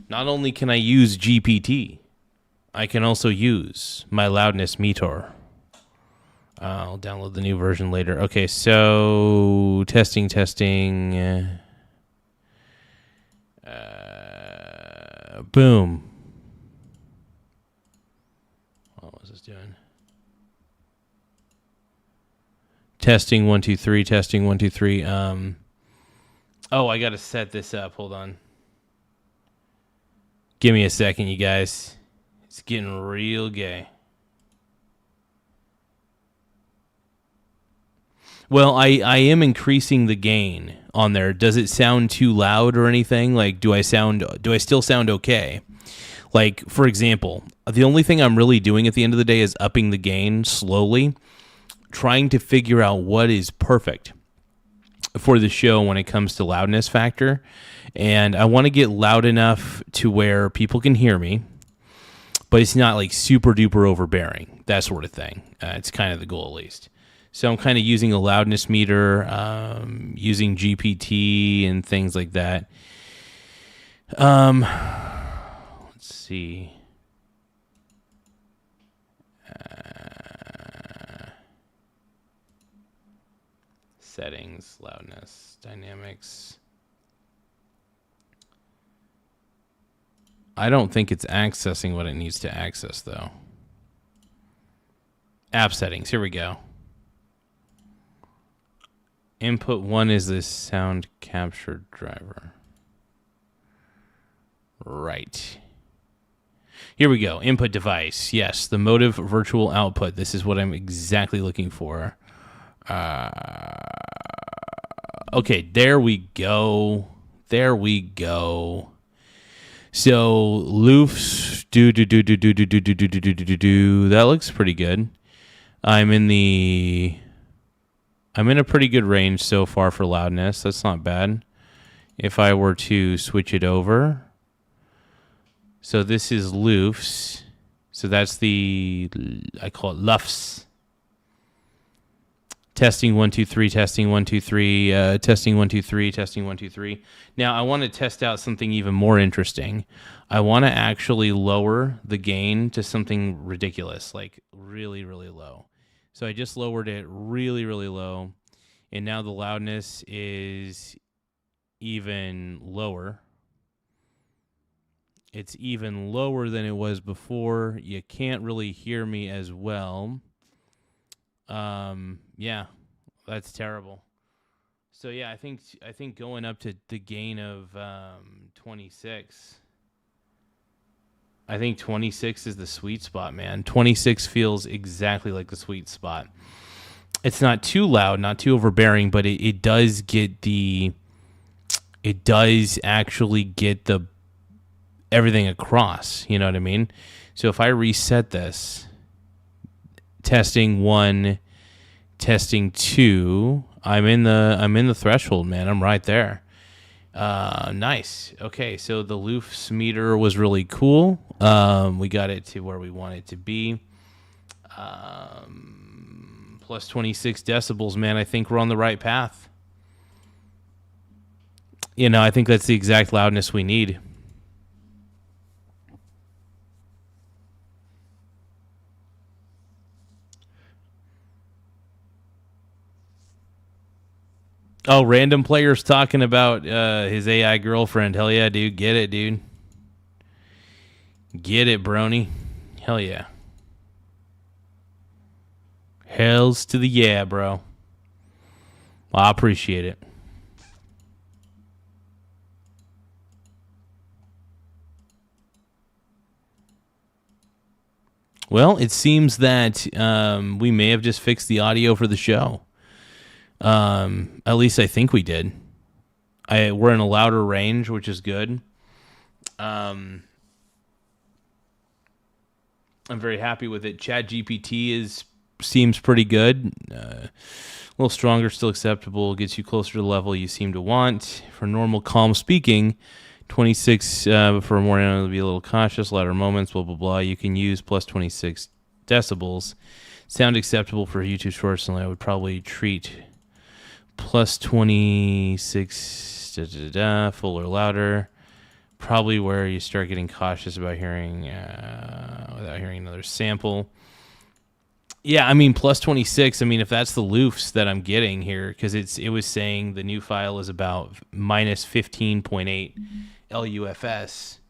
Not only can I use GPT, I can also use my loudness meter. I'll download the new version later. Okay, so testing. Boom. What was this doing? Testing 1 2 3. Testing 1 2 3. Oh, I gotta set this up. Hold on. Give me a second, you guys. It's getting real gay. Well, I am increasing the gain on there. Does it sound too loud or anything? Like, do I still sound okay? Like, for example, the only thing I'm really doing at the end of the day is upping the gain slowly, trying to figure out what is perfect for the show when it comes to loudness factor. And I want to get loud enough to where people can hear me, but it's not like super duper overbearing, that sort of thing. It's kind of the goal, at least. So I'm kind of using a loudness meter, using GPT and things like that. Let's see. Settings, loudness, dynamics. I don't think it's accessing what it needs to access, though. App settings. Here we go. Input 1 is the sound capture driver. Right. Here we go. Input device. Yes, the motive virtual output. This is what I'm exactly looking for. Okay, there we go. There we go. So loofs do. That looks pretty good. I'm in a pretty good range so far for loudness. That's not bad. If I were to switch it over, So this is loofs. So that's I call it luffs. Testing 1 2 3. Testing 1 2 3. Testing 1 2 3. Testing 1 2 3. Now I want to test out something even more interesting. I want to actually lower the gain to something ridiculous, like really, really low. So I just lowered it really, really low, and now the loudness is even lower. It's even lower than it was before. You can't really hear me as well. Yeah, that's terrible. So yeah, I think going up to the gain of 26. I think 26 is the sweet spot, man. 26 feels exactly like the sweet spot. It's not too loud, not too overbearing, but it does actually get the everything across. You know what I mean? So if I reset this, testing 1, testing 2, I'm in the threshold, man. I'm right there. Nice. Okay, so the loofs meter was really cool. We got it to where we want it to be. Plus 26 decibels, man. I think we're on the right path. You know, I think that's the exact loudness we need. Oh, random players talking about his AI girlfriend. Hell yeah, dude. Get it, dude. Get it, Brony. Hell yeah. Hells to the yeah, bro. Well, I appreciate it. Well, it seems that we may have just fixed the audio for the show. At least I think we did. We're in a louder range, which is good. I'm very happy with it. ChatGPT seems pretty good. A little stronger, still acceptable. Gets you closer to the level you seem to want. For normal, calm speaking, 26 for more, it'll be a little cautious. Louder moments, blah blah blah. You can use plus 26 decibels. Sound acceptable for YouTube shorts, and I would probably treat plus 26 full or louder. Probably where you start getting cautious about hearing without hearing another sample. Yeah, I mean, plus 26, I mean, if that's the loofs that I'm getting here, because it was saying the new file is about minus 15.8 LUFS,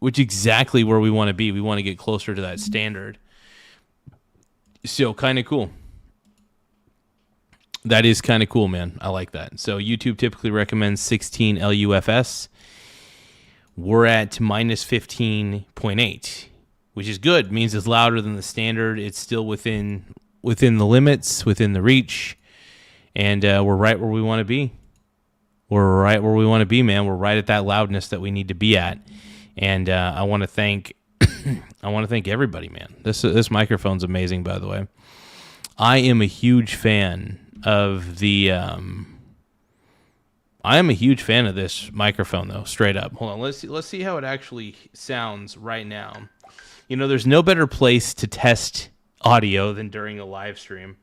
which is exactly where we want to be. We want to get closer to that standard. So kind of cool. That is kind of cool, man. I like that. So YouTube typically recommends 16 LUFS. We're at minus 15.8, which is good. It means it's louder than the standard. It's still within the limits, within the reach, and we're right where we want to be. We're right where we want to be, man. We're right at that loudness that we need to be at, and I want to thank everybody, man. This microphone's amazing, by the way. I am a huge fan of the. I am a huge fan of this microphone, though. Straight up, hold on. Let's see how it actually sounds right now. You know, there's no better place to test audio than during a live stream,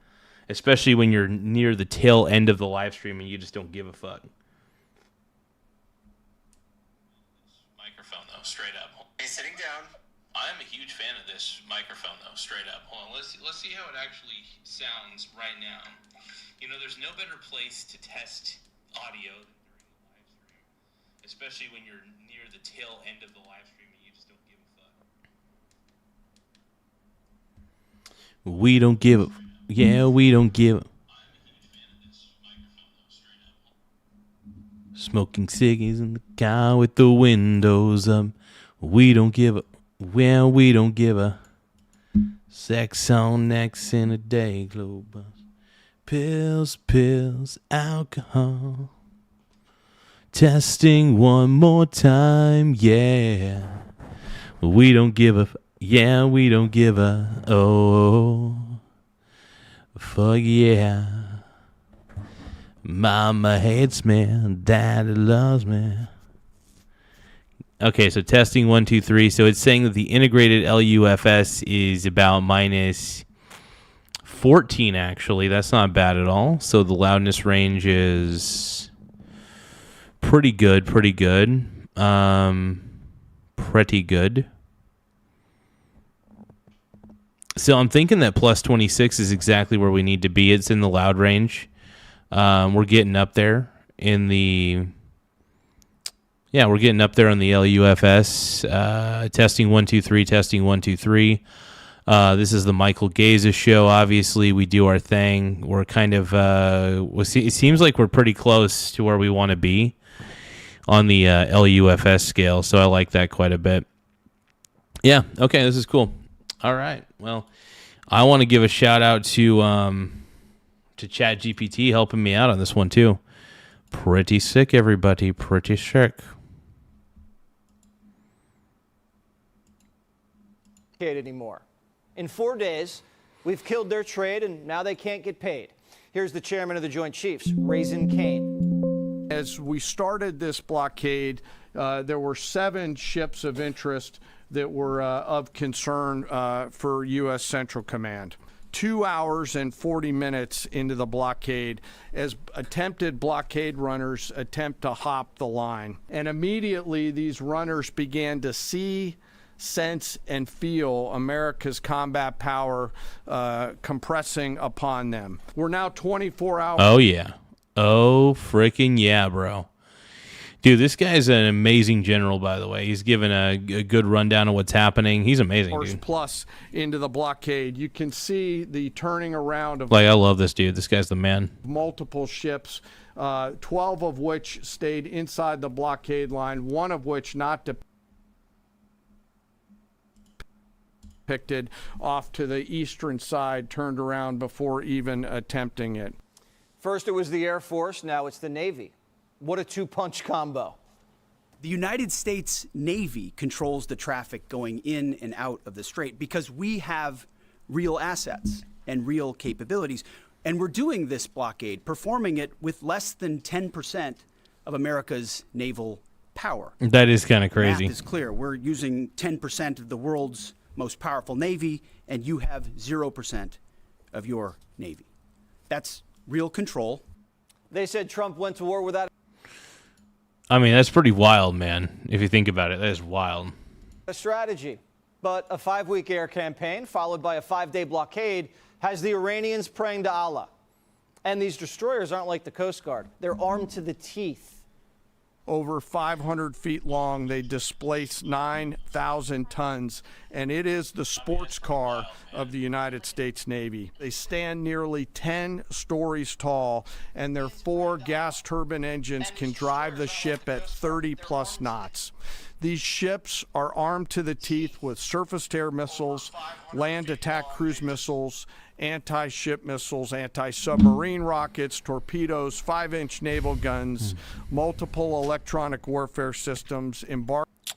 especially when you're near the tail end of the live stream and you just don't give a fuck. Microphone, though, straight up. Hey, sitting down. I am a huge fan of this microphone, though. Straight up, hold on. Let's see how it actually sounds right now. You know, there's no better place to test audio than during a live stream, especially when you're near the tail end of the live stream and you just don't give a fuck. We don't give a... Yeah, we don't give a... Smoking ciggies in the car with the windows up. We don't give a... Well, we don't give a... Sex on necks in a day globe. Pills, alcohol. Testing one more time, yeah. We don't give a... Yeah, we don't give a... Oh, fuck yeah. Mama hates me, daddy loves me. Okay, so testing 1, 2, 3. So it's saying that the integrated LUFS is about minus 14, actually. That's not bad at all. So the loudness range is pretty good, pretty good. Pretty good. So I'm thinking that plus 26 is exactly where we need to be. It's in the loud range. We're getting up there in the... Yeah, we're getting up there on the LUFS. Testing 1, 2, 3. Testing 1, 2, 3. This is the Michael Garza show. Obviously, we do our thing. We're kind of... it seems like we're pretty close to where we want to be on the LUFS scale, so I like that quite a bit. Yeah, okay, this is cool. All right, well, I want to give a shout out to ChatGPT helping me out on this one too. Pretty sick, everybody. Pretty sick. Anymore. In 4 days, we've killed their trade, and now they can't get paid. Here's the chairman of the Joint Chiefs, Raising Cane. As we started this blockade, there were 7 ships of interest that were of concern for U.S. Central Command. 2 hours and 40 minutes into the blockade, as attempted blockade runners attempt to hop the line. And immediately these runners began to see, sense, and feel America's combat power compressing upon them. We're now 24 hours. Oh, yeah. Oh, freaking yeah, bro. Dude, this guy's an amazing general, by the way. He's given a good rundown of what's happening. He's amazing, dude. Plus into the blockade. You can see the turning around of... Like, I love this dude. This guy's the man. Multiple ships, 12 of which stayed inside the blockade line, one of which not depicted off to the eastern side, turned around before even attempting it. First it was the Air Force, now it's the Navy. What a two-punch combo. The United States Navy controls the traffic going in and out of the strait because we have real assets and real capabilities. And we're doing this blockade, performing it with less than 10% of America's naval power. That is kind of crazy. Math is clear. We're using 10% of the world's most powerful navy, and you have 0% of your navy. That's real control. They said Trump went to war without I mean, that's pretty wild, man. If you think about it, that is wild. a strategy. But a 5-week air campaign followed by a 5-day blockade has the Iranians praying to Allah. And these destroyers aren't like the Coast Guard. They're armed to the teeth. Over 500 feet long, they displace 9,000 tons, and it is the sports car of the United States Navy. They stand nearly 10 stories tall, and their 4 gas turbine engines can drive the ship at 30-plus knots. These ships are armed to the teeth with surface-to-air missiles, land attack cruise missiles, anti-ship missiles, anti-submarine rockets, torpedoes, 5-inch naval guns, multiple electronic warfare systems,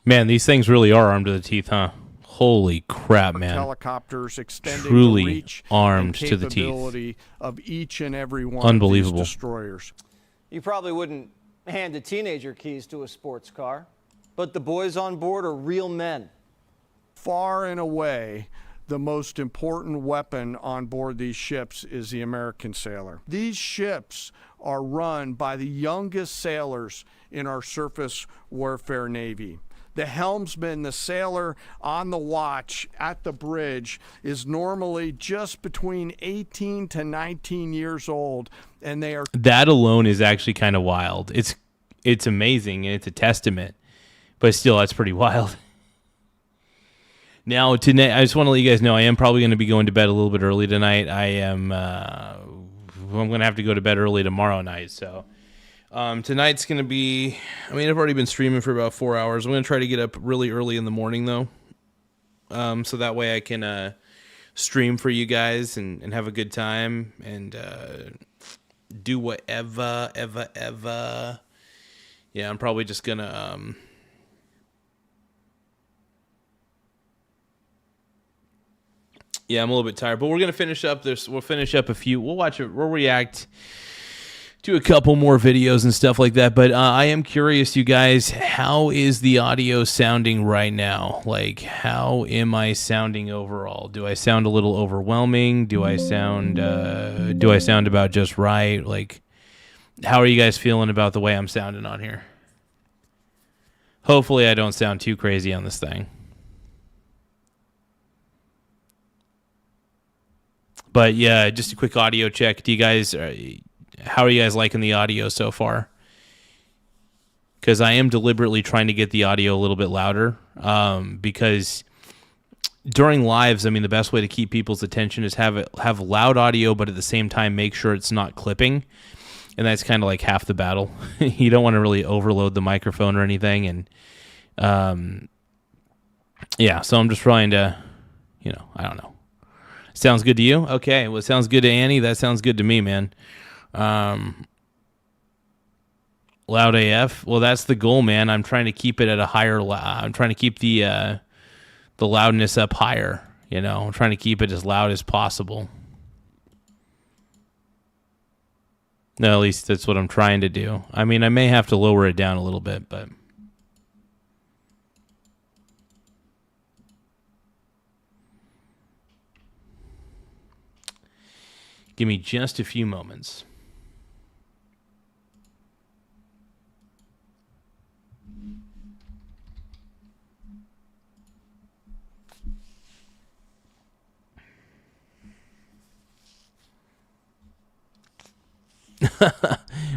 Man, these things really are armed to the teeth, huh? Holy crap, man. helicopters extending Truly the reach armed and to the teeth. capability of each and every one Unbelievable. of these destroyers. You probably wouldn't hand a teenager keys to a sports car, but the boys on board are real men. Far and away, the most important weapon on board these ships is the American sailor. These ships are run by the youngest sailors in our surface warfare Navy. The helmsman, the sailor on the watch at the bridge, is normally just between 18 to 19 years old, and they are... That alone is actually kind of wild. It's amazing, and it's a testament. But still, that's pretty wild. Now, tonight, I just want to let you guys know I am probably going to be going to bed a little bit early tonight. I'm going to have to go to bed early tomorrow night. So tonight's going to be, I mean, I've already been streaming for about 4 hours. I'm going to try to get up really early in the morning, though. So that way I can stream for you guys and have a good time and do whatever, ever. Yeah, I'm probably just going to... Yeah, I'm a little bit tired, but we're gonna finish up this. We'll finish up a few. We'll watch it. We'll react do a couple more videos and stuff like that. But I am curious, you guys, how is the audio sounding right now? Like, how am I sounding overall? Do I sound a little overwhelming? Do I sound about just right? Like, how are you guys feeling about the way I'm sounding on here? Hopefully I don't sound too crazy on this thing. But yeah, just a quick audio check. How are you guys liking the audio so far? Because I am deliberately trying to get the audio a little bit louder. Because during lives, I mean, the best way to keep people's attention is have loud audio, but at the same time, make sure it's not clipping. And that's kind of like half the battle. You don't want to really overload the microphone or anything. And yeah, so I'm just trying to, I don't know. Sounds good to you? Okay, well, it sounds good to Annie. That sounds good to me, man. Loud AF. Well, that's the goal, man. I'm trying to keep it at a higher. I'm trying to keep the loudness up higher. I'm trying to keep it as loud as possible. No, at least that's what I'm trying to do. I mean, I may have to lower it down a little bit, but give me just a few moments.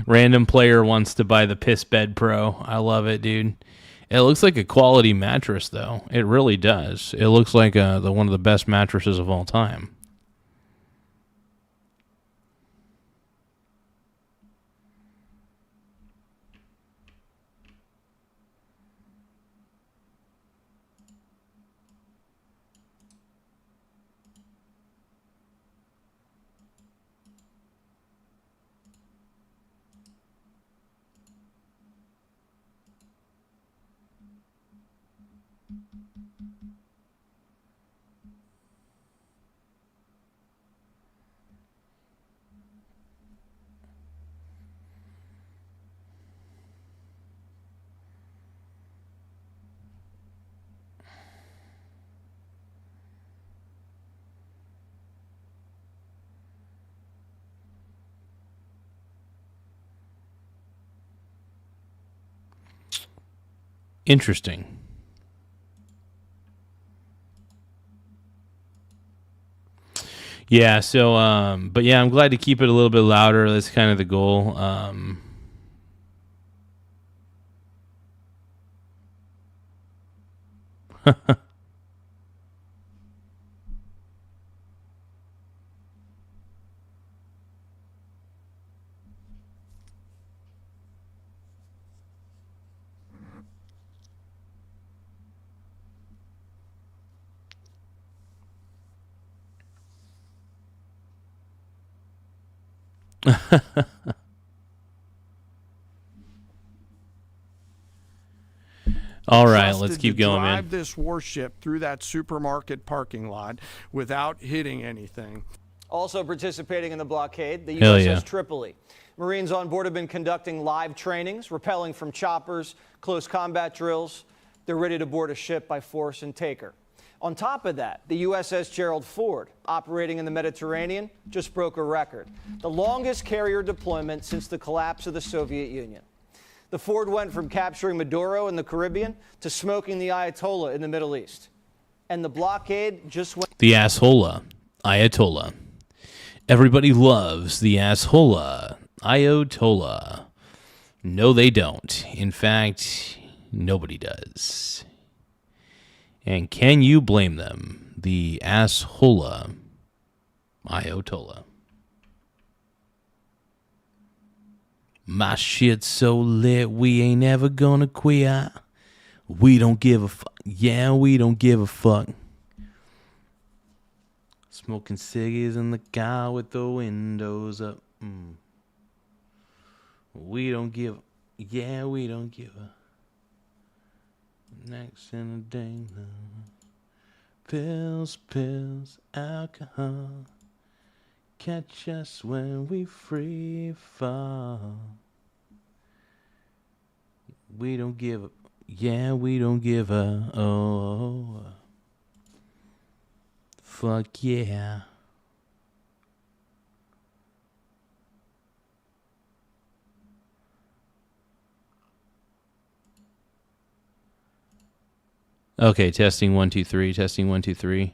Random player wants to buy the Piss Bed Pro. I love it, dude. It looks like a quality mattress, though. It really does. It looks like one of the best mattresses of all time. Interesting. Yeah, so but yeah, I'm glad to keep it a little bit louder. That's kind of the goal. All right, let's keep going, man. Drive this warship through that supermarket parking lot without hitting anything. Also participating in the blockade, the Hell USS yeah. Tripoli. Marines on board have been conducting live trainings, rappelling from choppers, close combat drills. They're ready to board a ship by force and take her. On top of that, the USS Gerald Ford, operating in the Mediterranean, just broke a record. The longest carrier deployment since the collapse of the Soviet Union. The Ford went from capturing Maduro in the Caribbean to smoking the Ayatollah in the Middle East. And the blockade just went... The asshola, Ayatollah. Everybody loves the asshola, Ayatollah. No, they don't. In fact, nobody does. And can you blame them? The asshola, Ayatollah. My shit's so lit, we ain't ever gonna quit. We don't give a fuck. Yeah, we don't give a fuck. Smoking ciggies in the car with the windows up. We don't give. Yeah, we don't give a. Next in a ding. Pills, alcohol. catch us when we free fall. We don't give a, yeah, we don't give a, oh, fuck yeah. Okay, testing 1 2 3, testing 1 2 3.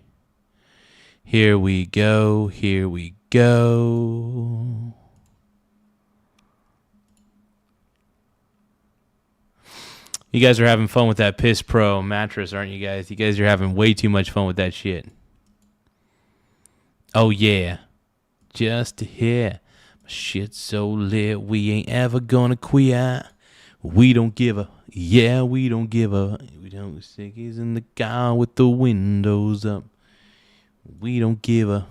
Here we go, here we go. You guys are having fun with that Piss Pro mattress, aren't you guys? You guys are having way too much fun with that shit. Oh yeah. Just to hear. My shit's so lit, we ain't ever gonna quit. We don't give a, yeah, we don't give a. We don't stickies in the car with the windows up. We don't give a,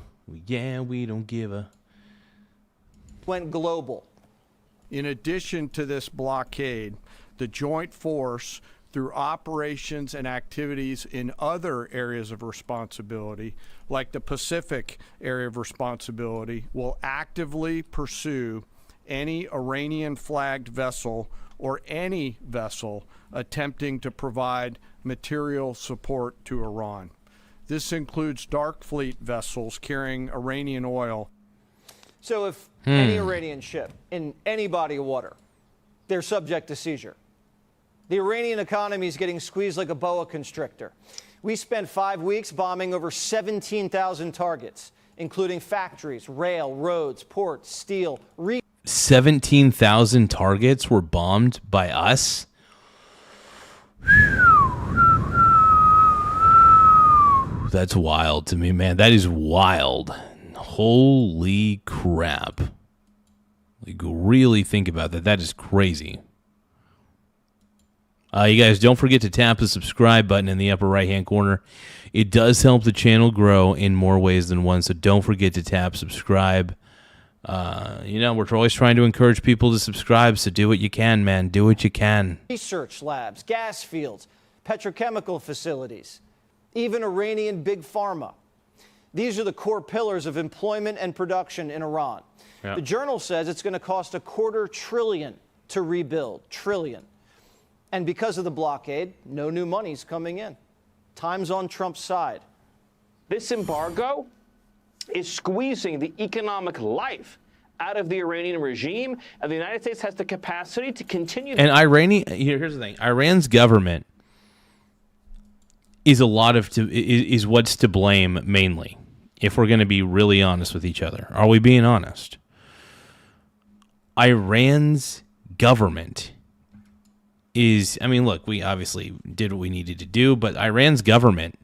yeah, we don't give a. Went global. In addition to this blockade, the joint force, through operations and activities in other areas of responsibility, like the Pacific area of responsibility, will actively pursue any Iranian-flagged vessel or any vessel attempting to provide material support to Iran. This includes dark fleet vessels carrying Iranian oil. So if any Iranian ship in any body of water, they're subject to seizure. The Iranian economy is getting squeezed like a boa constrictor. We spent 5 weeks bombing over 17,000 targets, including factories, rail, roads, ports, steel. 17,000 targets were bombed by us? That's wild to me, man. That is wild. Holy crap. Like, really think about that. That is crazy. You guys, don't forget to tap the subscribe button in the upper right-hand corner. It does help the channel grow in more ways than one, so don't forget to tap subscribe. We're always trying to encourage people to subscribe, so do what you can, man. Do what you can. Research labs, gas fields, petrochemical facilities, even Iranian big pharma. These are the core pillars of employment and production in Iran. Yeah. The Journal says it's going to cost $250 billion to rebuild. Trillion. And because of the blockade, no new money's coming in. Time's on Trump's side. This embargo is squeezing the economic life out of the Iranian regime, and the United States has the capacity to continue. And here's the thing: Iran's government is is what's to blame mainly. If we're going to be really honest with each other, are we being honest? Iran's government is, I mean, look, we obviously did what we needed to do, but Iran's government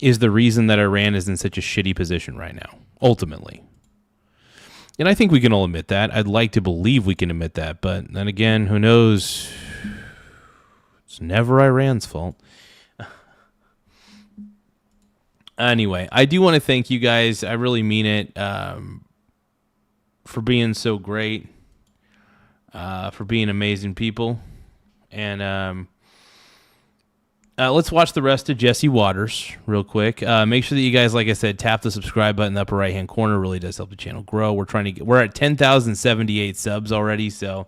is the reason that Iran is in such a shitty position right now, ultimately. And I think we can all admit that. I'd like to believe we can admit that, but then again, who knows? It's never Iran's fault. Anyway, I do want to thank you guys. I really mean it. For being so great, for being amazing people. And let's watch the rest of Jesse Waters real quick. Make sure that you guys, like I said, tap the subscribe button in the upper right-hand corner. It really does help the channel grow. We're at 10,078 subs already, so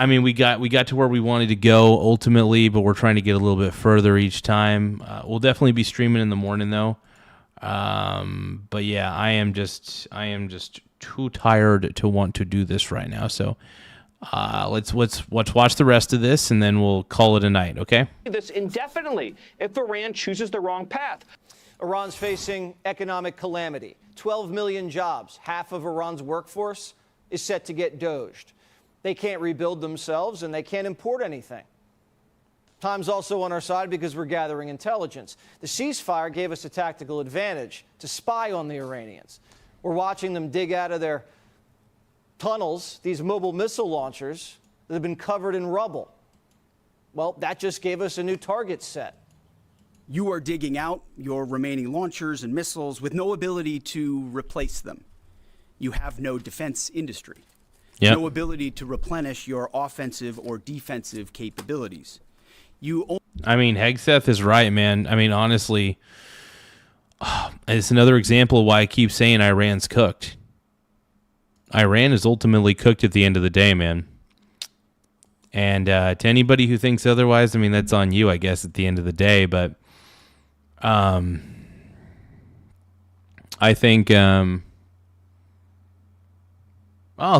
I mean, we got to where we wanted to go ultimately, but we're trying to get a little bit further each time. We'll definitely be streaming in the morning though. But yeah, I am just too tired to want to do this right now. So let's watch the rest of this, and then we'll call it a night, okay? This indefinitely if Iran chooses the wrong path. Iran's facing economic calamity. 12 million jobs, half of Iran's workforce, is set to get doged. They can't rebuild themselves, and they can't import anything. Time's also on our side because we're gathering intelligence. The ceasefire gave us a tactical advantage to spy on the Iranians. We're watching them dig out of their tunnels these mobile missile launchers that have been covered in rubble. Well, that just gave us a new target set. You are digging out your remaining launchers and missiles with no ability to replace them. You have no defense industry. Yep. No ability to replenish your offensive or defensive capabilities. I mean, Hegseth is right, man. I mean, honestly, it's another example of why I keep saying Iran's cooked. Iran is ultimately cooked at the end of the day, man. And to anybody who thinks otherwise, I mean, that's on you, I guess, at the end of the day. But I think...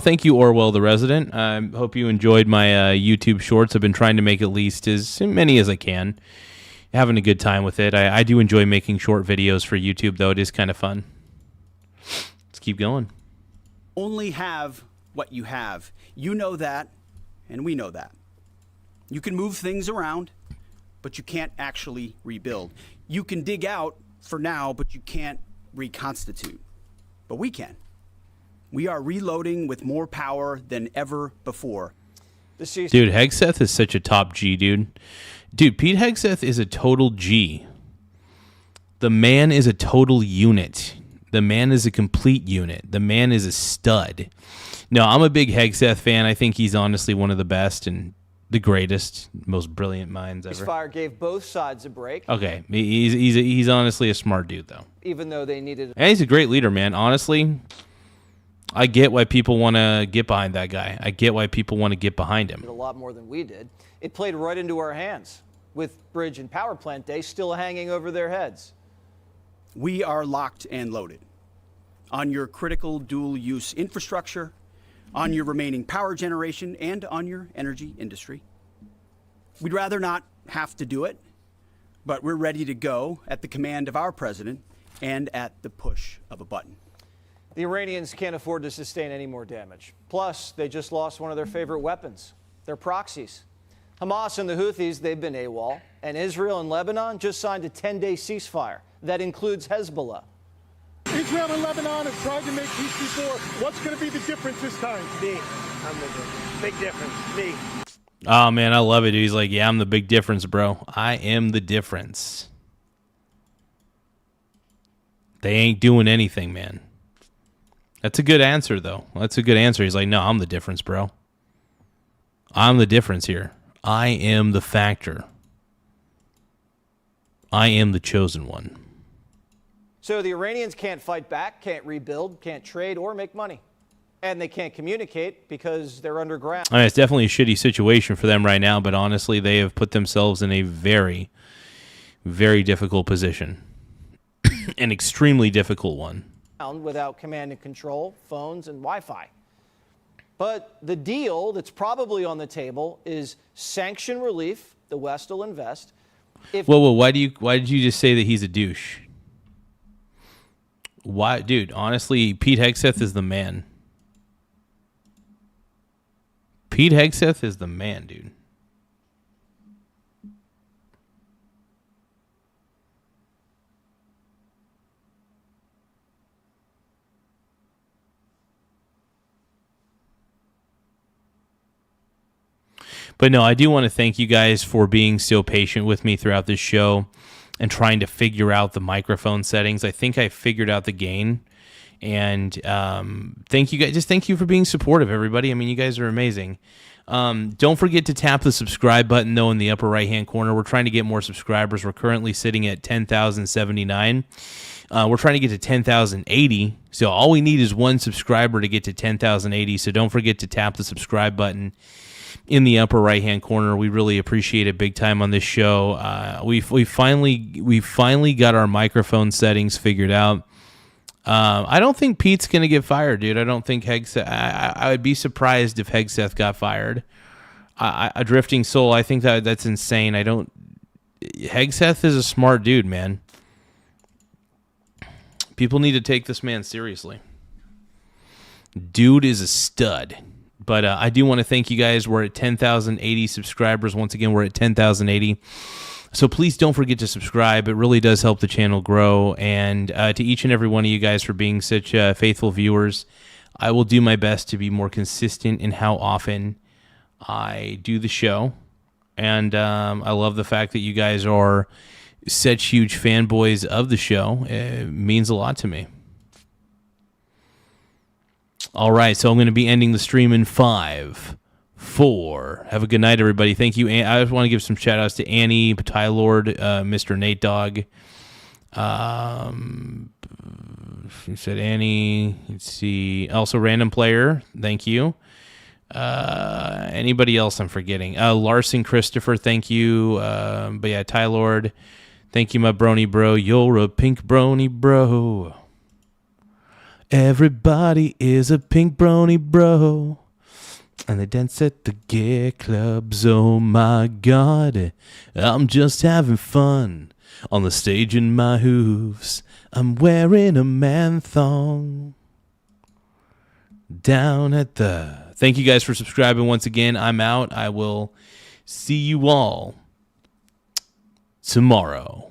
thank you, Orwell the Resident. I hope you enjoyed my YouTube shorts. I've been trying to make at least as many as I can. Having a good time with it. I do enjoy making short videos for YouTube, though. It is kind of fun. Let's keep going. Only have what you have. You know that, and we know that. You can move things around, but you can't actually rebuild. You can dig out for now, but you can't reconstitute. But we can. We are reloading with more power than ever before. Dude, Hegseth is such a top G, dude. Dude, Pete Hegseth is a total G. The man is a total unit. The man is a complete unit. The man is a stud. No, I'm a big Hegseth fan. I think he's honestly one of the best and the greatest, most brilliant minds ever. Ceasefire gave both sides a break. Okay, he's honestly a smart dude, though. Even though they needed... And he's a great leader, man. Honestly, I get why people want to get behind that guy. I get why people want to get behind him. A lot more than we did. It played right into our hands, with Bridge and Power Plant Day still hanging over their heads. We are locked and loaded on your critical dual-use infrastructure, on your remaining power generation, and on your energy industry. We'd rather not have to do it, but we're ready to go at the command of our president and at the push of a button. The Iranians can't afford to sustain any more damage. Plus, they just lost one of their favorite weapons, their proxies. Hamas and the Houthis, they've been AWOL, and Israel and Lebanon just signed a 10-day ceasefire. That includes Hezbollah. Israel and Lebanon have tried to make peace before. What's going to be the difference this time? Me. I'm the big difference. Me. Oh, man, I love it. He's like, yeah, I'm the big difference, bro. I am the difference. They ain't doing anything, man. That's a good answer, though. That's a good answer. He's like, no, I'm the difference, bro. I'm the difference here. I am the factor. I am the chosen one. So the Iranians can't fight back, can't rebuild, can't trade, or make money. And they can't communicate because they're underground. I mean, it's definitely a shitty situation for them right now, but honestly, they have put themselves in a very, very difficult position. An extremely difficult one. Without command and control, phones, and Wi-Fi. But the deal that's probably on the table is sanction relief. The West will invest. Whoa, why did you just say that he's a douche? Why, dude, honestly, Pete Hegseth is the man. Pete Hegseth is the man, dude. But no, I do want to thank you guys for being so patient with me throughout this show and trying to figure out the microphone settings. I think I figured out the gain. And thank you guys. Just thank you for being supportive, everybody. I mean, you guys are amazing. Don't forget to tap the subscribe button, though, in the upper right-hand corner. We're trying to get more subscribers. We're currently sitting at 10,079. We're trying to get to 10,080. So all we need is one subscriber to get to 10,080. So don't forget to tap the subscribe button in the upper right-hand corner. We really appreciate it big time on this show. We finally got our microphone settings figured out. I don't think Pete's going to get fired, dude. I don't think Hegseth... I would be surprised if Hegseth got fired. A drifting soul, I think that's insane. Hegseth is a smart dude, man. People need to take this man seriously. Dude is a stud. But I do want to thank you guys. We're at 10,080 subscribers. Once again, we're at 10,080. So please don't forget to subscribe. It really does help the channel grow. And to each and every one of you guys for being such faithful viewers, I will do my best to be more consistent in how often I do the show. And I love the fact that you guys are such huge fanboys of the show. It means a lot to me. All right, so I'm going to be ending the stream in 5, 4. Have a good night, everybody. Thank you. I just want to give some shout outs to Annie, Ty Lord, Mr. Nate Dog. She said Annie. Let's see. Also, Random Player. Thank you. Anybody else I'm forgetting? Larson Christopher. Thank you. But yeah, Ty Lord. Thank you, my brony bro. You're a pink brony bro. Everybody is a pink brony bro. And they dance at the gay clubs. Oh my God. I'm just having fun on the stage in my hooves. I'm wearing a man thong. Down at the... Thank you guys for subscribing once again. I'm out. I will see you all tomorrow.